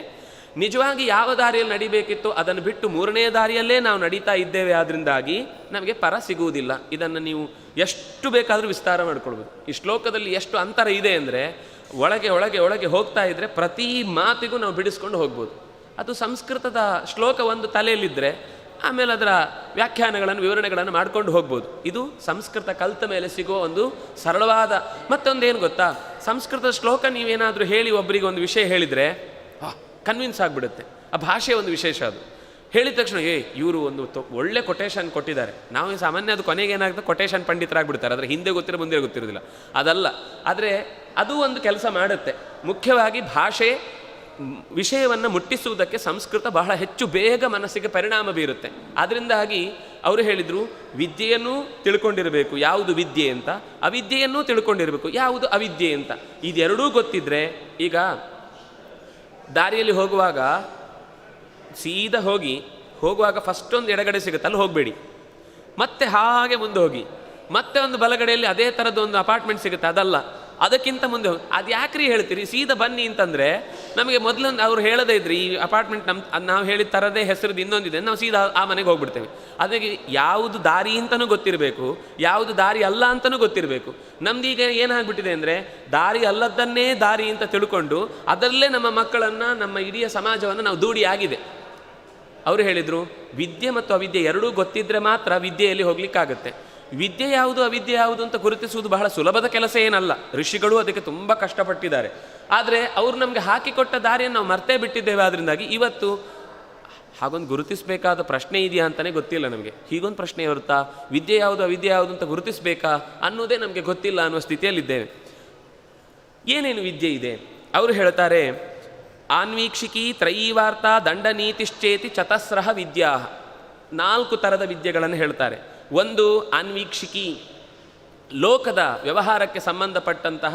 ನಿಜವಾಗಿ ಯಾವ ದಾರಿಯಲ್ಲಿ ನಡಿಬೇಕಿತ್ತು ಅದನ್ನು ಬಿಟ್ಟು ಮೂರನೇ ದಾರಿಯಲ್ಲೇ ನಾವು ನಡೀತಾ ಇದ್ದೇವೆ. ಆದ್ದರಿಂದಾಗಿ ನಮಗೆ ಪರ ಸಿಗುವುದಿಲ್ಲ. ಇದನ್ನು ನೀವು ಎಷ್ಟು ಬೇಕಾದರೂ ವಿಸ್ತಾರ ಮಾಡಿಕೊಳ್ಬೋದು. ಈ ಶ್ಲೋಕದಲ್ಲಿ ಎಷ್ಟು ಅಂತರ ಇದೆ ಅಂದರೆ ಒಳಗೆ ಒಳಗೆ ಒಳಗೆ ಹೋಗ್ತಾ ಇದ್ದರೆ ಪ್ರತಿ ಮಾತಿಗೂ ನಾವು ಬಿಡಿಸ್ಕೊಂಡು ಹೋಗ್ಬೋದು. ಅದು ಸಂಸ್ಕೃತದ ಶ್ಲೋಕ ಒಂದು ತಲೆಯಲ್ಲಿದ್ದರೆ ಆಮೇಲೆ ಅದರ ವ್ಯಾಖ್ಯಾನಗಳನ್ನು ವಿವರಣೆಗಳನ್ನು ಮಾಡ್ಕೊಂಡು ಹೋಗ್ಬೋದು. ಇದು ಸಂಸ್ಕೃತ ಕಲಿತ ಮೇಲೆ ಸಿಗೋ ಒಂದು ಸರಳವಾದ ಮತ್ತೊಂದೇನು ಗೊತ್ತಾ, ಸಂಸ್ಕೃತದ ಶ್ಲೋಕ ನೀವೇನಾದರೂ ಹೇಳಿ ಒಬ್ಬರಿಗೆ ಒಂದು ವಿಷಯ ಹೇಳಿದರೆ ಕನ್ವಿನ್ಸ್ ಆಗಿಬಿಡುತ್ತೆ. ಆ ಭಾಷೆಯ ಒಂದು ವಿಶೇಷ ಅದು. ಹೇಳಿದ ತಕ್ಷಣ ಇವರು ಒಂದು ಒಳ್ಳೆ ಕೊಟೇಶನ್ ಕೊಟ್ಟಿದ್ದಾರೆ. ನಾವು ಸಾಮಾನ್ಯ ಅದು ಕೊನೆಗೆ ಏನಾಗುತ್ತೆ, ಕೊಟೇಶನ್ ಪಂಡಿತರಾಗ್ಬಿಡ್ತಾರೆ. ಅದರ ಹಿಂದೆ ಗೊತ್ತಿರೋ ಮುಂದೆ ಗೊತ್ತಿರೋದಿಲ್ಲ, ಅದಲ್ಲ. ಆದರೆ ಅದು ಒಂದು ಕೆಲಸ ಮಾಡುತ್ತೆ. ಮುಖ್ಯವಾಗಿ ಭಾಷೆ ವಿಷಯವನ್ನು ಮುಟ್ಟಿಸುವುದಕ್ಕೆ ಸಂಸ್ಕೃತ ಬಹಳ ಹೆಚ್ಚು ಬೇಗ ಮನಸ್ಸಿಗೆ ಪರಿಣಾಮ ಬೀರುತ್ತೆ. ಅದರಿಂದಾಗಿ ಅವರು ಹೇಳಿದರು ವಿದ್ಯೆಯನ್ನೂ ತಿಳ್ಕೊಂಡಿರಬೇಕು, ಯಾವುದು ವಿದ್ಯೆ ಅಂತ, ಅವಿದ್ಯೆಯನ್ನೂ ತಿಳ್ಕೊಂಡಿರಬೇಕು, ಯಾವುದು ಅವಿದ್ಯೆ ಅಂತ. ಇದೆರಡೂ ಗೊತ್ತಿದ್ದರೆ, ಈಗ ದಾರಿಯಲ್ಲಿ ಹೋಗುವಾಗ ಸೀದಾ ಹೋಗುವಾಗ ಫಸ್ಟ್ ಒಂದು ಎಡಗಡೆ ಸಿಗುತ್ತೆ, ಅಲ್ಲಿ ಹೋಗಬೇಡಿ. ಮತ್ತೆ ಹಾಗೆ ಮುಂದೆ ಹೋಗಿ, ಮತ್ತೆ ಒಂದು ಬಲಗಡೆಯಲ್ಲಿ ಅದೇ ಥರದ್ದು ಒಂದು ಅಪಾರ್ಟ್ಮೆಂಟ್ ಸಿಗುತ್ತೆ, ಅದಲ್ಲ, ಅದಕ್ಕಿಂತ ಮುಂದೆ ಹೋಗಿ. ಅದು ಯಾಕ್ರಿ ಹೇಳ್ತೀರಿ, ಸೀದಾ ಬನ್ನಿ ಅಂತಂದರೆ ನಮಗೆ ಮೊದಲೊಂದು ಅವ್ರು ಹೇಳದೇ ಇದ್ರಿ ಈ ಅಪಾರ್ಟ್ಮೆಂಟ್ ನಾವು ಹೇಳಿದ ಥರದೇ ಹೆಸರದ್ದು ಇನ್ನೊಂದಿದೆ, ನಾವು ಸೀದಾ ಆ ಮನೆಗೆ ಹೋಗ್ಬಿಡ್ತೇವೆ. ಅದಕ್ಕೆ ಯಾವುದು ದಾರಿ ಅಂತಲೂ ಗೊತ್ತಿರಬೇಕು, ಯಾವುದು ದಾರಿ ಅಲ್ಲ ಅಂತಲೂ ಗೊತ್ತಿರಬೇಕು. ನಮ್ದೀಗ ಏನಾಗ್ಬಿಟ್ಟಿದೆ ಅಂದರೆ ದಾರಿ ಅಲ್ಲದನ್ನೇ ದಾರಿ ಅಂತ ತಿಳ್ಕೊಂಡು ಅದರಲ್ಲೇ ನಮ್ಮ ಮಕ್ಕಳನ್ನು, ನಮ್ಮ ಇಡೀ ಸಮಾಜವನ್ನು ನಾವು ದೂಡಿಯಾಗಿದೆ. ಅವರು ಹೇಳಿದರು ವಿದ್ಯೆ ಮತ್ತು ಅವಿದ್ಯೆ ಎರಡೂ ಗೊತ್ತಿದ್ದರೆ ಮಾತ್ರ ವಿದ್ಯೆಯಲ್ಲಿ ಹೋಗ್ಲಿಕ್ಕಾಗತ್ತೆ. ವಿದ್ಯೆ ಯಾವುದು ಅವಿದ್ಯೆ ಯಾವುದು ಅಂತ ಗುರುತಿಸುವುದು ಬಹಳ ಸುಲಭದ ಕೆಲಸ ಏನಲ್ಲ. ಋಷಿಗಳು ಅದಕ್ಕೆ ತುಂಬ ಕಷ್ಟಪಟ್ಟಿದ್ದಾರೆ. ಆದರೆ ಅವರು ನಮಗೆ ಹಾಕಿಕೊಟ್ಟ ದಾರಿಯನ್ನು ನಾವು ಮರ್ತೇ ಬಿಟ್ಟಿದ್ದೇವೆ. ಅದರಿಂದಾಗಿ ಇವತ್ತು ಹಾಗೊಂದು ಗುರುತಿಸಬೇಕಾದ ಪ್ರಶ್ನೆ ಇದೆಯಾ ಅಂತಲೇ ಗೊತ್ತಿಲ್ಲ ನಮಗೆ. ಹೀಗೊಂದು ಪ್ರಶ್ನೆ ಇರುತ್ತಾ, ವಿದ್ಯೆ ಯಾವುದು ಅವಿದ್ಯೆ ಯಾವುದು ಅಂತ ಗುರುತಿಸಬೇಕಾ ಅನ್ನೋದೇ ನಮಗೆ ಗೊತ್ತಿಲ್ಲ ಅನ್ನುವ ಸ್ಥಿತಿಯಲ್ಲಿದ್ದೇವೆ. ಏನೇನು ವಿದ್ಯೆ ಇದೆ ಅವರು ಹೇಳ್ತಾರೆ, ಆನ್ವೀಕ್ಷಿಕಿ ತ್ರಯೀವಾರ್ತಾ ದಂಡನೀತಿಶ್ಚೇತಿ ಚತಸ್ರಃ ವಿದ್ಯಾ. 4 ಥರದ ವಿದ್ಯೆಗಳನ್ನು ಹೇಳ್ತಾರೆ. ಒಂದು ಆನ್ವೀಕ್ಷಿಕಿ, ಲೋಕದ ವ್ಯವಹಾರಕ್ಕೆ ಸಂಬಂಧಪಟ್ಟಂತಹ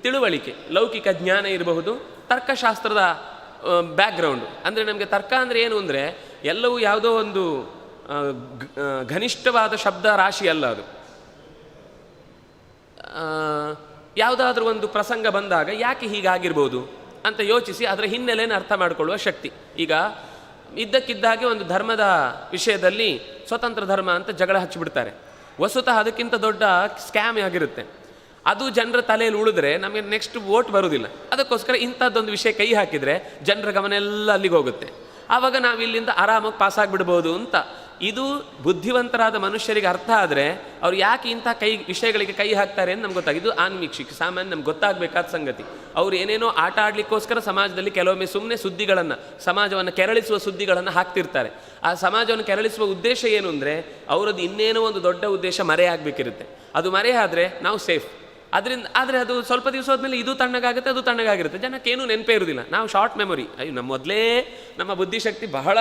ತಿಳುವಳಿಕೆ, ಲೌಕಿಕ ಜ್ಞಾನ ಇರಬಹುದು. ತರ್ಕಶಾಸ್ತ್ರದ ಬ್ಯಾಕ್ಗ್ರೌಂಡು, ಅಂದರೆ ನಮಗೆ ತರ್ಕ ಅಂದರೆ ಏನು ಅಂದರೆ ಎಲ್ಲವೂ ಯಾವುದೋ ಒಂದು ಘನಿಷ್ಠವಾದ ಶಬ್ದ ರಾಶಿ ಅಲ್ಲ. ಅದು ಯಾವುದಾದ್ರೂ ಒಂದು ಪ್ರಸಂಗ ಬಂದಾಗ ಯಾಕೆ ಹೀಗಾಗಿರ್ಬೋದು ಅಂತ ಯೋಚಿಸಿ ಅದರ ಹಿನ್ನೆಲೆಯನ್ನು ಅರ್ಥ ಮಾಡಿಕೊಳ್ಳುವ ಶಕ್ತಿ. ಈಗ ಇದ್ದಕ್ಕಿದ್ದಾಗೆ ಒಂದು ಧರ್ಮದ ವಿಷಯದಲ್ಲಿ ಸ್ವತಂತ್ರ ಧರ್ಮ ಅಂತ ಜಗಳ ಹಚ್ಚಿಬಿಡ್ತಾರೆ. ವಸ್ತುತಃ ಅದಕ್ಕಿಂತ ದೊಡ್ಡ ಸ್ಕ್ಯಾಮ್ ಆಗಿರುತ್ತೆ. ಅದು ಜನರ ತಲೆಯಲ್ಲಿ ಉಳಿದ್ರೆ ನಮಗೆ ನೆಕ್ಸ್ಟ್ ವೋಟ್ ಬರೋದಿಲ್ಲ. ಅದಕ್ಕೋಸ್ಕರ ಇಂಥದ್ದೊಂದು ವಿಷಯ ಕೈ ಹಾಕಿದರೆ ಜನರ ಗಮನ ಎಲ್ಲ ಅಲ್ಲಿಗೆ ಹೋಗುತ್ತೆ. ಆವಾಗ ನಾವು ಇಲ್ಲಿಂದ ಆರಾಮಾಗಿ ಪಾಸಾಗಿಬಿಡ್ಬೋದು ಅಂತ. ಇದು ಬುದ್ಧಿವಂತರಾದ ಮನುಷ್ಯರಿಗೆ ಅರ್ಥ ಆದರೆ ಅವ್ರು ಯಾಕೆ ಇಂಥ ವಿಷಯಗಳಿಗೆ ಕೈ ಹಾಕ್ತಾರೆ ಅಂತ ನಮ್ಗೆ ಗೊತ್ತಾಗಿದ್ದು. ಆನ್ವೀಕ್ಷಿಕ ಸಾಮಾನ್ಯ ನಮ್ಗೆ ಗೊತ್ತಾಗಬೇಕಾದ ಸಂಗತಿ. ಅವ್ರು ಏನೇನೋ ಆಟ ಆಡಲಿಕ್ಕೋಸ್ಕರ ಸಮಾಜದಲ್ಲಿ ಕೆಲವೊಮ್ಮೆ ಸುಮ್ಮನೆ ಸುದ್ದಿಗಳನ್ನು, ಸಮಾಜವನ್ನು ಕೆರಳಿಸುವ ಸುದ್ದಿಗಳನ್ನು ಹಾಕ್ತಿರ್ತಾರೆ. ಆ ಸಮಾಜವನ್ನು ಕೆರಳಿಸುವ ಉದ್ದೇಶ ಏನು ಅಂದರೆ ಅವರದ್ದು ಇನ್ನೇನೋ ಒಂದು ದೊಡ್ಡ ಉದ್ದೇಶ ಮರೆಯಾಗಬೇಕಿರುತ್ತೆ. ಅದು ಮರೆಯಾದರೆ ನಾವು ಸೇಫ್. ಅದರಿಂದ ಆದರೆ ಅದು ಸ್ವಲ್ಪ ದಿವಸ ಹೋದ್ಮೇಲೆ ಇದು ತಣ್ಣಗಾಗುತ್ತೆ, ಅದು ತಣ್ಣಗಾಗಿರುತ್ತೆ. ಜನಕ್ಕೇನೂ ನೆನಪೇ ಇರೋದಿಲ್ಲ. ನಾವು ಶಾರ್ಟ್ ಮೆಮೊರಿ, ಮೊದಲೇ ನಮ್ಮ ಬುದ್ಧಿಶಕ್ತಿ ಬಹಳ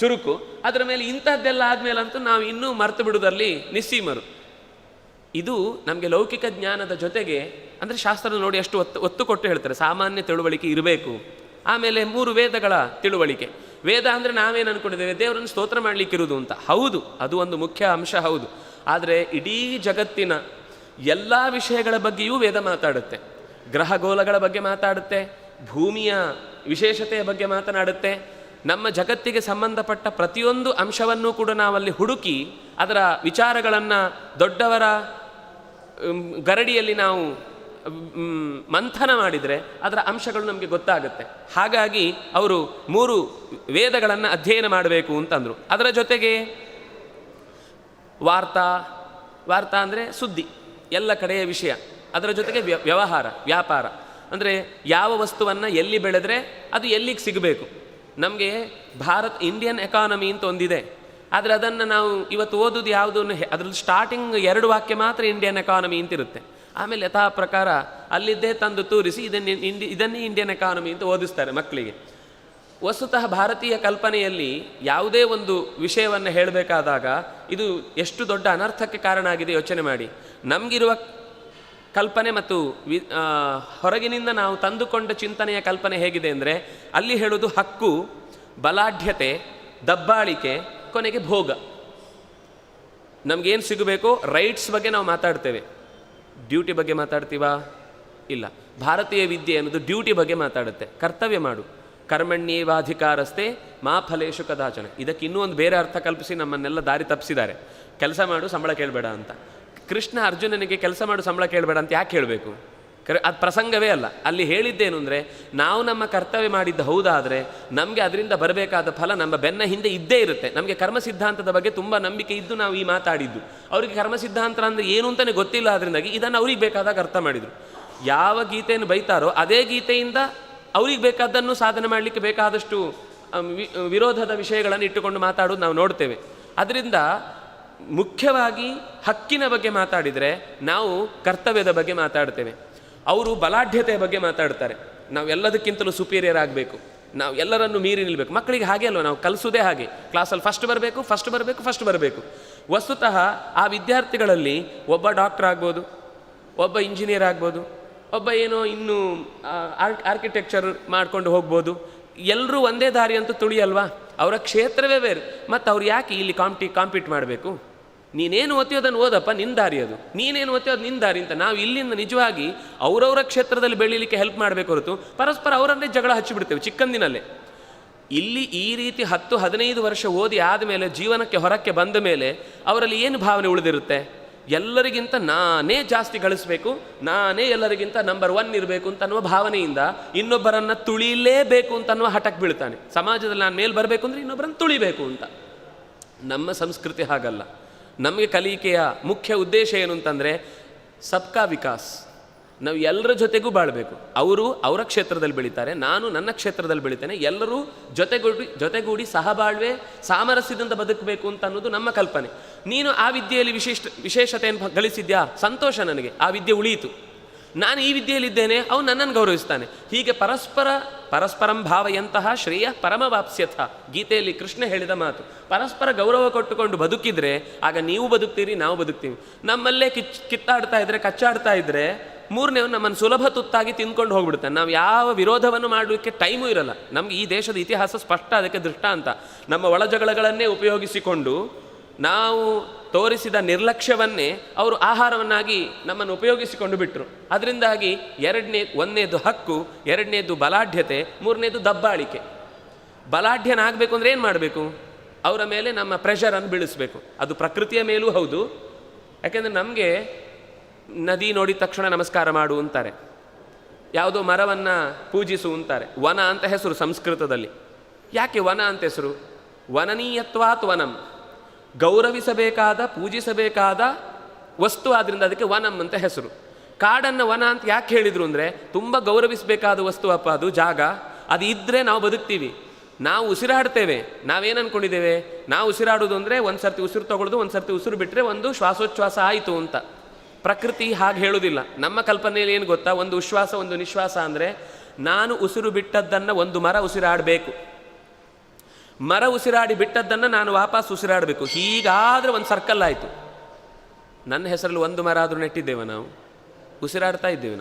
ಚುರುಕು. ಅದರ ಮೇಲೆ ಇಂಥದ್ದೆಲ್ಲ ಆದಮೇಲಂತೂ ನಾವು ಇನ್ನೂ ಮರೆತು ಬಿಡುವುದರಲ್ಲಿ ನಿಸ್ಸೀಮರು. ಇದು ನಮಗೆ ಲೌಕಿಕ ಜ್ಞಾನದ ಜೊತೆಗೆ, ಅಂದರೆ ಶಾಸ್ತ್ರದ ನೋಡಿ ಅಷ್ಟು ಒತ್ತು ಕೊಟ್ಟು ಹೇಳ್ತಾರೆ ಸಾಮಾನ್ಯ ತಿಳುವಳಿಕೆ ಇರಬೇಕು. ಆಮೇಲೆ 3 ವೇದಗಳ ತಿಳುವಳಿಕೆ. ವೇದ ಅಂದರೆ ನಾವೇನು ಅಂದ್ಕೊಂಡಿದ್ದೇವೆ, ದೇವರನ್ನು ಸ್ತೋತ್ರ ಮಾಡಲಿಕ್ಕಿರುವುದು ಅಂತ. ಹೌದು, ಅದು ಒಂದು ಮುಖ್ಯ ಅಂಶ, ಹೌದು. ಆದರೆ ಇಡೀ ಜಗತ್ತಿನ ಎಲ್ಲ ವಿಷಯಗಳ ಬಗ್ಗೆಯೂ ವೇದ ಮಾತಾಡುತ್ತೆ. ಗ್ರಹಗೋಲಗಳ ಬಗ್ಗೆ ಮಾತಾಡುತ್ತೆ, ಭೂಮಿಯ ವಿಶೇಷತೆಯ ಬಗ್ಗೆ ಮಾತನಾಡುತ್ತೆ. ನಮ್ಮ ಜಗತ್ತಿಗೆ ಸಂಬಂಧಪಟ್ಟ ಪ್ರತಿಯೊಂದು ಅಂಶವನ್ನೂ ಕೂಡ ನಾವಲ್ಲಿ ಹುಡುಕಿ ಅದರ ವಿಚಾರಗಳನ್ನು ದೊಡ್ಡವರ ಗರಡಿಯಲ್ಲಿ ನಾವು ಮಂಥನ ಮಾಡಿದರೆ ಅದರ ಅಂಶಗಳು ನಮಗೆ ಗೊತ್ತಾಗುತ್ತೆ. ಹಾಗಾಗಿ ಅವರು 3 ವೇದಗಳನ್ನು ಅಧ್ಯಯನ ಮಾಡಬೇಕು ಅಂತಂದರು. ಅದರ ಜೊತೆಗೆ ವಾರ್ತಾ ಅಂದರೆ ಸುದ್ದಿ, ಎಲ್ಲ ಕಡೆಯ ವಿಷಯ. ಅದರ ಜೊತೆಗೆ ವ್ಯವಹಾರ, ವ್ಯಾಪಾರ. ಅಂದರೆ ಯಾವ ವಸ್ತುವನ್ನು ಎಲ್ಲಿ ಬೆಳೆದ್ರೆ ಅದು ಎಲ್ಲಿಗೆ ಸಿಗಬೇಕು. ನಮಗೆ ಇಂಡಿಯನ್ ಎಕಾನಮಿ ಅಂತ ಒಂದಿದೆ, ಆದರೆ ಅದನ್ನು ನಾವು ಇವತ್ತು ಓದೋದು ಯಾವುದು, ಅದ್ರಲ್ಲಿ ಸ್ಟಾರ್ಟಿಂಗ್ 2 ವಾಕ್ಯ ಮಾತ್ರ ಇಂಡಿಯನ್ ಎಕಾನಮಿ ಅಂತಿರುತ್ತೆ. ಆಮೇಲೆ ಯಥಾ ಪ್ರಕಾರ ಅಲ್ಲಿದ್ದೇ ತಂದು ತೂರಿಸಿ ಇದನ್ನೇ ಇಂಡಿಯನ್ ಎಕಾನಮಿ ಅಂತ ಓದಿಸ್ತಾರೆ ಮಕ್ಕಳಿಗೆ. ವಸ್ತುತಃ ಭಾರತೀಯ ಕಲ್ಪನೆಯಲ್ಲಿ ಯಾವುದೇ ಒಂದು ವಿಷಯವನ್ನು ಹೇಳಬೇಕಾದಾಗ ಇದು ಎಷ್ಟು ದೊಡ್ಡ ಅನರ್ಥಕ್ಕೆ ಕಾರಣ ಆಗಿದೆ ಯೋಚನೆ ಮಾಡಿ. ನಮಗಿರುವ ಕಲ್ಪನೆ ಮತ್ತು ಹೊರಗಿನಿಂದ ನಾವು ತಂದುಕೊಂಡ ಚಿಂತನೆಯ ಕಲ್ಪನೆ ಹೇಗಿದೆ ಅಂದರೆ, ಅಲ್ಲಿ ಹೇಳೋದು ಹಕ್ಕು, ಬಲಾಢ್ಯತೆ, ದಬ್ಬಾಳಿಕೆ, ಕೊನೆಗೆ ಭೋಗ. ನಮಗೇನು ಸಿಗಬೇಕೋ ರೈಟ್ಸ್ ಬಗ್ಗೆ ನಾವು ಮಾತಾಡ್ತೇವೆ, ಡ್ಯೂಟಿ ಬಗ್ಗೆ ಮಾತಾಡ್ತೀವಾ? ಇಲ್ಲ. ಭಾರತೀಯ ವಿದ್ಯೆ ಅನ್ನೋದು ಡ್ಯೂಟಿ ಬಗ್ಗೆ ಮಾತಾಡುತ್ತೆ. ಕರ್ತವ್ಯ ಮಾಡು, ಕರ್ಮಣ್ಯೇವಾಧಿಕಾರಸ್ಥೆ ಮಾ ಫಲೇಶು ಕದಾಚನ. ಇದಕ್ಕೆ ಇನ್ನೂ ಒಂದು ಬೇರೆ ಅರ್ಥ ಕಲ್ಪಿಸಿ ನಮ್ಮನ್ನೆಲ್ಲ ದಾರಿ ತಪ್ಪಿಸಿದ್ದಾರೆ. ಕೆಲಸ ಮಾಡು, ಸಂಬಳ ಕೇಳಬೇಡ ಅಂತ. ಕೃಷ್ಣ ಅರ್ಜುನನಿಗೆ ಕೆಲಸ ಮಾಡು, ಸಂಬಳ ಕೇಳಬೇಡ ಅಂತ ಯಾಕೆ ಹೇಳಬೇಕು? ಅದು ಪ್ರಸಂಗವೇ ಅಲ್ಲ. ಅಲ್ಲಿ ಹೇಳಿದ್ದೇನು ಅಂದರೆ, ನಾವು ನಮ್ಮ ಕರ್ತವ್ಯ ಮಾಡಿದ್ದು ಹೌದಾದರೆ ನಮಗೆ ಅದರಿಂದ ಬರಬೇಕಾದ ಫಲ ನಮ್ಮ ಬೆನ್ನ ಹಿಂದೆ ಇದ್ದೇ ಇರುತ್ತೆ. ನಮಗೆ ಕರ್ಮ ಸಿದ್ಧಾಂತದ ಬಗ್ಗೆ ತುಂಬ ನಂಬಿಕೆ ಇದ್ದು ನಾವು ಈ ಮಾತಾಡಿದ್ದು. ಅವರಿಗೆ ಕರ್ಮ ಸಿದ್ಧಾಂತ ಅಂದರೆ ಏನು ಅಂತಲೇ ಗೊತ್ತಿಲ್ಲ, ಅದರಿಂದಾಗಿ ಇದನ್ನು ಅವ್ರಿಗೆ ಬೇಕಾದಾಗ ಅರ್ಥ ಮಾಡಿದರು. ಯಾವ ಗೀತೆಯನ್ನು ಬೈತಾರೋ ಅದೇ ಗೀತೆಯಿಂದ ಅವ್ರಿಗೆ ಬೇಕಾದ್ದನ್ನು ಸಾಧನೆ ಮಾಡಲಿಕ್ಕೆ ಬೇಕಾದಷ್ಟು ವಿರೋಧದ ವಿಷಯಗಳನ್ನು ಇಟ್ಟುಕೊಂಡು ಮಾತಾಡೋದು ನಾವು ನೋಡ್ತೇವೆ. ಅದರಿಂದ ಮುಖ್ಯವಾಗಿ ಹಕ್ಕಿನ ಬಗ್ಗೆ ಮಾತಾಡಿದರೆ ನಾವು ಕರ್ತವ್ಯದ ಬಗ್ಗೆ ಮಾತಾಡ್ತೇವೆ. ಅವರು ಬಲಾಢ್ಯತೆಯ ಬಗ್ಗೆ ಮಾತಾಡ್ತಾರೆ. ನಾವು ಎಲ್ಲದಕ್ಕಿಂತಲೂ ಸುಪೀರಿಯರ್ ಆಗಬೇಕು, ನಾವು ಎಲ್ಲರನ್ನು ಮೀರಿ ನಿಲ್ಲಬೇಕು. ಮಕ್ಕಳಿಗೆ ಹಾಗೆ ಅಲ್ವ ನಾವು ಕಲಿಸೋದೇ ಹಾಗೆ, ಕ್ಲಾಸಲ್ಲಿ ಫಸ್ಟ್ ಬರಬೇಕು. ವಸ್ತುತಃ ಆ ವಿದ್ಯಾರ್ಥಿಗಳಲ್ಲಿ ಒಬ್ಬ ಡಾಕ್ಟರ್ ಆಗ್ಬೋದು, ಒಬ್ಬ ಇಂಜಿನಿಯರ್ ಆಗ್ಬೋದು, ಒಬ್ಬ ಏನೋ ಇನ್ನೂ ಆರ್ಕಿಟೆಕ್ಚರ್ ಮಾಡ್ಕೊಂಡು ಹೋಗ್ಬೋದು. ಎಲ್ಲರೂ ಒಂದೇ ದಾರಿ ಅಂತೂ ತುಳಿಯಲ್ವಾ? ಅವರ ಕ್ಷೇತ್ರವೇ ಬೇರೆ. ಮತ್ತು ಅವ್ರು ಯಾಕೆ ಇಲ್ಲಿ ಕಾಂಪೀಟ್ ಮಾಡಬೇಕು? ನೀನೇನು ಓದ್ತೀಯೋ ಅದನ್ನು ಓದಪ್ಪ, ನಿನ್ನ ದಾರಿ ಅದು. ನೀನೇನು ಓದ್ತೀಯೋ ಅದು ನಿನ್ನ ದಾರಿ ಅಂತ ನಾವು ಇಲ್ಲಿಂದ ನಿಜವಾಗಿ ಅವರವರ ಕ್ಷೇತ್ರದಲ್ಲಿ ಬೆಳೀಲಿಕ್ಕೆ ಹೆಲ್ಪ್ ಮಾಡಬೇಕು ಹೊರತು ಪರಸ್ಪರ ಅವರನ್ನೇ ಜಗಳ ಹಚ್ಚಿಬಿಡ್ತೇವೆ ಚಿಕ್ಕಂದಿನಲ್ಲೇ. ಇಲ್ಲಿ ಈ ರೀತಿ 10-15 ವರ್ಷ ಓದಿ ಆದಮೇಲೆ ಜೀವನಕ್ಕೆ ಹೊರಕ್ಕೆ ಬಂದ ಮೇಲೆ ಅವರಲ್ಲಿ ಏನು ಭಾವನೆ ಉಳಿದಿರುತ್ತೆ? ಎಲ್ಲರಿಗಿಂತ ನಾನೇ ಜಾಸ್ತಿ ಗಳಿಸಬೇಕು, ನಾನೇ ಎಲ್ಲರಿಗಿಂತ ನಂಬರ್ 1 ಇರಬೇಕು ಅಂತ ಅನ್ನುವ ಭಾವನೆಯಿಂದ ಇನ್ನೊಬ್ಬರನ್ನು ತುಳಿಲೇಬೇಕು ಅಂತ ಅನ್ನುವ ಹಠಕ್ಕೆ ಬೀಳ್ತಾನೆ. ಸಮಾಜದಲ್ಲಿ ನಾನು ಮೇಲೆ ಬರಬೇಕು ಅಂದರೆ ಇನ್ನೊಬ್ಬರನ್ನು ತುಳಿಬೇಕು ಅಂತ. ನಮ್ಮ ಸಂಸ್ಕೃತಿ ಹಾಗಲ್ಲ. ನಮಗೆ ಕಲಿಕೆಯ ಮುಖ್ಯ ಉದ್ದೇಶ ಏನು ಅಂತಂದರೆ ಸಬ್ಕಾ ವಿಕಾಸ್. ನಾವು ಎಲ್ಲರ ಜೊತೆಗೂ ಬಾಳಬೇಕು. ಅವರು ಅವರ ಕ್ಷೇತ್ರದಲ್ಲಿ ಬೆಳೀತಾರೆ, ನಾನು ನನ್ನ ಕ್ಷೇತ್ರದಲ್ಲಿ ಬೆಳಿತೇನೆ. ಎಲ್ಲರೂ ಜೊತೆಗೂಡಿ ಸಹಬಾಳ್ವೆ ಸಾಮರಸ್ಯದಿಂದ ಬದುಕಬೇಕು ಅಂತ ಅನ್ನೋದು ನಮ್ಮ ಕಲ್ಪನೆ. ನೀನು ಆ ವಿದ್ಯೆಯಲ್ಲಿ ವಿಶೇಷತೆಯನ್ನು ಗಳಿಸಿದ್ಯಾ? ಸಂತೋಷ, ನನಗೆ ಆ ವಿದ್ಯೆ ಉಳಿಯಿತು. ನಾನು ಈ ವಿದ್ಯೆಯಲ್ಲಿದ್ದೇನೆ, ಅವನು ನನ್ನನ್ನು ಗೌರವಿಸ್ತಾನೆ. ಹೀಗೆ ಪರಸ್ಪರಂ ಭಾವಯಂತಹ ಶ್ರೇಯ ಪರಮವಾಪ್ಸ್ಯಥ. ಗೀತೆಯಲ್ಲಿ ಕೃಷ್ಣ ಹೇಳಿದ ಮಾತು. ಪರಸ್ಪರ ಗೌರವ ಕೊಟ್ಟುಕೊಂಡು ಬದುಕಿದ್ರೆ ಆಗ ನೀವು ಬದುಕ್ತೀರಿ, ನಾವು ಬದುಕ್ತೀವಿ. ನಮ್ಮಲ್ಲೇ ಕಿತ್ತಾಡ್ತಾ ಇದ್ರೆ, ಕಚ್ಚಾಡ್ತಾ ಇದ್ರೆ ಮೂರನೇವು ನಮ್ಮನ್ನು ಸುಲಭ ತುತ್ತಾಗಿ ತಿಂದ್ಕೊಂಡು ಹೋಗ್ಬಿಡ್ತಾನೆ. ನಾವು ಯಾವ ವಿರೋಧವನ್ನು ಮಾಡಲಿಕ್ಕೆ ಟೈಮೂ ಇರಲ್ಲ. ನಮ್ಗೆ ಈ ದೇಶದ ಇತಿಹಾಸ ಸ್ಪಷ್ಟ ಅದಕ್ಕೆ ದೃಷ್ಟಾಂತ. ನಮ್ಮ ಒಳಜಗಳಗಳನ್ನೇ ಉಪಯೋಗಿಸಿಕೊಂಡು ನಾವು ತೋರಿಸಿದ ನಿರ್ಲಕ್ಷ್ಯವನ್ನೇ ಅವರು ಆಹಾರವನ್ನಾಗಿ ನಮ್ಮನ್ನು ಉಪಯೋಗಿಸಿಕೊಂಡು ಬಿಟ್ಟರು. ಅದರಿಂದಾಗಿ ಒಂದನೇದು ಹಕ್ಕು, ಎರಡನೇದು ಬಲಾಢ್ಯತೆ, ಮೂರನೇದು ದಬ್ಬಾಳಿಕೆ. ಬಲಾಢ್ಯನಾಗಬೇಕು ಅಂದರೆ ಏನು ಮಾಡಬೇಕು? ಅವರ ಮೇಲೆ ನಮ್ಮ ಪ್ರೆಷರನ್ನು ಬೀಳಿಸಬೇಕು. ಅದು ಪ್ರಕೃತಿಯ ಮೇಲೂ ಹೌದು. ಯಾಕೆಂದರೆ ನಮಗೆ ನದಿ ನೋಡಿದ ತಕ್ಷಣ ನಮಸ್ಕಾರ ಮಾಡು ಅಂತಾರೆ, ಯಾವುದೋ ಮರವನ್ನು ಪೂಜಿಸು ಅಂತಾರೆ. ವನ ಅಂತ ಹೆಸರು ಸಂಸ್ಕೃತದಲ್ಲಿ. ಯಾಕೆ ವನ ಅಂತ ಹೆಸರು? ವನನೀಯತ್ವಾತ್ ವನಂ, ಗೌರವಿಸಬೇಕಾದ ಪೂಜಿಸಬೇಕಾದ ವಸ್ತು, ಆದ್ದರಿಂದ ಅದಕ್ಕೆ ವನಂ ಅಂತ ಹೆಸರು. ಕಾಡನ್ನು ವನ ಅಂತ ಯಾಕೆ ಹೇಳಿದರು ಅಂದರೆ ತುಂಬ ಗೌರವಿಸಬೇಕಾದ ವಸ್ತು ಅಪ್ಪ ಅದು, ಜಾಗ. ಅದು ಇದ್ದರೆ ನಾವು ಬದುಕ್ತೀವಿ. ನಾವು ಉಸಿರಾಡ್ತೇವೆ. ನಾವೇನು ಅಂದ್ಕೊಂಡಿದ್ದೇವೆ? ನಾವು ಉಸಿರಾಡೋದು ಅಂದರೆ ಒಂದು ಸರ್ತಿ ಉಸಿರು ತಗೊಳ್ಳೋದು, ಒಂದು ಸರ್ತಿ ಉಸಿರು ಬಿಟ್ಟರೆ ಒಂದು ಶ್ವಾಸೋಚ್ಛ್ವಾಸ ಆಯಿತು ಅಂತ. ಪ್ರಕೃತಿ ಹಾಗೆ ಹೇಳೋದಿಲ್ಲ. ನಮ್ಮ ಕಲ್ಪನೆಯಲ್ಲಿ ಏನು ಗೊತ್ತಾ? ಒಂದು ಉಶ್ವಾಸ ಒಂದು ನಿಶ್ವಾಸ ಅಂದರೆ ನಾನು ಉಸಿರು ಬಿಟ್ಟದ್ದನ್ನು ಒಂದು ಮರ ಉಸಿರಾಡಬೇಕು, ಮರ ಉಸಿರಾಡಿ ಬಿಟ್ಟದ್ದನ್ನು ನಾನು ವಾಪಸ್ ಉಸಿರಾಡಬೇಕು. ಹೀಗಾದರೆ ಒಂದು ಸರ್ಕಲ್ ಆಯಿತು. ನನ್ನ ಹೆಸರಲ್ಲಿ ಒಂದು ಮರ ಆದರೂ ನೆಟ್ಟಿದ್ದೇವೆ, ನಾವು ಉಸಿರಾಡ್ತಾ ಇದ್ದೇವೆ.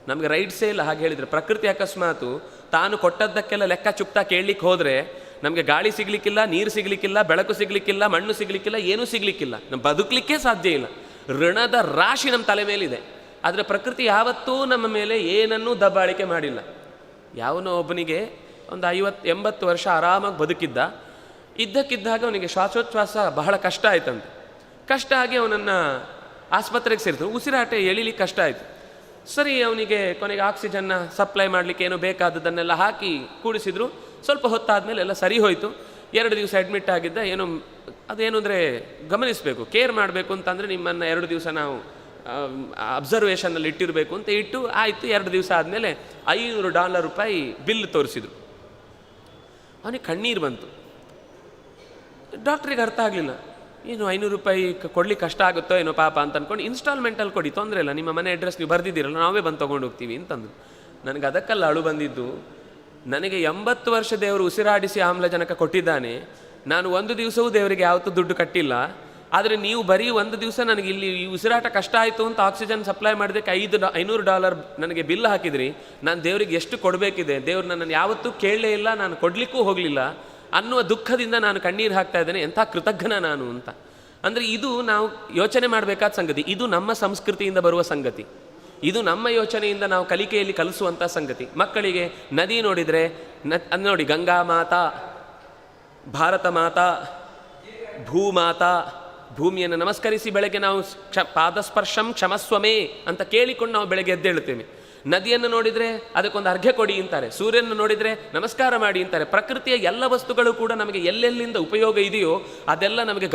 ನಮಗೆ ರೈಟ್ಸೇ ಇಲ್ಲ ಹಾಗೆ ಹೇಳಿದರೆ. ಪ್ರಕೃತಿ ಅಕಸ್ಮಾತು ತಾನು ಕೊಟ್ಟದ್ದಕ್ಕೆಲ್ಲ ಲೆಕ್ಕ ಚುಕ್ತಾ ಕೇಳಲಿಕ್ಕೆ ಹೋದರೆ ನಮಗೆ ಗಾಳಿ ಸಿಗಲಿಕ್ಕಿಲ್ಲ, ನೀರು ಸಿಗಲಿಕ್ಕಿಲ್ಲ, ಬೆಳಕು ಸಿಗಲಿಕ್ಕಿಲ್ಲ, ಮಣ್ಣು ಸಿಗಲಿಕ್ಕಿಲ್ಲ, ಏನೂ ಸಿಗಲಿಕ್ಕಿಲ್ಲ. ನಮ್ಮ ಬದುಕಲಿಕ್ಕೇ ಸಾಧ್ಯ ಇಲ್ಲ. ಋಣದ ರಾಶಿ ನಮ್ಮ ತಲೆ ಮೇಲಿದೆ. ಆದರೆ ಪ್ರಕೃತಿ ಯಾವತ್ತೂ ನಮ್ಮ ಮೇಲೆ ಏನನ್ನೂ ದಬ್ಬಾಳಿಕೆ ಮಾಡಿಲ್ಲ. ಯಾವನೋ ಒಬ್ಬನಿಗೆ ಒಂದು 50-80 ವರ್ಷ ಆರಾಮಾಗಿ ಬದುಕಿದ್ದ. ಇದ್ದಕ್ಕಿದ್ದಾಗ ಅವನಿಗೆ ಶ್ವಾಸೋಚ್ಛ್ವಾಸ ಬಹಳ ಕಷ್ಟ ಆಯ್ತಂತೆ. ಕಷ್ಟ ಆಗಿ ಅವನನ್ನು ಆಸ್ಪತ್ರೆಗೆ ಸೇರಿದ್ರು. ಉಸಿರಾಟ ಎಳಿಲಿಕ್ಕೆ ಕಷ್ಟ ಆಯಿತು. ಸರಿ, ಅವನಿಗೆ ಕೊನೆಗೆ ಆಕ್ಸಿಜನ್ನ ಸಪ್ಲೈ ಮಾಡಲಿಕ್ಕೆ ಏನೋ ಬೇಕಾದದ್ದನ್ನೆಲ್ಲ ಹಾಕಿ ಕೂಡಿಸಿದ್ರು. ಸ್ವಲ್ಪ ಹೊತ್ತಾದಮೇಲೆ ಎಲ್ಲ ಸರಿ ಹೋಯಿತು. 2 ದಿವಸ ಅಡ್ಮಿಟ್ ಆಗಿದ್ದ. ಅದೇನು ಅಂದರೆ ಗಮನಿಸಬೇಕು, ಕೇರ್ ಮಾಡಬೇಕು ಅಂತಂದರೆ ನಿಮ್ಮನ್ನು 2 ದಿವಸ ನಾವು ಅಬ್ಸರ್ವೇಷನಲ್ಲಿ ಇಟ್ಟಿರಬೇಕು ಅಂತ ಇಟ್ಟು ಆಯಿತು. 2 ದಿವಸ ಆದಮೇಲೆ $500 ಬಿಲ್ ತೋರಿಸಿದ್ರು. ಅವನಿಗೆ ಕಣ್ಣೀರು ಬಂತು. ಡಾಕ್ಟ್ರಿಗೆ ಅರ್ಥ ಆಗಲಿಲ್ಲ, ಏನು $500 ಕೊಡ್ಲಿಕ್ಕೆ ಕಷ್ಟ ಆಗುತ್ತೋ ಏನೋ ಪಾಪ ಅಂತ ಅಂದ್ಕೊಂಡು ಇನ್ಸ್ಟಾಲ್ಮೆಂಟಲ್ಲಿ ಕೊಡಿ, ತೊಂದರೆ ಇಲ್ಲ, ನಿಮ್ಮ ಮನೆ ಅಡ್ರೆಸ್ ನೀವು ಬರೆದಿದ್ದೀರಲ್ಲ, ನಾವೇ ಬಂದು ತೊಗೊಂಡು ಹೋಗ್ತೀವಿ ಅಂತಂದು. ನನಗೆ ಅದಕ್ಕೆಲ್ಲ ಅಳು ಬಂದಿದ್ದು. ನನಗೆ 80 ವರ್ಷ ದೇವರು ಉಸಿರಾಡಿಸಿ ಆಮ್ಲಜನಕ ಕೊಟ್ಟಿದ್ದಾನೆ. ನಾನು 1 ದಿವಸವೂ ದೇವರಿಗೆ ಯಾವತ್ತೂ ದುಡ್ಡು ಕಟ್ಟಿಲ್ಲ. ಆದರೆ ನೀವು ಬರೀ 1 ದಿವಸ ನನಗೆ ಇಲ್ಲಿ ಈ ಉಸಿರಾಟ ಕಷ್ಟ ಆಯಿತು ಅಂತ ಆಕ್ಸಿಜನ್ ಸಪ್ಲೈ ಮಾಡೋದಕ್ಕೆ $500 ನನಗೆ ಬಿಲ್ ಹಾಕಿದ್ರಿ. ನಾನು ದೇವರಿಗೆ ಎಷ್ಟು ಕೊಡಬೇಕಿದೆ, ದೇವ್ರು ನನ್ನನ್ನು ಯಾವತ್ತೂ ಕೇಳಲೇ ಇಲ್ಲ, ನಾನು ಕೊಡಲಿಕ್ಕೂ ಹೋಗಲಿಲ್ಲ ಅನ್ನುವ ದುಃಖದಿಂದ ನಾನು ಕಣ್ಣೀರು ಹಾಕ್ತಾ ಇದ್ದೇನೆ. ಎಂಥ ಕೃತಜ್ಞನ ನಾನು ಅಂತ. ಅಂದರೆ ಇದು ನಾವು ಯೋಚನೆ ಮಾಡಬೇಕಾದ ಸಂಗತಿ. ಇದು ನಮ್ಮ ಸಂಸ್ಕೃತಿಯಿಂದ ಬರುವ ಸಂಗತಿ. ಇದು ನಮ್ಮ ಯೋಚನೆಯಿಂದ ನಾವು ಕಲಿಕೆಯಲ್ಲಿ ಕಲಿಸುವಂಥ ಸಂಗತಿ. ಮಕ್ಕಳಿಗೆ ನದಿ ನೋಡಿದರೆ ಅದು ನೋಡಿ, ಗಂಗಾ ಮಾತಾ, ಭಾರತ ಮಾತಾ, ಭೂಮಾತಾ, ಭೂಮಿಯನ್ನು ನಮಸ್ಕರಿಸಿ ಬೆಳಗ್ಗೆ ನಾವು ಪಾದಸ್ಪರ್ಶಂ ಕ್ಷಮಸ್ವಮೇ ಅಂತ ಕೇಳಿಕೊಂಡು ನಾವು ಬೆಳಗ್ಗೆ ಎದ್ದೇಳುತ್ತೇವೆ. ನದಿಯನ್ನು ನೋಡಿದರೆ ಅದಕ್ಕೊಂದು ಅರ್ಘ್ಯ ಕೊಡಿ ಅಂತಾರೆ. ಸೂರ್ಯನ ನೋಡಿದರೆ ನಮಸ್ಕಾರ ಮಾಡಿ ಅಂತಾರೆ. ಪ್ರಕೃತಿಯ ಎಲ್ಲ ವಸ್ತುಗಳು ಕೂಡ ನಮಗೆ ಎಲ್ಲೆಲ್ಲಿಂದ ಉಪಯೋಗ ಇದೆಯೋ ಅದೆಲ್ಲ ನಮಗೆ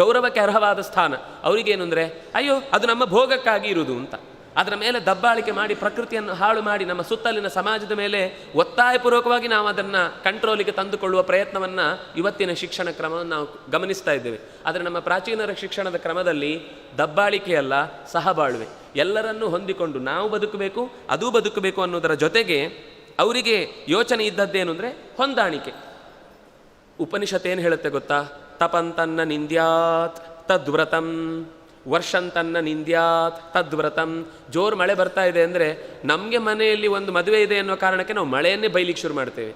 ಗೌರವಕ್ಕೆ ಅರ್ಹವಾದ ಸ್ಥಾನ. ಅವರಿಗೇನು ಅಂದರೆ ಅಯ್ಯೋ ಅದು ನಮ್ಮ ಭೋಗಕ್ಕಾಗಿ ಇರುವುದು ಅಂತ. ಅದರ ಮೇಲೆ ದಬ್ಬಾಳಿಕೆ ಮಾಡಿ ಪ್ರಕೃತಿಯನ್ನು ಹಾಳು ಮಾಡಿ ನಮ್ಮ ಸುತ್ತಲಿನ ಸಮಾಜದ ಮೇಲೆ ಒತ್ತಾಯಪೂರ್ವಕವಾಗಿ ನಾವು ಅದನ್ನು ಕಂಟ್ರೋಲಿಗೆ ತಂದುಕೊಳ್ಳುವ ಪ್ರಯತ್ನವನ್ನು ಇವತ್ತಿನ ಶಿಕ್ಷಣ ಕ್ರಮವನ್ನು ನಾವು ಗಮನಿಸ್ತಾ ಇದ್ದೇವೆ. ಆದರೆ ನಮ್ಮ ಪ್ರಾಚೀನರ ಶಿಕ್ಷಣದ ಕ್ರಮದಲ್ಲಿ ದಬ್ಬಾಳಿಕೆಯಲ್ಲ, ಸಹಬಾಳ್ವೆ. ಎಲ್ಲರನ್ನೂ ಹೊಂದಿಕೊಂಡು ನಾವು ಬದುಕಬೇಕು, ಅದೂ ಬದುಕಬೇಕು ಅನ್ನೋದರ ಜೊತೆಗೆ ಅವರಿಗೆ ಯೋಚನೆ ಇದ್ದದ್ದೇನು ಅಂದರೆ ಹೊಂದಾಣಿಕೆ. ಉಪನಿಷತ್ ಏನು ಹೇಳುತ್ತೆ ಗೊತ್ತಾ? ತಪಂತನ್ನ ನಿಂದ್ಯಾತ್ ತದ್ವ್ರತಂ, ವರ್ಷಂತನ್ನ ನಿಂದ್ಯಾತ್ ತದ್ವ್ರತಂ. ಜೋರು ಮಳೆ ಬರ್ತಾ ಇದೆ ಅಂದರೆ ನಮಗೆ ಮನೆಯಲ್ಲಿ ಒಂದು ಮದುವೆ ಇದೆ ಅನ್ನೋ ಕಾರಣಕ್ಕೆ ನಾವು ಮಳೆಯನ್ನೇ ಬೈಲಿಕ್ಕೆ ಶುರು ಮಾಡ್ತೇವೆ.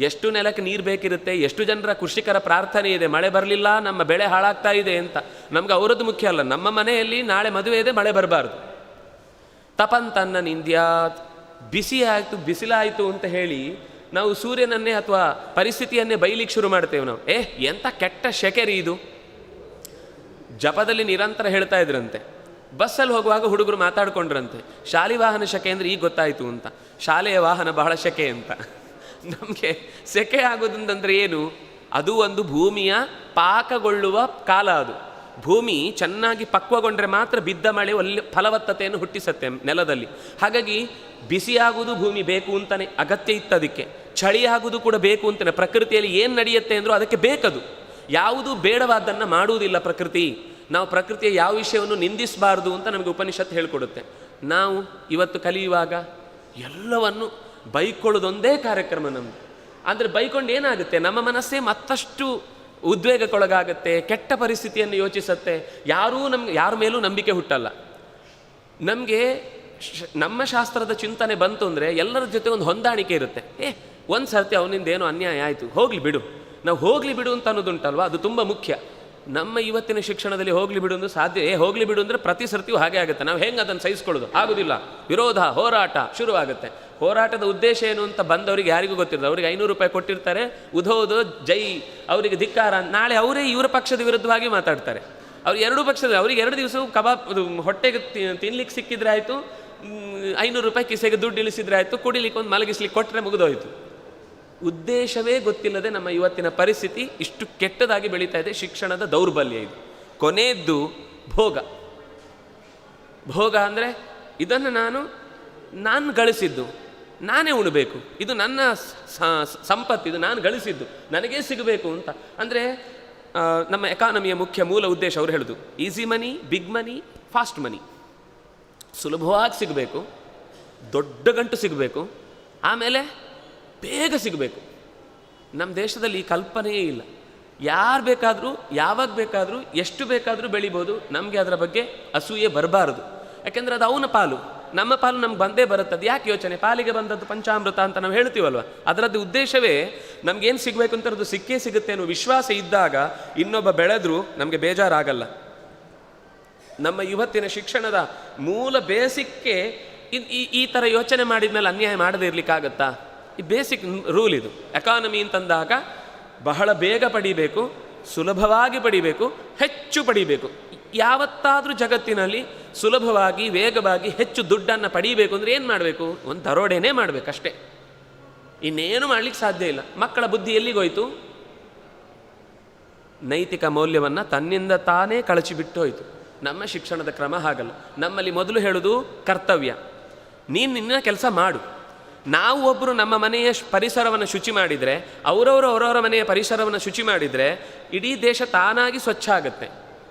ಎಷ್ಟು ನೆಲಕ್ಕೆ ನೀರು ಬೇಕಿರುತ್ತೆ, ಎಷ್ಟು ಜನರ ಕೃಷಿಕರ ಪ್ರಾರ್ಥನೆ ಇದೆ, ಮಳೆ ಬರಲಿಲ್ಲ ನಮ್ಮ ಬೆಳೆ ಹಾಳಾಗ್ತಾ ಇದೆ ಅಂತ. ನಮ್ಗೆ ಅವರದ್ದು ಮುಖ್ಯ ಅಲ್ಲ, ನಮ್ಮ ಮನೆಯಲ್ಲಿ ನಾಳೆ ಮದುವೆ ಇದೆ, ಮಳೆ ಬರಬಾರ್ದು. ತಪಂತನ್ನ ನಿಂದ್ಯಾತ್, ಬಿಸಿ ಆಯಿತು ಬಿಸಿಲಾಯಿತು ಅಂತ ಹೇಳಿ ನಾವು ಸೂರ್ಯನನ್ನೇ ಅಥವಾ ಪರಿಸ್ಥಿತಿಯನ್ನೇ ಬೈಲಿಕ್ಕೆ ಶುರು ಮಾಡ್ತೇವೆ. ನಾವು ಎಂಥ ಕೆಟ್ಟ ಶೆಕೆರಿ ಇದು. ಜಪದಲ್ಲಿ ನಿರಂತರ ಹೇಳ್ತಾ ಇದ್ರಂತೆ. ಬಸ್ಸಲ್ಲಿ ಹೋಗುವಾಗ ಹುಡುಗರು ಮಾತಾಡ್ಕೊಂಡ್ರಂತೆ, ಶಾಲೆ ವಾಹನ ಶೆಕೆ ಅಂದರೆ ಈಗ ಗೊತ್ತಾಯಿತು ಅಂತ. ಶಾಲೆಯ ವಾಹನ ಬಹಳ ಶೆಕೆ ಅಂತ. ನಮಗೆ ಸೆಕೆ ಆಗೋದಂದ್ರೆ ಏನು? ಅದು ಒಂದು ಭೂಮಿಯ ಪಾಕಗೊಳ್ಳುವ ಕಾಲ. ಅದು ಭೂಮಿ ಚೆನ್ನಾಗಿ ಪಕ್ವಗೊಂಡ್ರೆ ಮಾತ್ರ ಬಿದ್ದ ಮಳೆ ಒಳ್ಳೆ ಫಲವತ್ತತೆಯನ್ನು ಹುಟ್ಟಿಸುತ್ತೆ ನೆಲದಲ್ಲಿ. ಹಾಗಾಗಿ ಬಿಸಿಯಾಗುವುದು ಭೂಮಿ ಬೇಕು ಅಂತಾನೆ, ಅಗತ್ಯ ಇತ್ತು ಅದಕ್ಕೆ. ಚಳಿಯಾಗುವುದು ಕೂಡ ಬೇಕು ಅಂತಾನೆ. ಪ್ರಕೃತಿಯಲ್ಲಿ ಏನು ನಡೆಯುತ್ತೆ ಅಂದರೂ ಅದಕ್ಕೆ ಬೇಕದು. ಯಾವುದು ಬೇಡವಾದ್ದನ್ನು ಮಾಡುವುದಿಲ್ಲ ಪ್ರಕೃತಿ. ನಾವು ಪ್ರಕೃತಿಯ ಯಾವ ವಿಷಯವನ್ನು ನಿಂದಿಸಬಾರ್ದು ಅಂತ ನಮಗೆ ಉಪನಿಷತ್ತು ಹೇಳಿಕೊಡುತ್ತೆ. ನಾವು ಇವತ್ತು ಕಲಿಯುವಾಗ ಎಲ್ಲವನ್ನು ಬೈಕೊಳ್ಳೋದೊಂದೇ ಕಾರ್ಯಕ್ರಮ ನಮ್ಮದು. ಅಂದರೆ ಬೈಕೊಂಡು ಏನಾಗುತ್ತೆ, ನಮ್ಮ ಮನಸ್ಸೇ ಮತ್ತಷ್ಟು ಉದ್ವೇಗಕ್ಕೊಳಗಾಗುತ್ತೆ, ಕೆಟ್ಟ ಪರಿಸ್ಥಿತಿಯನ್ನು ಯೋಚಿಸುತ್ತೆ. ಯಾರ ಮೇಲೂ ನಂಬಿಕೆ ಹುಟ್ಟಲ್ಲ. ನಮಗೆ ನಮ್ಮ ಶಾಸ್ತ್ರದ ಚಿಂತನೆ ಬಂತು ಅಂದರೆ ಎಲ್ಲರ ಜೊತೆ ಒಂದು ಹೊಂದಾಣಿಕೆ ಇರುತ್ತೆ. ಒಂದು ಸರ್ತಿ ಅವನಿಂದ ಏನೋ ಅನ್ಯಾಯ ಆಯಿತು, ಹೋಗಲಿ ಬಿಡು, ನಾವು ಹೋಗಲಿ ಬಿಡು ಅಂತ ಅನ್ನೋದುಂಟಲ್ವ, ಅದು ತುಂಬ ಮುಖ್ಯ. ನಮ್ಮ ಇವತ್ತಿನ ಶಿಕ್ಷಣದಲ್ಲಿ ಹೋಗಲಿ ಬಿಡು ಅಂದ್ರೆ ಸಾಧ್ಯ. ಹೋಗಲಿ ಬಿಡು ಅಂದರೆ ಪ್ರತಿ ಸರ್ತಿಯೂ ಹಾಗೆ ಆಗುತ್ತೆ. ನಾವು ಹೆಂಗೆ ಅದನ್ನು ಸಹಿಸ್ಕೊಳ್ಳೋದು? ಆಗೋದಿಲ್ಲ. ವಿರೋಧ, ಹೋರಾಟ ಶುರುವಾಗುತ್ತೆ. ಹೋರಾಟದ ಉದ್ದೇಶ ಏನು ಅಂತ ಬಂದವರಿಗೆ ಯಾರಿಗೂ ಗೊತ್ತಿರೋದು. ಅವರಿಗೆ $500 ಕೊಟ್ಟಿರ್ತಾರೆ, ಉಧೋದು ಜೈ, ಅವರಿಗೆ ಧಿಕ್ಕಾರ. ನಾಳೆ ಅವರೇ ಇವರ ಪಕ್ಷದ ವಿರುದ್ಧವಾಗಿ ಮಾತಾಡ್ತಾರೆ. ಅವ್ರು ಎರಡೂ ಪಕ್ಷದ, ಅವ್ರಿಗೆ 2 ದಿವಸ ಕಬಾಬ್ ಹೊಟ್ಟೆಗೆ ತಿನ್ಲಿಕ್ಕೆ ಸಿಕ್ಕಿದ್ರೆ ಆಯಿತು, $500 ಕಿಸೆಗೆ ದುಡ್ಡು ಇಳಿಸಿದ್ರೆ ಆಯಿತು, ಕುಡಿಲಿಕ್ಕೆ ಒಂದು ಮಲಗಿಸ್ಲಿಕ್ಕೆ ಕೊಟ್ಟರೆ ಮುಗಿದೋಯ್ತು. ಉದ್ದೇಶವೇ ಗೊತ್ತಿಲ್ಲದೆ ನಮ್ಮ ಇವತ್ತಿನ ಪರಿಸ್ಥಿತಿ ಇಷ್ಟು ಕೆಟ್ಟದಾಗಿ ಬೆಳೀತಾ ಇದೆ. ಶಿಕ್ಷಣದ ದೌರ್ಬಲ್ಯ ಇದು. ಕೊನೆಯದ್ದು ಭೋಗ. ಭೋಗ ಅಂದರೆ ಇದನ್ನು ನಾನು ಗಳಿಸಿದ್ದು ನಾನೇ ಉಣಬೇಕು, ಇದು ನನ್ನ ಸಂಪತ್ತು, ಇದು ನಾನು ಗಳಿಸಿದ್ದು ನನಗೇ ಸಿಗಬೇಕು ಅಂತ. ಅಂದರೆ ನಮ್ಮ ಎಕಾನಮಿಯ ಮುಖ್ಯ ಮೂಲ ಉದ್ದೇಶ ಅವರು ಹೇಳೋದು easy money, big money, fast money. ಸುಲಭವಾಗಿ ಸಿಗಬೇಕು, ದೊಡ್ಡ ಗಂಟು ಸಿಗಬೇಕು, ಆಮೇಲೆ ಬೇಗ ಸಿಗಬೇಕು. ನಮ್ಮ ದೇಶದಲ್ಲಿ ಈ ಕಲ್ಪನೆಯೇ ಇಲ್ಲ. ಯಾರು ಬೇಕಾದರೂ ಯಾವಾಗ ಬೇಕಾದರೂ ಎಷ್ಟು ಬೇಕಾದರೂ ಬೆಳಿಬೋದು. ನಮಗೆ ಅದರ ಬಗ್ಗೆ ಅಸೂಯೆ ಬರಬಾರದು. ಯಾಕೆಂದರೆ ಅದು ಅವನ ಪಾಲು, ನಮ್ಮ ಪಾಲು ನಮ್ಗೆ ಬಂದೇ ಬರುತ್ತೆ. ಅದು ಯಾಕೆ ಯೋಚನೆ? ಪಾಲಿಗೆ ಬಂದದ್ದು ಪಂಚಾಮೃತ ಅಂತ ನಾವು ಹೇಳ್ತೀವಲ್ವ, ಅದರದ್ದು ಉದ್ದೇಶವೇ ನಮಗೇನು ಸಿಗಬೇಕು ಅಂತ ಅದು ಸಿಕ್ಕೇ ಸಿಗುತ್ತೆ ಅನ್ನೋ ವಿಶ್ವಾಸ ಇದ್ದಾಗ ಇನ್ನೊಬ್ಬ ಬೆಳೆದರೂ ನಮಗೆ ಬೇಜಾರಾಗಲ್ಲ. ನಮ್ಮ ಇವತ್ತಿನ ಶಿಕ್ಷಣದ ಮೂಲ ಬೇಸಿಕ್ಗೆ ಈ ಥರ ಯೋಚನೆ ಮಾಡಿದ ಮೇಲೆ ಅನ್ಯಾಯ ಮಾಡದೇ ಇರಲಿಕ್ಕಾಗತ್ತಾ? ಈ ಬೇಸಿಕ್ ರೂಲ್ ಇದು. ಎಕಾನಮಿ ಅಂತಂದಾಗ ಬಹಳ ಬೇಗ ಪಡಿಬೇಕು, ಸುಲಭವಾಗಿ ಪಡಿಬೇಕು, ಹೆಚ್ಚು ಪಡಿಬೇಕು. ಯಾವತ್ತಾದರೂ ಜಗತ್ತಿನಲ್ಲಿ ಸುಲಭವಾಗಿ ವೇಗವಾಗಿ ಹೆಚ್ಚು ದುಡ್ಡನ್ನು ಪಡೀಬೇಕು ಅಂದರೆ ಏನು ಮಾಡಬೇಕು? ಒಂದು ದರೋಡೆನೇ ಮಾಡಬೇಕಷ್ಟೇ, ಇನ್ನೇನು ಮಾಡಲಿಕ್ಕೆ ಸಾಧ್ಯ ಇಲ್ಲ. ಮಕ್ಕಳ ಬುದ್ಧಿ ಎಲ್ಲಿಗೋಯ್ತು? ನೈತಿಕ ಮೌಲ್ಯವನ್ನು ತನ್ನಿಂದ ತಾನೇ ಕಳಚಿಬಿಟ್ಟು ಹೋಯಿತು. ನಮ್ಮ ಶಿಕ್ಷಣದ ಕ್ರಮ ಹಾಗಲ್ಲ. ನಮ್ಮಲ್ಲಿ ಮೊದಲು ಹೇಳೋದು ಕರ್ತವ್ಯ, ನೀನು ನಿನ್ನ ಕೆಲಸ ಮಾಡು. ನಾವು ಒಬ್ಬರು ನಮ್ಮ ಮನೆಯ ಪರಿಸರವನ್ನು ಶುಚಿ ಮಾಡಿದರೆ, ಅವರವರ ಮನೆಯ ಪರಿಸರವನ್ನು ಶುಚಿ ಮಾಡಿದರೆ ಇಡೀ ದೇಶ ತಾನಾಗಿ ಸ್ವಚ್ಛ ಆಗುತ್ತೆ.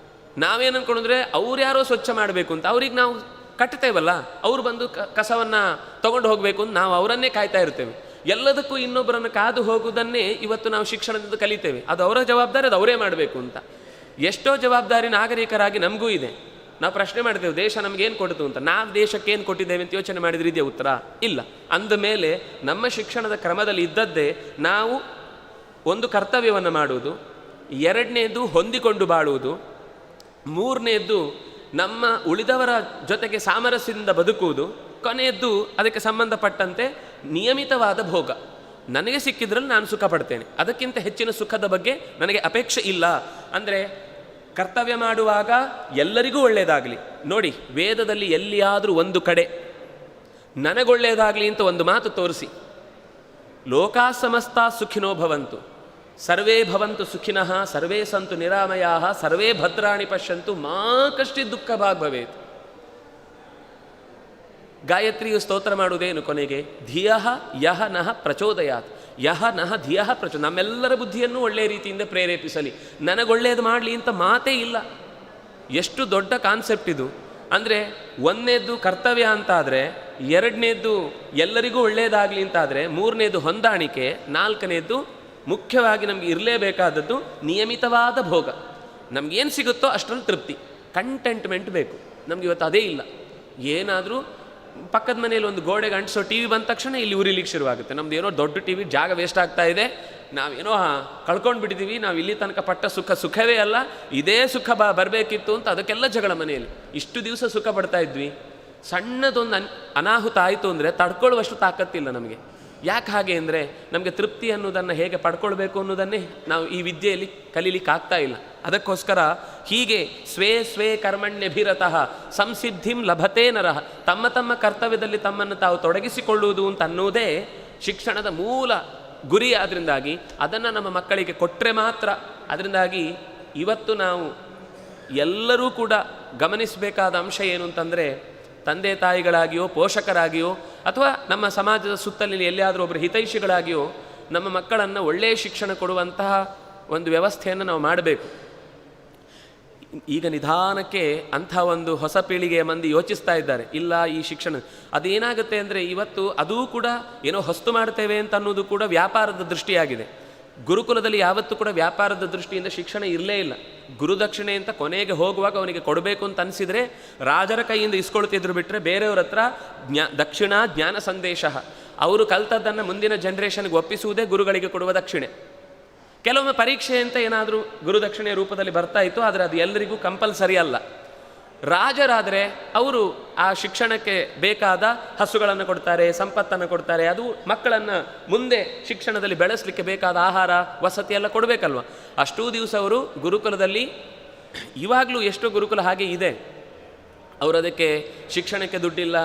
ನಾವೇನು ಅಂದ್ಕೊಂಡ್ರೆ ಅವ್ರು ಯಾರೋ ಸ್ವಚ್ಛ ಮಾಡಬೇಕು ಅಂತ, ಅವ್ರಿಗೆ ನಾವು ಕಟ್ತೇವಲ್ಲ, ಅವ್ರು ಬಂದು ಕಸವನ್ನು ತಗೊಂಡು ಹೋಗಬೇಕು ಅಂತ ನಾವು ಅವರನ್ನೇ ಕಾಯ್ತಾ ಇರ್ತೇವೆ. ಎಲ್ಲದಕ್ಕೂ ಇನ್ನೊಬ್ಬರನ್ನು ಕಾದು ಹೋಗುವುದನ್ನೇ ಇವತ್ತು ನಾವು ಶಿಕ್ಷಣದಿಂದ ಕಲಿತೇವೆ. ಅದು ಅವರ ಜವಾಬ್ದಾರಿ, ಅದು ಅವರೇ ಮಾಡಬೇಕು ಅಂತ. ಎಷ್ಟೋ ಜವಾಬ್ದಾರಿ ನಾಗರಿಕರಾಗಿ ನಮಗೂ ಇದೆ. ನಾವು ಪ್ರಶ್ನೆ ಮಾಡ್ತೇವೆ, ದೇಶ ನಮಗೇನು ಕೊಡ್ತು ಅಂತ. ನಾವು ದೇಶಕ್ಕೆ ಏನು ಕೊಟ್ಟಿದ್ದೇವೆ ಅಂತ ಯೋಚನೆ ಮಾಡಿದ್ರೆ ಇದೆಯಾ ಉತ್ತರ? ಇಲ್ಲ. ಅಂದ ಮೇಲೆ ನಮ್ಮ ಶಿಕ್ಷಣದ ಕ್ರಮದಲ್ಲಿ ಇದ್ದದ್ದೇ ನಾವು ಒಂದು ಕರ್ತವ್ಯವನ್ನು ಮಾಡುವುದು, ಎರಡನೇದು ಹೊಂದಿಕೊಂಡು ಬಾಳುವುದು, ಮೂರನೇದ್ದು ನಮ್ಮ ಉಳಿದವರ ಜೊತೆಗೆ ಸಾಮರಸ್ಯದಿಂದ ಬದುಕುವುದು, ಕೊನೆಯದ್ದು ಅದಕ್ಕೆ ಸಂಬಂಧಪಟ್ಟಂತೆ ನಿಯಮಿತವಾದ ಭೋಗ. ನನಗೆ ಸಿಕ್ಕಿದ್ರಲ್ಲಿ ನಾನು ಸುಖ ಪಡ್ತೇನೆ, ಅದಕ್ಕಿಂತ ಹೆಚ್ಚಿನ ಸುಖದ ಬಗ್ಗೆ ನನಗೆ ಅಪೇಕ್ಷೆ ಇಲ್ಲ. ಅಂದರೆ ಕರ್ತವ್ಯ ಮಾಡುವಾಗ ಎಲ್ಲರಿಗೂ ಒಳ್ಳೆಯದಾಗಲಿ. ನೋಡಿ, ವೇದದಲ್ಲಿ ಎಲ್ಲಿಯಾದರೂ ಒಂದು ಕಡೆ ನನಗೊಳ್ಳೆಯದಾಗಲಿ ಅಂತ ಒಂದು ಮಾತು ತೋರಿಸಿ. ಲೋಕಾ ಸಮಸ್ತಾ ಸುಖಿನೋ ಭವಂತು, ಸರ್ವೇ ಭವಂತು ಸುಖಿನಃ, ಸರ್ವೇ ಸಂತು ನಿರಾಮಯಾಃ, ಸರ್ವೇ ಭದ್ರಾಣಿ ಪಶ್ಯಂತು, ಮಾ ಕಶ್ಚಿತ್ ದುಃಖ ಭಾಗ್ ಭವೇತ್. ಗಾಯತ್ರಿಯು ಸ್ತೋತ್ರ ಮಾಡುವುದೇನು ಕೊನೆಗೆ? ಧಿಯಃ ಯಹ ನಃ ಪ್ರಚೋದಯಾತ್, ಯಹ ನಹ ಧಿಯಃ ನಮ್ಮೆಲ್ಲರ ಬುದ್ಧಿಯನ್ನು ಒಳ್ಳೆಯ ರೀತಿಯಿಂದ ಪ್ರೇರೇಪಿಸಲಿ, ನನಗೊಳ್ಳೆಯದು ಮಾಡಲಿ ಅಂತ ಮಾತೇ ಇಲ್ಲ. ಎಷ್ಟು ದೊಡ್ಡ ಕಾನ್ಸೆಪ್ಟ್ ಇದು. ಅಂದರೆ ಒಂದನೇದ್ದು ಕರ್ತವ್ಯ ಅಂತಾದರೆ, ಎರಡನೇದ್ದು ಎಲ್ಲರಿಗೂ ಒಳ್ಳೆಯದಾಗಲಿ ಅಂತಾದರೆ, ಮೂರನೇದು ಹೊಂದಾಣಿಕೆ, ನಾಲ್ಕನೇದ್ದು ಮುಖ್ಯವಾಗಿ ನಮಗೆ ಇರಲೇಬೇಕಾದದ್ದು ನಿಯಮಿತವಾದ ಭೋಗ. ನಮಗೇನು ಸಿಗುತ್ತೋ ಅಷ್ಟರಲ್ಲಿ ತೃಪ್ತಿ, ಕಂಟೆಂಟ್ಮೆಂಟ್ ಬೇಕು. ನಮ್ಗೆ ಇವತ್ತು ಅದೇ ಇಲ್ಲ. ಏನಾದರೂ ಪಕ್ಕದ ಮನೆಯಲ್ಲಿ ಒಂದು ಗೋಡೆಗೆ ಅಂಟಿಸೋ ಟಿ ವಿ ಬಂದ ತಕ್ಷಣ ಇಲ್ಲಿ ಉರಿಲಿಕ್ಕೆ ಶುರುವಾಗುತ್ತೆ. ನಮ್ದು ಏನೋ ದೊಡ್ಡ ಟಿ ವಿ, ಜಾಗ ವೇಸ್ಟ್ ಆಗ್ತಾ ಇದೆ, ನಾವೇನೋ ಕಳ್ಕೊಂಡು ಬಿಟ್ಟಿದ್ದೀವಿ, ನಾವು ಇಲ್ಲಿ ತನಕ ಪಟ್ಟ ಸುಖವೇ ಅಲ್ಲ, ಇದೇ ಸುಖ ಬರಬೇಕಿತ್ತು ಅಂತ ಅದಕ್ಕೆಲ್ಲ ಜಗಳ ಮನೆಯಲ್ಲಿ. ಇಷ್ಟು ದಿವಸ ಸುಖ ಪಡ್ತಾ ಇದ್ವಿ, ಸಣ್ಣದೊಂದು ಅನಾಹುತ ಆಯಿತು ಅಂದರೆ ತಡ್ಕೊಳ್ಳುವಷ್ಟು ತಾಕತ್ತಿಲ್ಲ ನಮಗೆ. ಯಾಕೆ ಹಾಗೆ ಅಂದರೆ ನಮಗೆ ತೃಪ್ತಿ ಅನ್ನೋದನ್ನು ಹೇಗೆ ಪಡ್ಕೊಳ್ಬೇಕು ಅನ್ನೋದನ್ನೇ ನಾವು ಈ ವಿದ್ಯೆಯಲ್ಲಿ ಕಲೀಲಿಕ್ಕೆ ಆಗ್ತಾ ಇಲ್ಲ. ಅದಕ್ಕೋಸ್ಕರ ಹೀಗೆ ಸ್ವೇ ಸ್ವೇ ಕರ್ಮಣ್ಯಭಿರತಃ ಸಂಸಿದ್ಧಿಂ ಲಭತೆ ನರಃ, ತಮ್ಮ ತಮ್ಮ ಕರ್ತವ್ಯದಲ್ಲಿ ತಮ್ಮನ್ನು ತಾವು ತೊಡಗಿಸಿಕೊಳ್ಳುವುದು ಅಂತ ಅನ್ನುವುದೇ ಶಿಕ್ಷಣದ ಮೂಲ ಗುರಿ. ಅದರಿಂದಾಗಿ ಅದನ್ನು ನಮ್ಮ ಮಕ್ಕಳಿಗೆ ಕೊಟ್ಟರೆ ಮಾತ್ರ. ಅದರಿಂದಾಗಿ ಇವತ್ತು ನಾವು ಎಲ್ಲರೂ ಕೂಡ ಗಮನಿಸಬೇಕಾದ ಅಂಶ ಏನು ಅಂತಂದರೆ, ತಂದೆ ತಾಯಿಗಳಾಗಿಯೋ ಪೋಷಕರಾಗಿಯೋ ಅಥವಾ ನಮ್ಮ ಸಮಾಜದ ಸುತ್ತಲಿನ ಎಲ್ಲಿಯಾದರೂ ಒಬ್ಬರು ಹಿತೈಷಿಗಳಾಗಿಯೋ ನಮ್ಮ ಮಕ್ಕಳನ್ನು ಒಳ್ಳೆಯ ಶಿಕ್ಷಣ ಕೊಡುವಂತಹ ಒಂದು ವ್ಯವಸ್ಥೆಯನ್ನು ನಾವು ಮಾಡಬೇಕು. ಈಗ ನಿಧಾನಕ್ಕೆ ಅಂಥ ಒಂದು ಹೊಸ ಪೀಳಿಗೆಯ ಮಂದಿ ಯೋಚಿಸ್ತಾ ಇದ್ದಾರೆ, ಇಲ್ಲ ಈ ಶಿಕ್ಷಣ ಅದೇನಾಗುತ್ತೆ ಅಂದರೆ ಇವತ್ತು ಅದೂ ಕೂಡ ಏನೋ ಹೊಸ್ತು ಮಾಡ್ತೇವೆ ಅಂತ ಅನ್ನೋದು ಕೂಡ ವ್ಯಾಪಾರದ ದೃಷ್ಟಿಯಾಗಿದೆ. ಗುರುಕುಲದಲ್ಲಿ ಯಾವತ್ತೂ ಕೂಡ ವ್ಯಾಪಾರದ ದೃಷ್ಟಿಯಿಂದ ಶಿಕ್ಷಣ ಇರಲೇ ಇಲ್ಲ. ಗುರುದಕ್ಷಿಣೆ ಅಂತ ಕೊನೆಗೆ ಹೋಗುವಾಗ ಅವನಿಗೆ ಕೊಡಬೇಕು ಅಂತ ಅನಿಸಿದರೆ ರಾಜರ ಕೈಯಿಂದ ಇಸ್ಕೊಳ್ತಿದ್ರು, ಬಿಟ್ಟರೆ ಬೇರೆಯವ್ರ ಹತ್ರ ದಕ್ಷಿಣ ಜ್ಞಾನ ಸಂದೇಶ, ಅವರು ಕಲ್ತದ್ದನ್ನು ಮುಂದಿನ ಜನ್ರೇಷನ್ಗೆ ಒಪ್ಪಿಸುವುದೇ ಗುರುಗಳಿಗೆ ಕೊಡುವ ದಕ್ಷಿಣೆ. ಕೆಲವೊಮ್ಮೆ ಪರೀಕ್ಷೆ ಅಂತ ಏನಾದರೂ ಗುರುದಕ್ಷಿಣೆಯ ರೂಪದಲ್ಲಿ ಬರ್ತಾ ಇತ್ತು, ಆದರೆ ಅದು ಎಲ್ಲರಿಗೂ ಕಂಪಲ್ಸರಿ ಅಲ್ಲ. ರಾಜರಾದರೆ ಅವರು ಆ ಶಿಕ್ಷಣಕ್ಕೆ ಬೇಕಾದ ಹಸುಗಳನ್ನು ಕೊಡ್ತಾರೆ, ಸಂಪತ್ತನ್ನು ಕೊಡ್ತಾರೆ, ಅದು ಮಕ್ಕಳನ್ನು ಮುಂದೆ ಶಿಕ್ಷಣದಲ್ಲಿ ಬೆಳೆಸಲಿಕ್ಕೆ ಬೇಕಾದ ಆಹಾರ ವಸತಿ ಎಲ್ಲ ಕೊಡಬೇಕಲ್ವ. ಅಷ್ಟೂ ದಿವಸ ಅವರು ಗುರುಕುಲದಲ್ಲಿ, ಇವಾಗಲೂ ಎಷ್ಟೋ ಗುರುಕುಲ ಹಾಗೆ ಇದೆ, ಅವರು ಅದಕ್ಕೆ ಶಿಕ್ಷಣಕ್ಕೆ ದುಡ್ಡಿಲ್ಲ,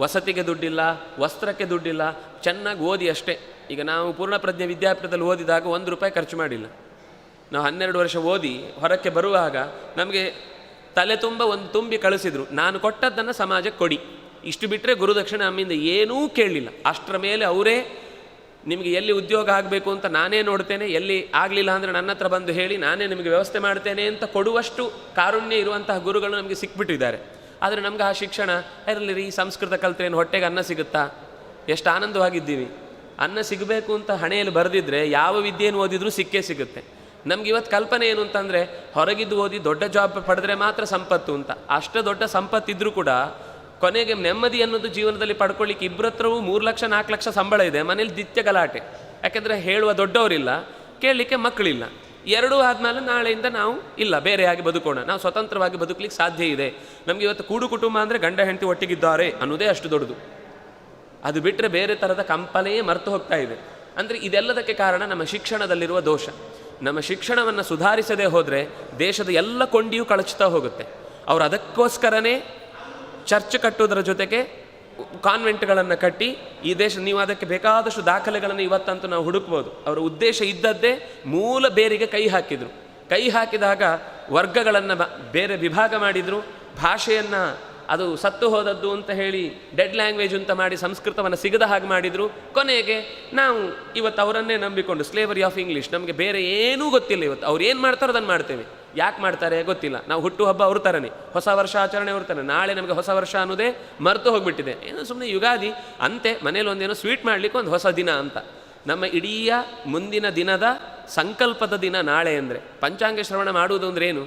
ವಸತಿಗೆ ದುಡ್ಡಿಲ್ಲ, ವಸ್ತ್ರಕ್ಕೆ ದುಡ್ಡಿಲ್ಲ, ಚೆನ್ನಾಗಿ ಓದಿ ಅಷ್ಟೇ. ಈಗ ನಾವು ಪೂರ್ಣಪ್ರಜ್ಞೆ ವಿದ್ಯಾಪೀಠದಲ್ಲಿ ಓದಿದಾಗ 1 ರೂಪಾಯಿ ಖರ್ಚು ಮಾಡಿಲ್ಲ. ನಾವು 12 ವರ್ಷ ಓದಿ ಹೊರಕ್ಕೆ ಬರುವಾಗ ನಮಗೆ ತಲೆ ತುಂಬ ಒಂದು ತುಂಬಿ ಕಳಿಸಿದ್ರು, ನಾನು ಕೊಟ್ಟದ್ದನ್ನು ಸಮಾಜಕ್ಕೆ ಕೊಡಿ, ಇಷ್ಟು ಬಿಟ್ಟರೆ ಗುರುದಕ್ಷಿಣೆ ನಮ್ಮಿಂದ ಏನೂ ಕೇಳಲಿಲ್ಲ. ಅಷ್ಟರ ಮೇಲೆ ಅವರೇ ನಿಮಗೆ ಎಲ್ಲಿ ಉದ್ಯೋಗ ಆಗಬೇಕು ಅಂತ ನಾನೇ ನೋಡ್ತೇನೆ, ಎಲ್ಲಿ ಆಗಲಿಲ್ಲ ಅಂದರೆ ನನ್ನ ಹತ್ರ ಬಂದು ಹೇಳಿ ನಾನೇ ನಿಮಗೆ ವ್ಯವಸ್ಥೆ ಮಾಡ್ತೇನೆ ಅಂತ ಕೊಡುವಷ್ಟು ಕಾರುಣ್ಯ ಇರುವಂತಹ ಗುರುಗಳು ನಮಗೆ ಸಿಕ್ಬಿಟ್ಟಿದ್ದಾರೆ. ಆದರೆ ನಮ್ಗೆ ಆ ಶಿಕ್ಷಣ ಇರಲಿ ರೀ, ಸಂಸ್ಕೃತ ಕಲ್ತ್ರೇನು ಹೊಟ್ಟೆಗೆ ಅನ್ನ ಸಿಗುತ್ತಾ, ಎಷ್ಟು ಆನಂದವಾಗಿದ್ದೀವಿ. ಅನ್ನ ಸಿಗಬೇಕು ಅಂತ ಹಣೆಯಲ್ಲಿ ಬರೆದಿದ್ರೆ ಯಾವ ವಿದ್ಯೆಯನ್ನು ಓದಿದ್ರೂ ಸಿಕ್ಕೇ ಸಿಗುತ್ತೆ. ನಮ್ಗೆ ಇವತ್ತು ಕಲ್ಪನೆ ಏನು ಅಂತಂದರೆ, ಹೊರಗಿದ್ದು ಓದಿ ದೊಡ್ಡ ಜಾಬ್ ಪಡೆದ್ರೆ ಮಾತ್ರ ಸಂಪತ್ತು ಅಂತ. ಅಷ್ಟು ದೊಡ್ಡ ಸಂಪತ್ತಿದ್ರೂ ಕೂಡ ಕೊನೆಗೆ ನೆಮ್ಮದಿ ಅನ್ನೋದು ಜೀವನದಲ್ಲಿ ಪಡ್ಕೊಳ್ಳಿಕ್ಕೆ ಇಬ್ಬರ ಹತ್ರವೂ 3 ಲಕ್ಷ 4 ಲಕ್ಷ ಸಂಬಳ ಇದೆ, ಮನೇಲಿ ನಿತ್ಯ ಗಲಾಟೆ. ಯಾಕೆಂದರೆ ಹೇಳುವ ದೊಡ್ಡವರಿಲ್ಲ, ಕೇಳಲಿಕ್ಕೆ ಮಕ್ಕಳಿಲ್ಲ. ಎರಡೂ ಆದಮೇಲೆ ನಾಳೆಯಿಂದ ನಾವು ಇಲ್ಲ ಬೇರೆಯಾಗಿ ಬದುಕೋಣ, ನಾವು ಸ್ವತಂತ್ರವಾಗಿ ಬದುಕಲಿಕ್ಕೆ ಸಾಧ್ಯ ಇದೆ. ನಮಗೆ ಇವತ್ತು ಕೂಡು ಕುಟುಂಬ ಅಂದರೆ ಗಂಡ ಹೆಂಡತಿ ಒಟ್ಟಿಗಿದ್ದಾರೆ ಅನ್ನೋದೇ ಅಷ್ಟು ದೊಡ್ಡದು. ಅದು ಬಿಟ್ಟರೆ ಬೇರೆ ಥರದ ಕಂಪನೇ ಮರೆತು ಹೋಗ್ತಾ ಇದೆ. ಅಂದರೆ ಇದೆಲ್ಲದಕ್ಕೆ ಕಾರಣ ನಮ್ಮ ಶಿಕ್ಷಣದಲ್ಲಿರುವ ದೋಷ. ನಮ್ಮ ಶಿಕ್ಷಣವನ್ನು ಸುಧಾರಿಸದೇ ಹೋದರೆ ದೇಶದ ಎಲ್ಲ ಕೊಂಡಿಯೂ ಕಳಚುತ್ತಾ ಹೋಗುತ್ತೆ. ಅವರು ಅದಕ್ಕೋಸ್ಕರನೇ ಚರ್ಚ್ ಕಟ್ಟುವುದರ ಜೊತೆಗೆ ಕಾನ್ವೆಂಟ್ಗಳನ್ನು ಕಟ್ಟಿ ಈ ದೇಶ, ನೀವು ಅದಕ್ಕೆ ಬೇಕಾದಷ್ಟು ದಾಖಲೆಗಳನ್ನು ಇವತ್ತಂತೂ ನಾವು ಹುಡುಕ್ಬೋದು. ಅವರ ಉದ್ದೇಶ ಇದ್ದದ್ದೇ ಮೂಲ ಬೇರಿಗೆ ಕೈ ಹಾಕಿದರು. ಕೈ ಹಾಕಿದಾಗ ವರ್ಗಗಳನ್ನು ಬೇರೆ ವಿಭಾಗ ಮಾಡಿದರು. ಭಾಷೆಯನ್ನು ಅದು ಸತ್ತು ಹೋದದ್ದು ಅಂತ ಹೇಳಿ ಡೆಡ್ ಲ್ಯಾಂಗ್ವೇಜ್ ಅಂತ ಮಾಡಿ ಸಂಸ್ಕೃತವನ್ನು ಸಿಗದ ಹಾಗೆ ಮಾಡಿದರು. ಕೊನೆಗೆ ನಾವು ಇವತ್ತು ಅವರನ್ನೇ ನಂಬಿಕೊಂಡು ಸ್ಲೇವರಿ ಆಫ್ ಇಂಗ್ಲೀಷ್, ನಮಗೆ ಬೇರೆ ಏನೂ ಗೊತ್ತಿಲ್ಲ. ಇವತ್ತು ಅವ್ರು ಏನು ಮಾಡ್ತಾರೋ ಅದನ್ನು ಮಾಡ್ತೇವೆ. ಯಾಕೆ ಮಾಡ್ತಾರೆ ಗೊತ್ತಿಲ್ಲ. ನಾವು ಹುಟ್ಟುಹಬ್ಬ ಅವ್ರ ಥರನೇ, ಹೊಸ ವರ್ಷ ಆಚರಣೆ ಅವ್ರ ಥರನೇ. ನಾಳೆ ನಮಗೆ ಹೊಸ ವರ್ಷ ಅನ್ನೋದೇ ಮರೆತು ಹೋಗಿಬಿಟ್ಟಿದೆ. ಏನೋ ಸುಮ್ಮನೆ ಯುಗಾದಿ ಅಂತೆ, ಮನೇಲಿ ಒಂದೇನೋ ಸ್ವೀಟ್ ಮಾಡಲಿಕ್ಕೆ ಒಂದು ಹೊಸ ದಿನ ಅಂತ. ನಮ್ಮ ಇಡೀ ಮುಂದಿನ ದಿನದ ಸಂಕಲ್ಪದ ದಿನ ನಾಳೆ ಅಂದರೆ. ಪಂಚಾಂಗ ಶ್ರವಣ ಮಾಡುವುದು ಅಂದರೆ ಏನು?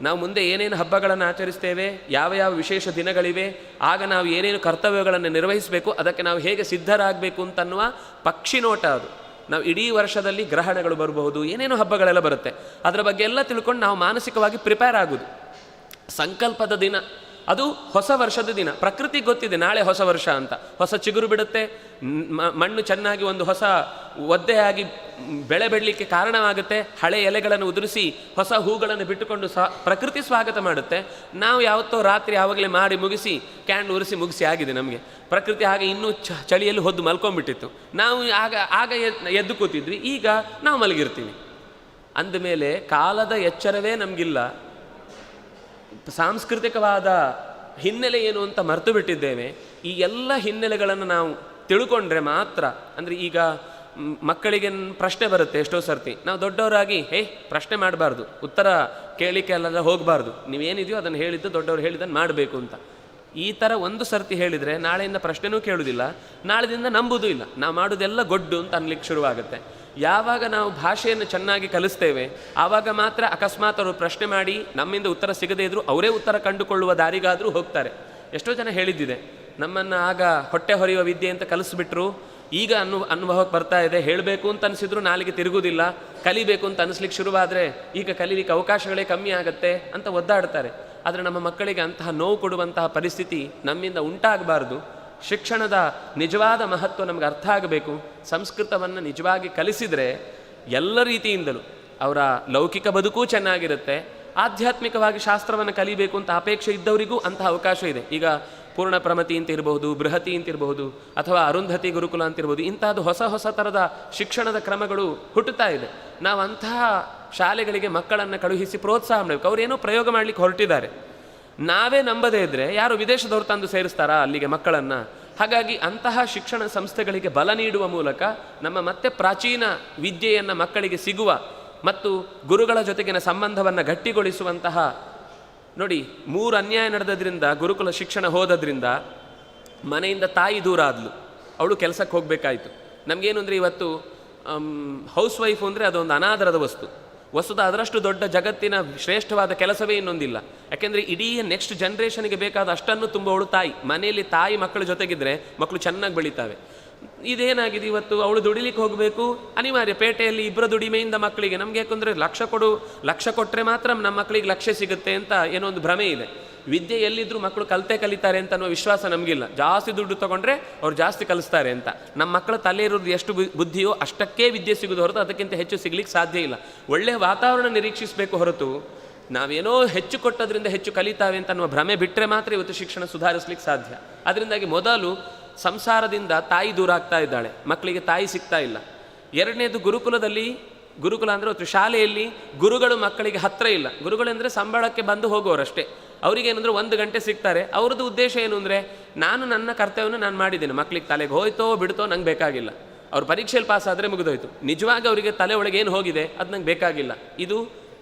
ನಾವು ಮುಂದೆ ಏನೇನು ಹಬ್ಬಗಳನ್ನು ಆಚರಿಸ್ತೇವೆ, ಯಾವ ಯಾವ ವಿಶೇಷ ದಿನಗಳಿವೆ, ಆಗ ನಾವು ಏನೇನು ಕರ್ತವ್ಯಗಳನ್ನು ನಿರ್ವಹಿಸಬೇಕು, ಅದಕ್ಕೆ ನಾವು ಹೇಗೆ ಸಿದ್ಧರಾಗಬೇಕು ಅಂತನ್ನುವ ಪಕ್ಷಿ ನೋಟ ಅದು. ನಾವು ಇಡೀ ವರ್ಷದಲ್ಲಿ ಗ್ರಹಣಗಳು ಬರಬಹುದು, ಏನೇನೋ ಹಬ್ಬಗಳೆಲ್ಲ ಬರುತ್ತೆ, ಅದರ ಬಗ್ಗೆ ಎಲ್ಲ ತಿಳ್ಕೊಂಡು ನಾವು ಮಾನಸಿಕವಾಗಿ ಪ್ರಿಪೇರ್ ಆಗೋದು. ಸಂಕಲ್ಪದ ದಿನ ಅದು ಹೊಸ ವರ್ಷದ ದಿನ. ಪ್ರಕೃತಿಗೆ ಗೊತ್ತಿದೆ ನಾಳೆ ಹೊಸ ವರ್ಷ ಅಂತ. ಹೊಸ ಚಿಗುರು ಬಿಡುತ್ತೆ, ಮಣ್ಣು ಚೆನ್ನಾಗಿ ಒಂದು ಹೊಸ ಒದ್ದೆಯಾಗಿ ಬೆಳೆ ಬೆಳಲಿಕ್ಕೆ ಕಾರಣವಾಗುತ್ತೆ. ಹಳೆ ಎಲೆಗಳನ್ನು ಉದುರಿಸಿ ಹೊಸ ಹೂಗಳನ್ನು ಬಿಟ್ಟುಕೊಂಡು ಪ್ರಕೃತಿ ಸ್ವಾಗತ ಮಾಡುತ್ತೆ. ನಾವು ಯಾವತ್ತೋ ರಾತ್ರಿ ಆವಾಗಲೇ ಮಾಡಿ ಮುಗಿಸಿ ಕ್ಯಾಂಡ್ ಉರಿಸಿ ಮುಗಿಸಿ ಆಗಿದೆ ನಮಗೆ. ಪ್ರಕೃತಿ ಹಾಗೆ ಇನ್ನೂ ಚಳಿಯಲ್ಲಿ ಹೊದ್ದು ಮಲ್ಕೊಂಡ್ಬಿಟ್ಟಿತ್ತು. ನಾವು ಆಗ ಎದ್ದು ಕೂತಿದ್ವಿ, ಈಗ ನಾವು ಮಲಗಿರ್ತೀವಿ. ಅಂದಮೇಲೆ ಕಾಲದ ಎಚ್ಚರವೇ ನಮಗಿಲ್ಲ. ಸಾಂಸ್ಕೃತಿಕವಾದ ಹಿನ್ನೆಲೆ ಏನು ಅಂತ ಮರೆತು ಬಿಟ್ಟಿದ್ದೇವೆ. ಈ ಎಲ್ಲ ಹಿನ್ನೆಲೆಗಳನ್ನು ನಾವು ತಿಳ್ಕೊಂಡ್ರೆ ಮಾತ್ರ, ಅಂದರೆ ಈಗ ಮಕ್ಕಳಿಗೆ ಪ್ರಶ್ನೆ ಬರುತ್ತೆ ಎಷ್ಟೋ ಸರ್ತಿ. ನಾವು ದೊಡ್ಡವರಾಗಿ ಪ್ರಶ್ನೆ ಮಾಡಬಾರ್ದು, ಉತ್ತರ ಕೇಳಿಕೆ ಅಲ್ಲೆಲ್ಲ ಹೋಗಬಾರ್ದು, ನೀವೇನಿದೆಯೋ ಅದನ್ನು ಹೇಳಿದ್ದು ದೊಡ್ಡವರು ಹೇಳಿದ್ದನ್ನು ಮಾಡಬೇಕು ಅಂತ. ಈ ಥರ ಒಂದು ಸರ್ತಿ ಹೇಳಿದರೆ ನಾಳೆಯಿಂದ ಪ್ರಶ್ನೆನೂ ಕೇಳುವುದಿಲ್ಲ, ನಾಳೆದಿಂದ ನಂಬುವುದೂ ಇಲ್ಲ. ನಾವು ಮಾಡೋದೆಲ್ಲ ಗೊಡ್ಡು ಅಂತ ಅನ್ಲಿಕ್ಕೆ ಶುರುವಾಗುತ್ತೆ. ಯಾವಾಗ ನಾವು ಭಾಷೆಯನ್ನು ಚೆನ್ನಾಗಿ ಕಲಿಸ್ತೇವೆ ಆವಾಗ ಮಾತ್ರ ಅಕಸ್ಮಾತ್ ಅವರು ಪ್ರಶ್ನೆ ಮಾಡಿ ನಮ್ಮಿಂದ ಉತ್ತರ ಸಿಗದೇ ಇದ್ದರೂ ಅವರೇ ಉತ್ತರ ಕಂಡುಕೊಳ್ಳುವ ದಾರಿಗಾದರೂ ಹೋಗ್ತಾರೆ. ಎಷ್ಟೋ ಜನ ಹೇಳಿದ್ದಿದೆ, ನಮ್ಮನ್ನು ಆಗ ಹೊಟ್ಟೆ ಹೊರೆಯುವ ವಿದ್ಯೆ ಅಂತ ಕಲಿಸ್ಬಿಟ್ರು, ಈಗ ಅನುಭವಕ್ಕೆ ಬರ್ತಾ ಇದೆ, ಹೇಳಬೇಕು ಅಂತ ಅನಿಸಿದ್ರು ನಾಲಿಗೆ ತಿರುಗುವುದಿಲ್ಲ, ಕಲಿಬೇಕು ಅಂತ ಅನಿಸ್ಲಿಕ್ಕೆ ಶುರುವಾದರೆ ಈಗ ಕಲೀಲಿಕ್ಕೆ ಅವಕಾಶಗಳೇ ಕಮ್ಮಿ ಆಗುತ್ತೆ ಅಂತ ಒದ್ದಾಡ್ತಾರೆ. ಆದರೆ ನಮ್ಮ ಮಕ್ಕಳಿಗೆ ಅಂತಹ ನೋವು ಕೊಡುವಂತಹ ಪರಿಸ್ಥಿತಿ ನಮ್ಮಿಂದ ಉಂಟಾಗಬಾರ್ದು. ಶಿಕ್ಷಣದ ನಿಜವಾದ ಮಹತ್ವ ನಮಗೆ ಅರ್ಥ ಆಗಬೇಕು. ಸಂಸ್ಕೃತವನ್ನು ನಿಜವಾಗಿ ಕಲಿಸಿದರೆ ಎಲ್ಲ ರೀತಿಯಿಂದಲೂ ಅವರ ಲೌಕಿಕ ಬದುಕೂ ಚೆನ್ನಾಗಿರುತ್ತೆ. ಆಧ್ಯಾತ್ಮಿಕವಾಗಿ ಶಾಸ್ತ್ರವನ್ನು ಕಲಿಬೇಕು ಅಂತ ಅಪೇಕ್ಷೆ ಇದ್ದವರಿಗೂ ಅಂತಹ ಅವಕಾಶ ಇದೆ. ಈಗ ಪೂರ್ಣ ಪ್ರಮತಿ ಅಂತ ಇರಬಹುದು, ಬೃಹತಿ ಅಂತ ಇರಬಹುದು, ಅಥವಾ ಅರುಂಧತಿ ಗುರುಕುಲ ಅಂತ ಇರ್ಬೋದು. ಇಂತಹದ್ದು ಹೊಸ ಹೊಸ ಥರದ ಶಿಕ್ಷಣದ ಕ್ರಮಗಳು ಹುಟ್ಟುತ್ತಾ ಇದೆ. ನಾವು ಅಂತಹ ಶಾಲೆಗಳಿಗೆ ಮಕ್ಕಳನ್ನು ಕಳುಹಿಸಿ ಪ್ರೋತ್ಸಾಹ ಮಾಡಬೇಕು. ಅವರೇನೋ ಪ್ರಯೋಗ ಮಾಡಲಿಕ್ಕೆ ಹೊರಟಿದ್ದಾರೆ, ನಾವೇ ನಂಬದೇ ಇದ್ದರೆ ಯಾರು ವಿದೇಶದವ್ರು ತಂದು ಸೇರಿಸ್ತಾರಾ ಅಲ್ಲಿಗೆ ಮಕ್ಕಳನ್ನು? ಹಾಗಾಗಿ ಅಂತಹ ಶಿಕ್ಷಣ ಸಂಸ್ಥೆಗಳಿಗೆ ಬಲ ನೀಡುವ ಮೂಲಕ ನಮ್ಮ ಮತ್ತೆ ಪ್ರಾಚೀನ ವಿದ್ಯೆಯನ್ನು ಮಕ್ಕಳಿಗೆ ಸಿಗುವ ಮತ್ತು ಗುರುಗಳ ಜೊತೆಗಿನ ಸಂಬಂಧವನ್ನು ಗಟ್ಟಿಗೊಳಿಸುವಂತಹ, ನೋಡಿ 3 ಅನ್ಯಾಯ ನಡೆದದ್ರಿಂದ ಗುರುಕುಲ ಶಿಕ್ಷಣ ಹೋದದ್ರಿಂದ ಮನೆಯಿಂದ ತಾಯಿ ದೂರ ಆದ್ಲು, ಅವಳು ಕೆಲಸಕ್ಕೆ ಹೋಗಬೇಕಾಯಿತು. ನಮಗೇನು ಅಂದರೆ ಇವತ್ತು ಹೌಸ್ ವೈಫ್ ಅಂದರೆ ಅದೊಂದು ಅನಾದರದ ವಸ್ತುತ ಅದರಷ್ಟು ದೊಡ್ಡ ಜಗತ್ತಿನ ಶ್ರೇಷ್ಠವಾದ ಕೆಲಸವೇ ಇನ್ನೊಂದಿಲ್ಲ. ಯಾಕೆಂದರೆ ಇಡೀ ನೆಕ್ಸ್ಟ್ ಜನ್ರೇಷನ್ಗೆ ಬೇಕಾದ ಅಷ್ಟನ್ನು ತುಂಬವಳು ತಾಯಿ. ಮನೆಯಲ್ಲಿ ತಾಯಿ ಮಕ್ಕಳ ಜೊತೆಗಿದ್ರೆ ಮಕ್ಕಳು ಚೆನ್ನಾಗಿ ಬೆಳೀತಾವೆ. ಇದೇನಾಗಿದೆ ಇವತ್ತು, ಅವಳು ದುಡಿಲಿಕ್ಕೆ ಹೋಗಬೇಕು, ಅನಿವಾರ್ಯ. ಪೇಟೆಯಲ್ಲಿ ಇಬ್ಬರ ದುಡಿಮೆಯಿಂದ ಮಕ್ಕಳಿಗೆ ನಮಗೆ ಯಾಕಂದರೆ ಲಕ್ಷ ಕೊಟ್ಟರೆ ಮಾತ್ರ ನಮ್ಮ ಮಕ್ಕಳಿಗೆ ಲಕ್ಷ್ಯ ಸಿಗುತ್ತೆ ಅಂತ ಏನೋ ಒಂದು ಭ್ರಮೆ ಇದೆ. ವಿದ್ಯೆ ಎಲ್ಲಿದ್ದರೂ ಮಕ್ಕಳು ಕಲಿತಾರೆ ಅಂತ ಅನ್ನೋ ವಿಶ್ವಾಸ ನಮಗಿಲ್ಲ. ಜಾಸ್ತಿ ದುಡ್ಡು ತೊಗೊಂಡ್ರೆ ಅವ್ರು ಜಾಸ್ತಿ ಕಲಿಸ್ತಾರೆ ಅಂತ. ನಮ್ಮ ಮಕ್ಕಳ ತಲೆ ಇರೋದು ಎಷ್ಟು ಬುದ್ಧಿಯೋ ಅಷ್ಟಕ್ಕೆ ವಿದ್ಯೆ ಸಿಗೋದು ಹೊರತು ಅದಕ್ಕಿಂತ ಹೆಚ್ಚು ಸಿಗ್ಲಿಕ್ಕೆ ಸಾಧ್ಯ ಇಲ್ಲ. ಒಳ್ಳೆಯ ವಾತಾವರಣ ನಿರೀಕ್ಷಿಸಬೇಕು ಹೊರತು ನಾವೇನೋ ಹೆಚ್ಚು ಕೊಟ್ಟದ್ರಿಂದ ಹೆಚ್ಚು ಕಲಿತಾವೆ ಅಂತ ಅನ್ನುವ ಭ್ರಮೆ ಬಿಟ್ಟರೆ ಮಾತ್ರ ಇವತ್ತು ಶಿಕ್ಷಣ ಸುಧಾರಿಸ್ಲಿಕ್ಕೆ ಸಾಧ್ಯ. ಅದರಿಂದಾಗಿ ಮೊದಲು ಸಂಸಾರದಿಂದ ತಾಯಿ ದೂರ ಆಗ್ತಾ ಇದ್ದಾಳೆ, ಮಕ್ಕಳಿಗೆ ತಾಯಿ ಸಿಗ್ತಾ ಇಲ್ಲ. ಎರಡನೇದು ಗುರುಕುಲ ಅಂದರೆ ಅವತ್ತು ಶಾಲೆಯಲ್ಲಿ ಗುರುಗಳು ಮಕ್ಕಳಿಗೆ ಹತ್ತಿರ ಇಲ್ಲ. ಗುರುಗಳೆಂದರೆ ಸಂಬಳಕ್ಕೆ ಬಂದು ಹೋಗೋರಷ್ಟೇ. ಅವರಿಗೇನಂದ್ರೆ 1 ಗಂಟೆ ಸಿಗ್ತಾರೆ. ಅವ್ರದ್ದು ಉದ್ದೇಶ ಏನು ಅಂದರೆ ನಾನು ನನ್ನ ಕರ್ತವ್ಯವನ್ನು ನಾನು ಮಾಡಿದ್ದೇನೆ, ಮಕ್ಕಳಿಗೆ ತಲೆಗೆ ಹೋಯ್ತೋ ಬಿಡ್ತೋ ನಂಗೆ ಬೇಕಾಗಿಲ್ಲ, ಅವ್ರ ಪರೀಕ್ಷೆಯಲ್ಲಿ ಪಾಸ್ ಆದರೆ ಮುಗಿದೋಯ್ತು. ನಿಜವಾಗಿ ಅವರಿಗೆ ತಲೆ ಒಳಗೆ ಏನು ಹೋಗಿದೆ ಅದು ನಂಗೆ ಬೇಕಾಗಿಲ್ಲ. ಇದು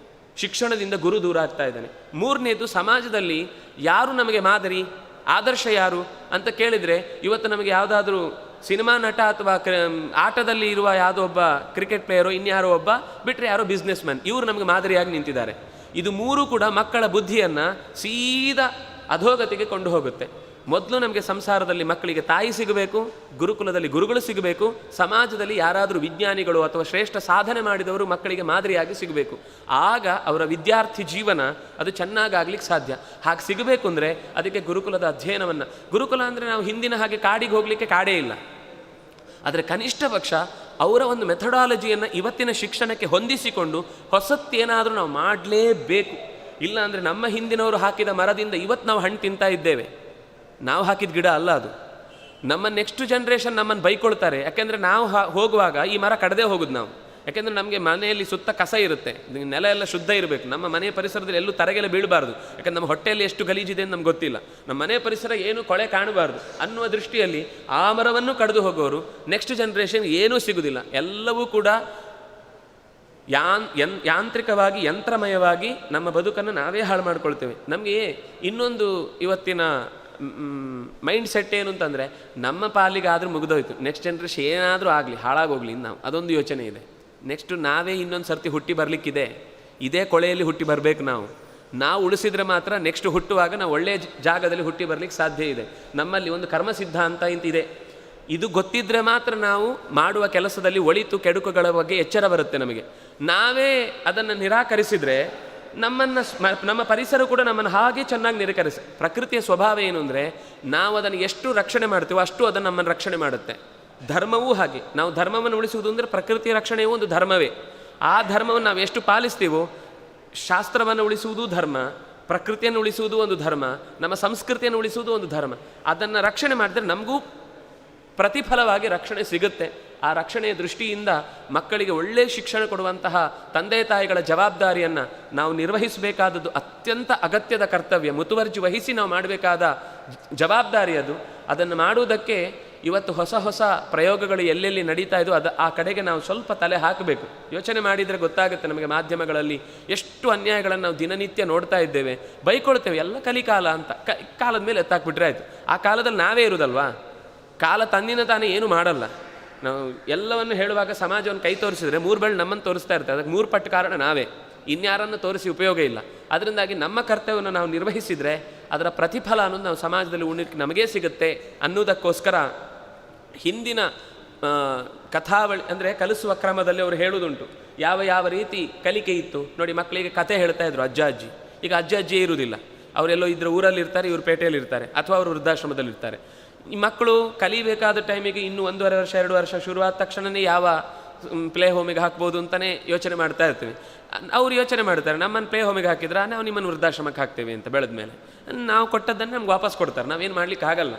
ಶಿಕ್ಷಣದಿಂದ ಗುರು ದೂರ ಆಗ್ತಾ ಇದ್ದಾನೆ. ಮೂರನೇದು, ಸಮಾಜದಲ್ಲಿ ಯಾರು ನಮಗೆ ಮಾದರಿ ಆದರ್ಶ ಯಾರು ಅಂತ ಕೇಳಿದರೆ ಇವತ್ತು ನಮಗೆ ಯಾವುದಾದ್ರೂ ಸಿನಿಮಾ ನಟ ಅಥವಾ ಆಟದಲ್ಲಿ ಇರುವ ಯಾವುದೋ ಒಬ್ಬ ಕ್ರಿಕೆಟ್ ಪ್ಲೇಯರೋ ಇನ್ಯಾರೋ ಒಬ್ಬ ಬಿಟ್ಟರೆ ಯಾರೋ ಬಿಸ್ನೆಸ್ ಮ್ಯಾನ್, ಇವರು ನಮಗೆ ಮಾದರಿಯಾಗಿ ನಿಂತಿದ್ದಾರೆ. ಇದು ಮೂರು ಕೂಡ ಮಕ್ಕಳ ಬುದ್ಧಿಯನ್ನು ಸೀದಾ ಅಧೋಗತಿಗೆ ಕೊಂಡು ಹೋಗುತ್ತೆ. ಮೊದಲು ನಮಗೆ ಸಂಸಾರದಲ್ಲಿ ಮಕ್ಕಳಿಗೆ ತಾಯಿ ಸಿಗಬೇಕು, ಗುರುಕುಲದಲ್ಲಿ ಗುರುಗಳು ಸಿಗಬೇಕು, ಸಮಾಜದಲ್ಲಿ ಯಾರಾದರೂ ವಿಜ್ಞಾನಿಗಳು ಅಥವಾ ಶ್ರೇಷ್ಠ ಸಾಧನೆ ಮಾಡಿದವರು ಮಕ್ಕಳಿಗೆ ಮಾದರಿಯಾಗಿ ಸಿಗಬೇಕು. ಆಗ ಅವರ ವಿದ್ಯಾರ್ಥಿ ಜೀವನ ಅದು ಚೆನ್ನಾಗಾಗ್ಲಿಕ್ಕೆ ಸಾಧ್ಯ. ಹಾಗೆ ಸಿಗಬೇಕು ಅಂದರೆ ಅದಕ್ಕೆ ಗುರುಕುಲದ ಅಧ್ಯಯನವನ್ನು, ಗುರುಕುಲ ಅಂದರೆ ನಾವು ಹಿಂದಿನ ಹಾಗೆ ಕಾಡಿಗೆ ಹೋಗಲಿಕ್ಕೆ ಕಾಡೇ ಇಲ್ಲ, ಆದರೆ ಕನಿಷ್ಠ ಪಕ್ಷ ಅವರ ಒಂದು ಮೆಥಡಾಲಜಿಯನ್ನು ಇವತ್ತಿನ ಶಿಕ್ಷಣಕ್ಕೆ ಹೊಂದಿಸಿಕೊಂಡು ಹೊಸತ್ತೇನಾದರೂ ನಾವು ಮಾಡಲೇಬೇಕು. ಇಲ್ಲ ಅಂದರೆ ನಮ್ಮ ಹಿಂದಿನವರು ಹಾಕಿದ ಮರದಿಂದ ಇವತ್ತು ನಾವು ಹಣ್ಣು ತಿಂತಾ ಇದ್ದೇವೆ, ನಾವು ಹಾಕಿದ ಗಿಡ ಅಲ್ಲ ಅದು. ನಮ್ಮ ನೆಕ್ಸ್ಟ್ ಜನ್ರೇಷನ್ ನಮ್ಮನ್ನು ಬೈಕೊಳ್ತಾರೆ, ಯಾಕೆಂದರೆ ನಾವು ಹೋಗುವಾಗ ಈ ಮರ ಕಡದೇ ಹೋಗುದು ನಾವು, ಯಾಕೆಂದರೆ ನಮಗೆ ಮನೆಯಲ್ಲಿ ಸುತ್ತ ಕಸ ಇರುತ್ತೆ, ನೆಲ ಎಲ್ಲ ಶುದ್ಧ ಇರಬೇಕು. ನಮ್ಮ ಮನೆಯ ಪರಿಸರದಲ್ಲಿ ಎಲ್ಲೂ ತರಗೆಲ್ಲ ಬೀಳಬಾರ್ದು, ಯಾಕಂದ್ರೆ ನಮ್ಮ ಹೊಟ್ಟೆಯಲ್ಲಿ ಎಷ್ಟು ಗಲೀಜಿದೆ ಅಂತ ನಮ್ಗೆ ಗೊತ್ತಿಲ್ಲ. ನಮ್ಮ ಮನೆಯ ಪರಿಸರ ಏನು ಕೊಳೆ ಕಾಣಬಾರ್ದು ಅನ್ನುವ ದೃಷ್ಟಿಯಲ್ಲಿ ಆ ಮರವನ್ನು ಕಡಿದು ಹೋಗೋರು ನೆಕ್ಸ್ಟ್ ಜನ್ರೇಷನ್ ಏನೂ ಸಿಗುವುದಿಲ್ಲ. ಎಲ್ಲವೂ ಕೂಡ ಯಾಂತ್ರಿಕವಾಗಿ ಯಂತ್ರಮಯವಾಗಿ ನಮ್ಮ ಬದುಕನ್ನು ನಾವೇ ಹಾಳು ಮಾಡ್ಕೊಳ್ತೇವೆ. ನಮಗೆ ಇನ್ನೊಂದು ಇವತ್ತಿನ ಮೈಂಡ್ ಸೆಟ್ ಏನು ಅಂತಂದರೆ, ನಮ್ಮ ಪಾಲಿಗೆ ಆದರೂ ಮುಗಿದೋಯ್ತು, ನೆಕ್ಸ್ಟ್ ಜನ್ರೇಷನ್ ಏನಾದರೂ ಆಗಲಿ ಹಾಳಾಗೋಗ್ಲಿ ನಾವು, ಅದೊಂದು ಯೋಚನೆ ಇದೆ. ನೆಕ್ಸ್ಟು ನಾವೇ ಇನ್ನೊಂದು ಸರ್ತಿ ಹುಟ್ಟಿ ಬರಲಿಕ್ಕಿದೆ, ಇದೇ ಕೊಳೆಯಲ್ಲಿ ಹುಟ್ಟಿ ಬರಬೇಕು. ನಾವು ಉಳಿಸಿದ್ರೆ ಮಾತ್ರ ನೆಕ್ಸ್ಟ್ ಹುಟ್ಟುವಾಗ ನಾವು ಒಳ್ಳೆಯ ಜಾಗದಲ್ಲಿ ಹುಟ್ಟಿ ಬರಲಿಕ್ಕೆ ಸಾಧ್ಯ ಇದೆ. ನಮ್ಮಲ್ಲಿ ಒಂದು ಕರ್ಮ ಸಿದ್ಧಾಂತ ಇಂತಿದೆ, ಇದು ಗೊತ್ತಿದ್ದರೆ ಮಾತ್ರ ನಾವು ಮಾಡುವ ಕೆಲಸದಲ್ಲಿ ಒಳಿತು ಕೆಡುಕುಗಳ ಬಗ್ಗೆ ಎಚ್ಚರ ಬರುತ್ತೆ ನಮಗೆ. ನಾವೇ ಅದನ್ನು ನಿರಾಕರಿಸಿದರೆ ನಮ್ಮ ಪರಿಸರ ಕೂಡ ನಮ್ಮನ್ನು ಹಾಗೆ ಚೆನ್ನಾಗಿ ನಿರಾಕರಿಸಿ. ಪ್ರಕೃತಿಯ ಸ್ವಭಾವ ಏನು ಅಂದರೆ, ನಾವು ಅದನ್ನು ಎಷ್ಟು ರಕ್ಷಣೆ ಮಾಡ್ತೀವೋ ಅಷ್ಟು ಅದನ್ನು ನಮ್ಮನ್ನು ರಕ್ಷಣೆ ಮಾಡುತ್ತೆ. ಧರ್ಮವೂ ಹಾಗೆ, ನಾವು ಧರ್ಮವನ್ನು ಉಳಿಸುವುದು ಅಂದರೆ ಪ್ರಕೃತಿಯ ರಕ್ಷಣೆಯೂ ಒಂದು ಧರ್ಮವೇ. ಆ ಧರ್ಮವನ್ನು ನಾವು ಎಷ್ಟು ಪಾಲಿಸ್ತೀವೋ, ಶಾಸ್ತ್ರವನ್ನು ಉಳಿಸುವುದು ಧರ್ಮ, ಪ್ರಕೃತಿಯನ್ನು ಉಳಿಸುವುದು ಒಂದು ಧರ್ಮ, ನಮ್ಮ ಸಂಸ್ಕೃತಿಯನ್ನು ಉಳಿಸುವುದು ಒಂದು ಧರ್ಮ. ಅದನ್ನು ರಕ್ಷಣೆ ಮಾಡಿದರೆ ನಮಗೂ ಪ್ರತಿಫಲವಾಗಿ ರಕ್ಷಣೆ ಸಿಗುತ್ತೆ. ಆ ರಕ್ಷಣೆಯ ದೃಷ್ಟಿಯಿಂದ ಮಕ್ಕಳಿಗೆ ಒಳ್ಳೆಯ ಶಿಕ್ಷಣ ಕೊಡುವಂತಹ ತಂದೆ ತಾಯಿಗಳ ಜವಾಬ್ದಾರಿಯನ್ನು ನಾವು ನಿರ್ವಹಿಸಬೇಕಾದದ್ದು ಅತ್ಯಂತ ಅಗತ್ಯದ ಕರ್ತವ್ಯ. ಮುತುವರ್ಜಿ ವಹಿಸಿ ನಾವು ಮಾಡಬೇಕಾದ ಜವಾಬ್ದಾರಿ ಅದು. ಅದನ್ನು ಮಾಡುವುದಕ್ಕೆ ಇವತ್ತು ಹೊಸ ಹೊಸ ಪ್ರಯೋಗಗಳು ಎಲ್ಲೆಲ್ಲಿ ನಡೀತಾ ಇದ್ದೋ ಆ ಕಡೆಗೆ ನಾವು ಸ್ವಲ್ಪ ತಲೆ ಹಾಕಬೇಕು. ಯೋಚನೆ ಮಾಡಿದರೆ ಗೊತ್ತಾಗುತ್ತೆ ನಮಗೆ, ಮಾಧ್ಯಮಗಳಲ್ಲಿ ಎಷ್ಟು ಅನ್ಯಾಯಗಳನ್ನು ನಾವು ದಿನನಿತ್ಯ ನೋಡ್ತಾ ಇದ್ದೇವೆ. ಬೈಕೊಳ್ತೇವೆ, ಎಲ್ಲ ಕಲಿಕಾಲ ಅಂತ, ಕಾಲದ ಮೇಲೆ ಎತ್ತಾಕ್ಬಿಟ್ರೆ ಆಯಿತು. ಆ ಕಾಲದಲ್ಲಿ ನಾವೇ ಇರುವುದಲ್ವಾ, ಕಾಲ ತನ್ನಿನ ತಾನೇ ಏನು ಮಾಡಲ್ಲ. ನಾವು ಎಲ್ಲವನ್ನು ಹೇಳುವಾಗ ಸಮಾಜವನ್ನು ಕೈ ತೋರಿಸಿದ್ರೆ 3 ಬೆರಳು ನಮ್ಮನ್ನು ತೋರಿಸ್ತಾ ಇರ್ತದೆ, ಅದಕ್ಕೆ 3 ಪಟ್ಟು ಕಾರಣ ನಾವೇ, ಇನ್ಯಾರನ್ನು ತೋರಿಸಿ ಉಪಯೋಗ ಇಲ್ಲ. ಅದರಿಂದಾಗಿ ನಮ್ಮ ಕರ್ತವ್ಯವನ್ನು ನಾವು ನಿರ್ವಹಿಸಿದರೆ ಅದರ ಪ್ರತಿಫಲ ಅನ್ನೋದು ನಾವು ಸಮಾಜದಲ್ಲಿ ಉಳಿಲಿಕ್ಕೆ ನಮಗೇ ಸಿಗುತ್ತೆ ಅನ್ನೋದಕ್ಕೋಸ್ಕರ ಹಿಂದಿನ ಕಥಾವಳಿ ಅಂದರೆ ಕಲಿಸುವ ಕ್ರಮದಲ್ಲಿ ಅವರು ಹೇಳುವುದುಂಟು, ಯಾವ ಯಾವ ರೀತಿ ಕಲಿಕೆ ಇತ್ತು ನೋಡಿ. ಮಕ್ಕಳಿಗೆ ಕತೆ ಹೇಳ್ತಾ ಇದ್ರು ಅಜ್ಜ ಅಜ್ಜಿ. ಈಗ ಅಜ್ಜ ಅಜ್ಜಿ ಇರುವುದಿಲ್ಲ, ಅವರೆಲ್ಲೋ ಇದ್ರ ಊರಲ್ಲಿ ಇರ್ತಾರೆ, ಇವರು ಪೇಟೆಯಲ್ಲಿ ಇರ್ತಾರೆ, ಅಥವಾ ಅವರು ವೃದ್ಧಾಶ್ರಮದಲ್ಲಿ ಇರ್ತಾರೆ. ಈ ಮಕ್ಕಳು ಕಲಿಬೇಕಾದ ಟೈಮಿಗೆ ಇನ್ನೂ 1.5 ವರ್ಷ 2 ವರ್ಷ ಶುರುವಾದ ತಕ್ಷಣವೇ ಯಾವ ಪ್ಲೇ ಹೋಮಿಗೆ ಹಾಕ್ಬೋದು ಅಂತಲೇ ಯೋಚನೆ ಮಾಡ್ತಾ ಇರ್ತೀವಿ. ಅವ್ರು ಯೋಚನೆ ಮಾಡ್ತಾರೆ, ನಮ್ಮನ್ನು ಪ್ಲೇ ಹೋಮಿಗೆ ಹಾಕಿದ್ರೆ ನಾವು ನಿಮ್ಮನ್ನು ವೃದ್ಧಾಶ್ರಮಕ್ಕೆ ಹಾಕ್ತೇವೆ ಅಂತ. ಬೆಳೆದ ಮೇಲೆ ನಾವು ಕೊಟ್ಟದ್ದನ್ನು ನಮ್ಗೆ ವಾಪಸ್ ಕೊಡ್ತಾರೆ, ನಾವೇನು ಮಾಡ್ಲಿಕ್ಕೆ ಆಗಲ್ಲ.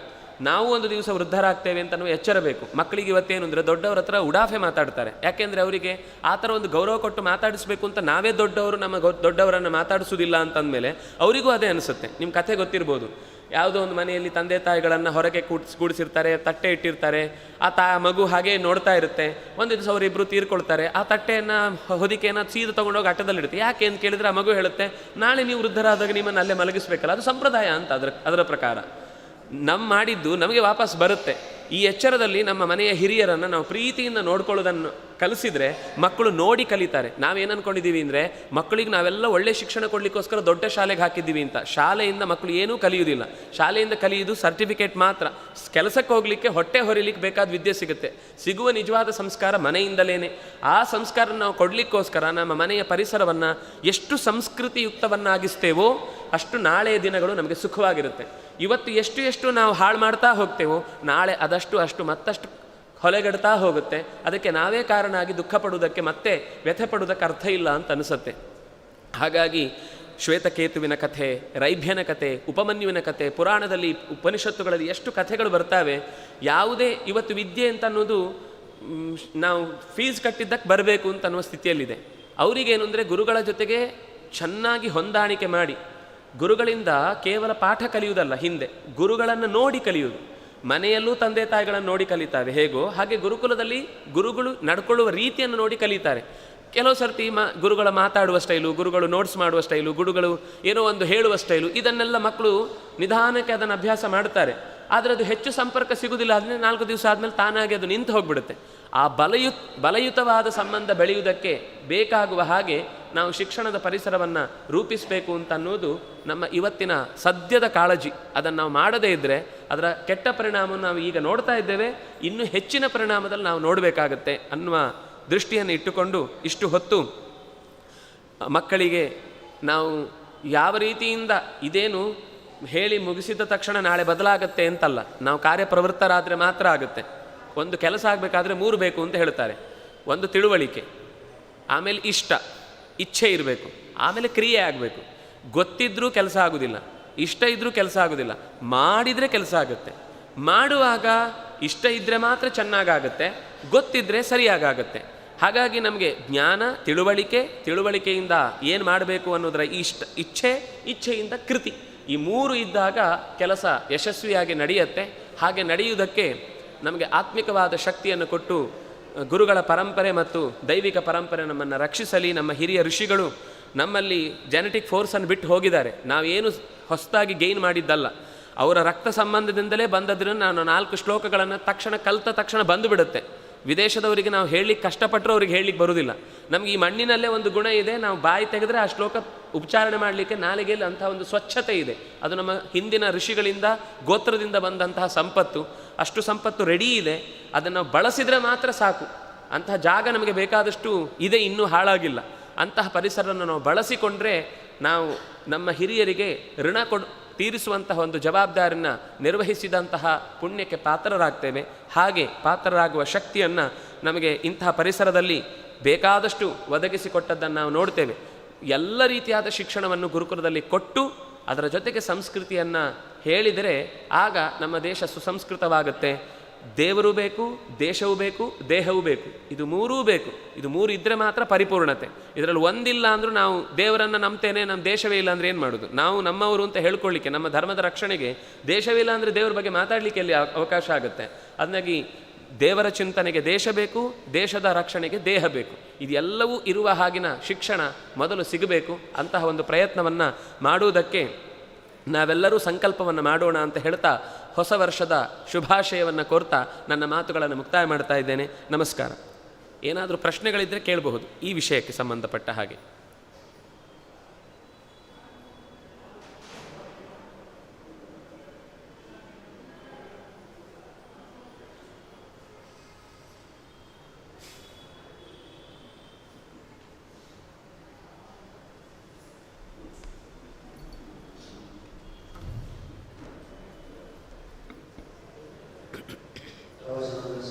ನಾವು ಒಂದು ದಿವಸ ವೃದ್ಧರಾಗ್ತೇವೆ ಅಂತ ನಾವು ಎಚ್ಚರ ಬೇಕು. ಮಕ್ಕಳಿಗೆ ಇವತ್ತೇನು ಅಂದರೆ ದೊಡ್ಡವ್ರ ಹತ್ರ ಉಡಾಫೆ ಮಾತಾಡ್ತಾರೆ, ಯಾಕೆಂದರೆ ಅವರಿಗೆ ಆ ಥರ ಒಂದು ಗೌರವ ಕೊಟ್ಟು ಮಾತಾಡಿಸ್ಬೇಕು ಅಂತ. ನಾವೇ ದೊಡ್ಡವರು ನಮ್ಮ ದೊಡ್ಡವರನ್ನು ಮಾತಾಡಿಸೋದಿಲ್ಲ ಅಂತಂದಮೇಲೆ ಅವರಿಗೂ ಅದೇ ಅನಿಸುತ್ತೆ. ನಿಮ್ಮ ಕಥೆ ಗೊತ್ತಿರ್ಬೋದು, ಯಾವುದೋ ಒಂದು ಮನೆಯಲ್ಲಿ ತಂದೆ ತಾಯಿಗಳನ್ನು ಹೊರಗೆ ಕೂಡಿಸಿರ್ತಾರೆ, ತಟ್ಟೆ ಇಟ್ಟಿರ್ತಾರೆ, ಆ ಮಗು ಹಾಗೆ ನೋಡ್ತಾ ಇರುತ್ತೆ. ಒಂದು ದಿವಸ ಅವರಿಬ್ಬರು ತೀರ್ಕೊಳ್ತಾರೆ, ಆ ತಟ್ಟೆಯನ್ನು ಹೊದಿಕೆಯನ್ನು ಸೀದಾ ತೊಗೊಂಡೋಗಿ ಅಟ್ಟದಲ್ಲಿಡುತ್ತೆ. ಯಾಕೆ ಅಂತ ಕೇಳಿದರೆ ಆ ಮಗು ಹೇಳುತ್ತೆ, ನಾಳೆ ನೀವು ವೃದ್ಧರಾದಾಗ ನಿಮ್ಮನ್ನು ಅಲ್ಲೇ ಮಲಗಿಸ್ಬೇಕಲ್ಲ, ಅದು ಸಂಪ್ರದಾಯ ಅಂತ. ಅದರ ಪ್ರಕಾರ ನಮ್ಮ ಮಾಡಿದ್ದು ನಮಗೆ ವಾಪಸ್ ಬರುತ್ತೆ. ಈ ಎಚ್ಚರದಲ್ಲಿ ನಮ್ಮ ಮನೆಯ ಹಿರಿಯರನ್ನು ನಾವು ಪ್ರೀತಿಯಿಂದ ನೋಡ್ಕೊಳ್ಳೋದನ್ನು ಕಲಿಸಿದರೆ ಮಕ್ಕಳು ನೋಡಿ ಕಲಿತಾರೆ. ನಾವೇನು ಅಂದ್ಕೊಂಡಿದ್ದೀವಿ ಅಂದರೆ, ಮಕ್ಕಳಿಗೆ ನಾವೆಲ್ಲ ಒಳ್ಳೆ ಶಿಕ್ಷಣ ಕೊಡಲಿಕ್ಕೋಸ್ಕರ ದೊಡ್ಡ ಶಾಲೆಗೆ ಹಾಕಿದ್ದೀವಿ ಅಂತ. ಶಾಲೆಯಿಂದ ಮಕ್ಕಳು ಏನೂ ಕಲಿಯುವುದಿಲ್ಲ. ಶಾಲೆಯಿಂದ ಕಲಿಯುವುದು ಸರ್ಟಿಫಿಕೇಟ್ ಮಾತ್ರ. ಕೆಲಸಕ್ಕೆ ಹೋಗಲಿಕ್ಕೆ, ಹೊಟ್ಟೆ ಹೊರಿಲಿಕ್ಕೆ ಬೇಕಾದ ವಿದ್ಯೆ ಸಿಗುತ್ತೆ. ಸಿಗುವ ನಿಜವಾದ ಸಂಸ್ಕಾರ ಮನೆಯಿಂದಲೇ. ಆ ಸಂಸ್ಕಾರ ನಾವು ಕೊಡಲಿಕ್ಕೋಸ್ಕರ ನಮ್ಮ ಮನೆಯ ಪರಿಸರವನ್ನು ಎಷ್ಟು ಸಂಸ್ಕೃತಿಯುಕ್ತವನ್ನಾಗಿಸ್ತೇವೋ ಅಷ್ಟು ನಾಳೆಯ ದಿನಗಳು ನಮಗೆ ಸುಖವಾಗಿರುತ್ತೆ. ಇವತ್ತು ಎಷ್ಟು ನಾವು ಹಾಳು ಮಾಡ್ತಾ ಹೋಗ್ತೇವೋ ನಾಳೆ ಅಷ್ಟು ಮತ್ತಷ್ಟು ಹೊಲೆಗಡ್ತಾ ಹೋಗುತ್ತೆ. ಅದಕ್ಕೆ ನಾವೇ ಕಾರಣ ಆಗಿ ದುಃಖ ಪಡುವುದಕ್ಕೆ, ಮತ್ತೆ ವ್ಯಥೆ ಪಡುವುದಕ್ಕೆ ಅರ್ಥ ಇಲ್ಲ ಅಂತ ಅನಿಸುತ್ತೆ. ಹಾಗಾಗಿ ಶ್ವೇತಕೇತುವಿನ ಕಥೆ, ರೈಭ್ಯನ ಕಥೆ, ಉಪಮನ್ಯುವಿನ ಕಥೆ, ಪುರಾಣದಲ್ಲಿ ಉಪನಿಷತ್ತುಗಳಲ್ಲಿ ಎಷ್ಟು ಕಥೆಗಳು ಬರ್ತಾವೆ. ಯಾವುದೇ ಇವತ್ತು ವಿದ್ಯೆ ಅಂತ ಅನ್ನೋದು ನಾವು ಫೀಸ್ ಕಟ್ಟಿದ್ದಕ್ಕೆ ಬರಬೇಕು ಅಂತ ಅನ್ನುವ ಸ್ಥಿತಿಯಲ್ಲಿದೆ. ಅವರಿಗೇನು ಅಂದರೆ, ಗುರುಗಳ ಜೊತೆಗೆ ಚೆನ್ನಾಗಿ ಹೊಂದಾಣಿಕೆ ಮಾಡಿ, ಗುರುಗಳಿಂದ ಕೇವಲ ಪಾಠ ಕಲಿಯುವುದಲ್ಲ, ಹಿಂದೆ ಗುರುಗಳನ್ನು ನೋಡಿ ಕಲಿಯುವುದು. ಮನೆಯಲ್ಲೂ ತಂದೆ ತಾಯಿಗಳನ್ನು ನೋಡಿ ಕಲಿತಾರೆ ಹೇಗೋ ಹಾಗೆ ಗುರುಕುಲದಲ್ಲಿ ಗುರುಗಳು ನಡ್ಕೊಳ್ಳುವ ರೀತಿಯನ್ನು ನೋಡಿ ಕಲಿತಾರೆ. ಕೆಲವು ಸರ್ತಿ ಗುರುಗಳ ಮಾತಾಡುವ ಸ್ಟೈಲು, ಗುರುಗಳು ನೋಟ್ಸ್ ಮಾಡುವ ಸ್ಟೈಲು, ಗುರುಗಳು ಏನೋ ಒಂದು ಹೇಳುವ ಸ್ಟೈಲು, ಇದನ್ನೆಲ್ಲ ಮಕ್ಕಳು ನಿಧಾನಕ್ಕೆ ಅದನ್ನು ಅಭ್ಯಾಸ ಮಾಡ್ತಾರೆ. ಆದರೆ ಅದು ಹೆಚ್ಚು ಸಂಪರ್ಕ ಸಿಗುವುದಿಲ್ಲ. ಅದನ್ನೇ 4 ದಿವಸ ಆದಮೇಲೆ ತಾನಾಗಿ ಅದು ನಿಂತು ಹೋಗ್ಬಿಡುತ್ತೆ. ಆ ಬಲಯುತವಾದ ಸಂಬಂಧ ಬೆಳೆಯುವುದಕ್ಕೆ ಬೇಕಾಗುವ ಹಾಗೆ ನಾವು ಶಿಕ್ಷಣದ ಪರಿಸರವನ್ನು ರೂಪಿಸಬೇಕು ಅಂತ ಅನ್ನೋದು ನಮ್ಮ ಇವತ್ತಿನ ಸದ್ಯದ ಕಾಳಜಿ. ಅದನ್ನು ನಾವು ಮಾಡದೇ ಇದ್ದರೆ ಅದರ ಕೆಟ್ಟ ಪರಿಣಾಮವನ್ನು ನಾವು ಈಗ ನೋಡ್ತಾ ಇದ್ದೇವೆ, ಇನ್ನೂ ಹೆಚ್ಚಿನ ಪರಿಣಾಮದಲ್ಲಿ ನಾವು ನೋಡಬೇಕಾಗತ್ತೆ ಅನ್ನುವ ದೃಷ್ಟಿಯನ್ನು ಇಟ್ಟುಕೊಂಡು ಇಷ್ಟು ಹೊತ್ತು ಮಕ್ಕಳಿಗೆ ನಾವು ಯಾವ ರೀತಿಯಿಂದ, ಇದೇನು ಹೇಳಿ ಮುಗಿಸಿದ ತಕ್ಷಣ ನಾಳೆ ಬದಲಾಗತ್ತೆ ಅಂತಲ್ಲ, ನಾವು ಕಾರ್ಯಪ್ರವೃತ್ತರಾದರೆ ಮಾತ್ರ ಆಗುತ್ತೆ. ಒಂದು ಕೆಲಸ ಆಗಬೇಕಾದ್ರೆ 3 ಬೇಕು ಅಂತ ಹೇಳ್ತಾರೆ. ಒಂದು ತಿಳುವಳಿಕೆ, ಆಮೇಲೆ ಇಚ್ಛೆ ಇರಬೇಕು, ಆಮೇಲೆ ಕ್ರಿಯೆ ಆಗಬೇಕು. ಗೊತ್ತಿದ್ರೂ ಕೆಲಸ ಆಗೋದಿಲ್ಲ, ಇಷ್ಟ ಇದ್ದರೂ ಕೆಲಸ ಆಗೋದಿಲ್ಲ, ಮಾಡಿದರೆ ಕೆಲಸ ಆಗುತ್ತೆ. ಮಾಡುವಾಗ ಇಷ್ಟ ಇದ್ದರೆ ಮಾತ್ರ ಚೆನ್ನಾಗಾಗತ್ತೆ, ಗೊತ್ತಿದ್ದರೆ ಸರಿಯಾಗತ್ತೆ. ಹಾಗಾಗಿ ನಮಗೆ ಜ್ಞಾನ, ತಿಳುವಳಿಕೆಯಿಂದ ಏನು ಮಾಡಬೇಕು ಅನ್ನೋದರ ಇಚ್ಛೆಯಿಂದ ಕೃತಿ, ಈ ಮೂರು ಇದ್ದಾಗ ಕೆಲಸ ಯಶಸ್ವಿಯಾಗಿ ನಡೆಯುತ್ತೆ. ಹಾಗೆ ನಡೆಯುವುದಕ್ಕೆ ನಮಗೆ ಆತ್ಮಿಕವಾದ ಶಕ್ತಿಯನ್ನು ಕೊಟ್ಟು ಗುರುಗಳ ಪರಂಪರೆ ಮತ್ತು ದೈವಿಕ ಪರಂಪರೆ ನಮ್ಮನ್ನು ರಕ್ಷಿಸಲಿ. ನಮ್ಮ ಹಿರಿಯ ಋಷಿಗಳು ನಮ್ಮಲ್ಲಿ ಜೆನೆಟಿಕ್ ಫೋರ್ಸನ್ನು ಬಿಟ್ಟು ಹೋಗಿದ್ದಾರೆ, ನಾವೇನು ಹೊಸದಾಗಿ ಗೈನ್ ಮಾಡಿದ್ದಲ್ಲ. ಅವರ ರಕ್ತ ಸಂಬಂಧದಿಂದಲೇ ಬಂದದ್ರಿಂದ ನಾನು 4 ಶ್ಲೋಕಗಳನ್ನು ಕಲಿತ ತಕ್ಷಣ ಬಂದುಬಿಡುತ್ತೆ. ವಿದೇಶದವರಿಗೆ ನಾವು ಹೇಳಲಿಕ್ಕೆ ಕಷ್ಟಪಟ್ಟರು ಅವ್ರಿಗೆ ಹೇಳಲಿಕ್ಕೆ ಬರುವುದಿಲ್ಲ. ನಮಗೆ ಈ ಮಣ್ಣಿನಲ್ಲೇ ಒಂದು ಗುಣ ಇದೆ, ನಾವು ಬಾಯಿ ತೆಗೆದ್ರೆ ಆ ಶ್ಲೋಕ ಉಚ್ಚಾರಣೆ ಮಾಡಲಿಕ್ಕೆ ನಾಲಿಗೆಯಲ್ಲಿ ಅಂಥ ಒಂದು ಸ್ವಚ್ಛತೆ ಇದೆ. ಅದು ನಮ್ಮ ಹಿಂದಿನ ಋಷಿಗಳಿಂದ ಗೋತ್ರದಿಂದ ಬಂದಂತಹ ಸಂಪತ್ತು. ಅಷ್ಟು ಸಂಪತ್ತು ರೆಡಿ ಇದೆ, ಅದನ್ನು ನಾವು ಬಳಸಿದರೆ ಮಾತ್ರ ಸಾಕು. ಅಂತಹ ಜಾಗ ನಮಗೆ ಬೇಕಾದಷ್ಟು ಇದೆ, ಇನ್ನೂ ಹಾಳಾಗಿಲ್ಲ. ಅಂತಹ ಪರಿಸರವನ್ನು ನಾವು ಬಳಸಿಕೊಂಡ್ರೆ ನಾವು ನಮ್ಮ ಹಿರಿಯರಿಗೆ ಋಣ ತೀರಿಸುವಂತಹ ಒಂದು ಜವಾಬ್ದಾರಿನ ನಿರ್ವಹಿಸಿದಂತಹ ಪುಣ್ಯಕ್ಕೆ ಪಾತ್ರರಾಗ್ತೇವೆ. ಹಾಗೆ ಪಾತ್ರರಾಗುವ ಶಕ್ತಿಯನ್ನು ನಮಗೆ ಇಂತಹ ಪರಿಸರದಲ್ಲಿ ಬೇಕಾದಷ್ಟು ಒದಗಿಸಿಕೊಟ್ಟದ್ದನ್ನು ನಾವು ನೋಡ್ತೇವೆ. ಎಲ್ಲ ರೀತಿಯಾದ ಶಿಕ್ಷಣವನ್ನು ಗುರುಕುಲದಲ್ಲಿ ಕೊಟ್ಟು ಅದರ ಜೊತೆಗೆ ಸಂಸ್ಕೃತಿಯನ್ನು ಹೇಳಿದರೆ ಆಗ ನಮ್ಮ ದೇಶ ಸುಸಂಸ್ಕೃತವಾಗುತ್ತೆ. ದೇವರು ಬೇಕು, ದೇಶವೂ ಬೇಕು, ದೇಹವೂ ಬೇಕು, ಇದು ಮೂರೂ ಬೇಕು. ಇದು ಮೂರು ಇದ್ದರೆ ಮಾತ್ರ ಪರಿಪೂರ್ಣತೆ. ಇದರಲ್ಲಿ ಒಂದಿಲ್ಲ ಅಂದರೂ ನಾವು ದೇವರನ್ನು ನಂಬ್ತೇನೆ, ನಮ್ಮ ದೇಶವೇ ಇಲ್ಲ ಅಂದರೆ ಏನು ಮಾಡೋದು? ನಾವು ನಮ್ಮವರು ಅಂತ ಹೇಳ್ಕೊಳ್ಳಿಕ್ಕೆ, ನಮ್ಮ ಧರ್ಮದ ರಕ್ಷಣೆಗೆ ದೇಶವೇ ಇಲ್ಲ ಅಂದರೆ ದೇವರ ಬಗ್ಗೆ ಮಾತಾಡಲಿಕ್ಕೆ ಎಲ್ಲಿ ಅವಕಾಶ ಆಗುತ್ತೆ? ಅದನ್ನಾಗಿ ದೇವರ ಚಿಂತನೆಗೆ ದೇಶ ಬೇಕು, ದೇಶದ ರಕ್ಷಣೆಗೆ ದೇಹ ಬೇಕು. ಇದೆಲ್ಲವೂ ಇರುವ ಹಾಗಿನ ಶಿಕ್ಷಣ ಮೊದಲು ಸಿಗಬೇಕು. ಅಂತಹ ಒಂದು ಪ್ರಯತ್ನವನ್ನು ಮಾಡುವುದಕ್ಕೆ ನಾವೆಲ್ಲರೂ ಸಂಕಲ್ಪವನ್ನು ಮಾಡೋಣ ಅಂತ ಹೇಳ್ತಾ ಹೊಸ ವರ್ಷದ ಶುಭಾಶಯವನ್ನು ಕೋರ್ತಾ ನನ್ನ ಮಾತುಗಳನ್ನು ಮುಕ್ತಾಯ ಮಾಡ್ತಾ ಇದ್ದೇನೆ. ನಮಸ್ಕಾರ. ಏನಾದರೂ ಪ್ರಶ್ನೆಗಳಿದ್ದರೆ ಕೇಳಬಹುದು ಈ ವಿಷಯಕ್ಕೆ ಸಂಬಂಧಪಟ್ಟ ಹಾಗೆ. I was on this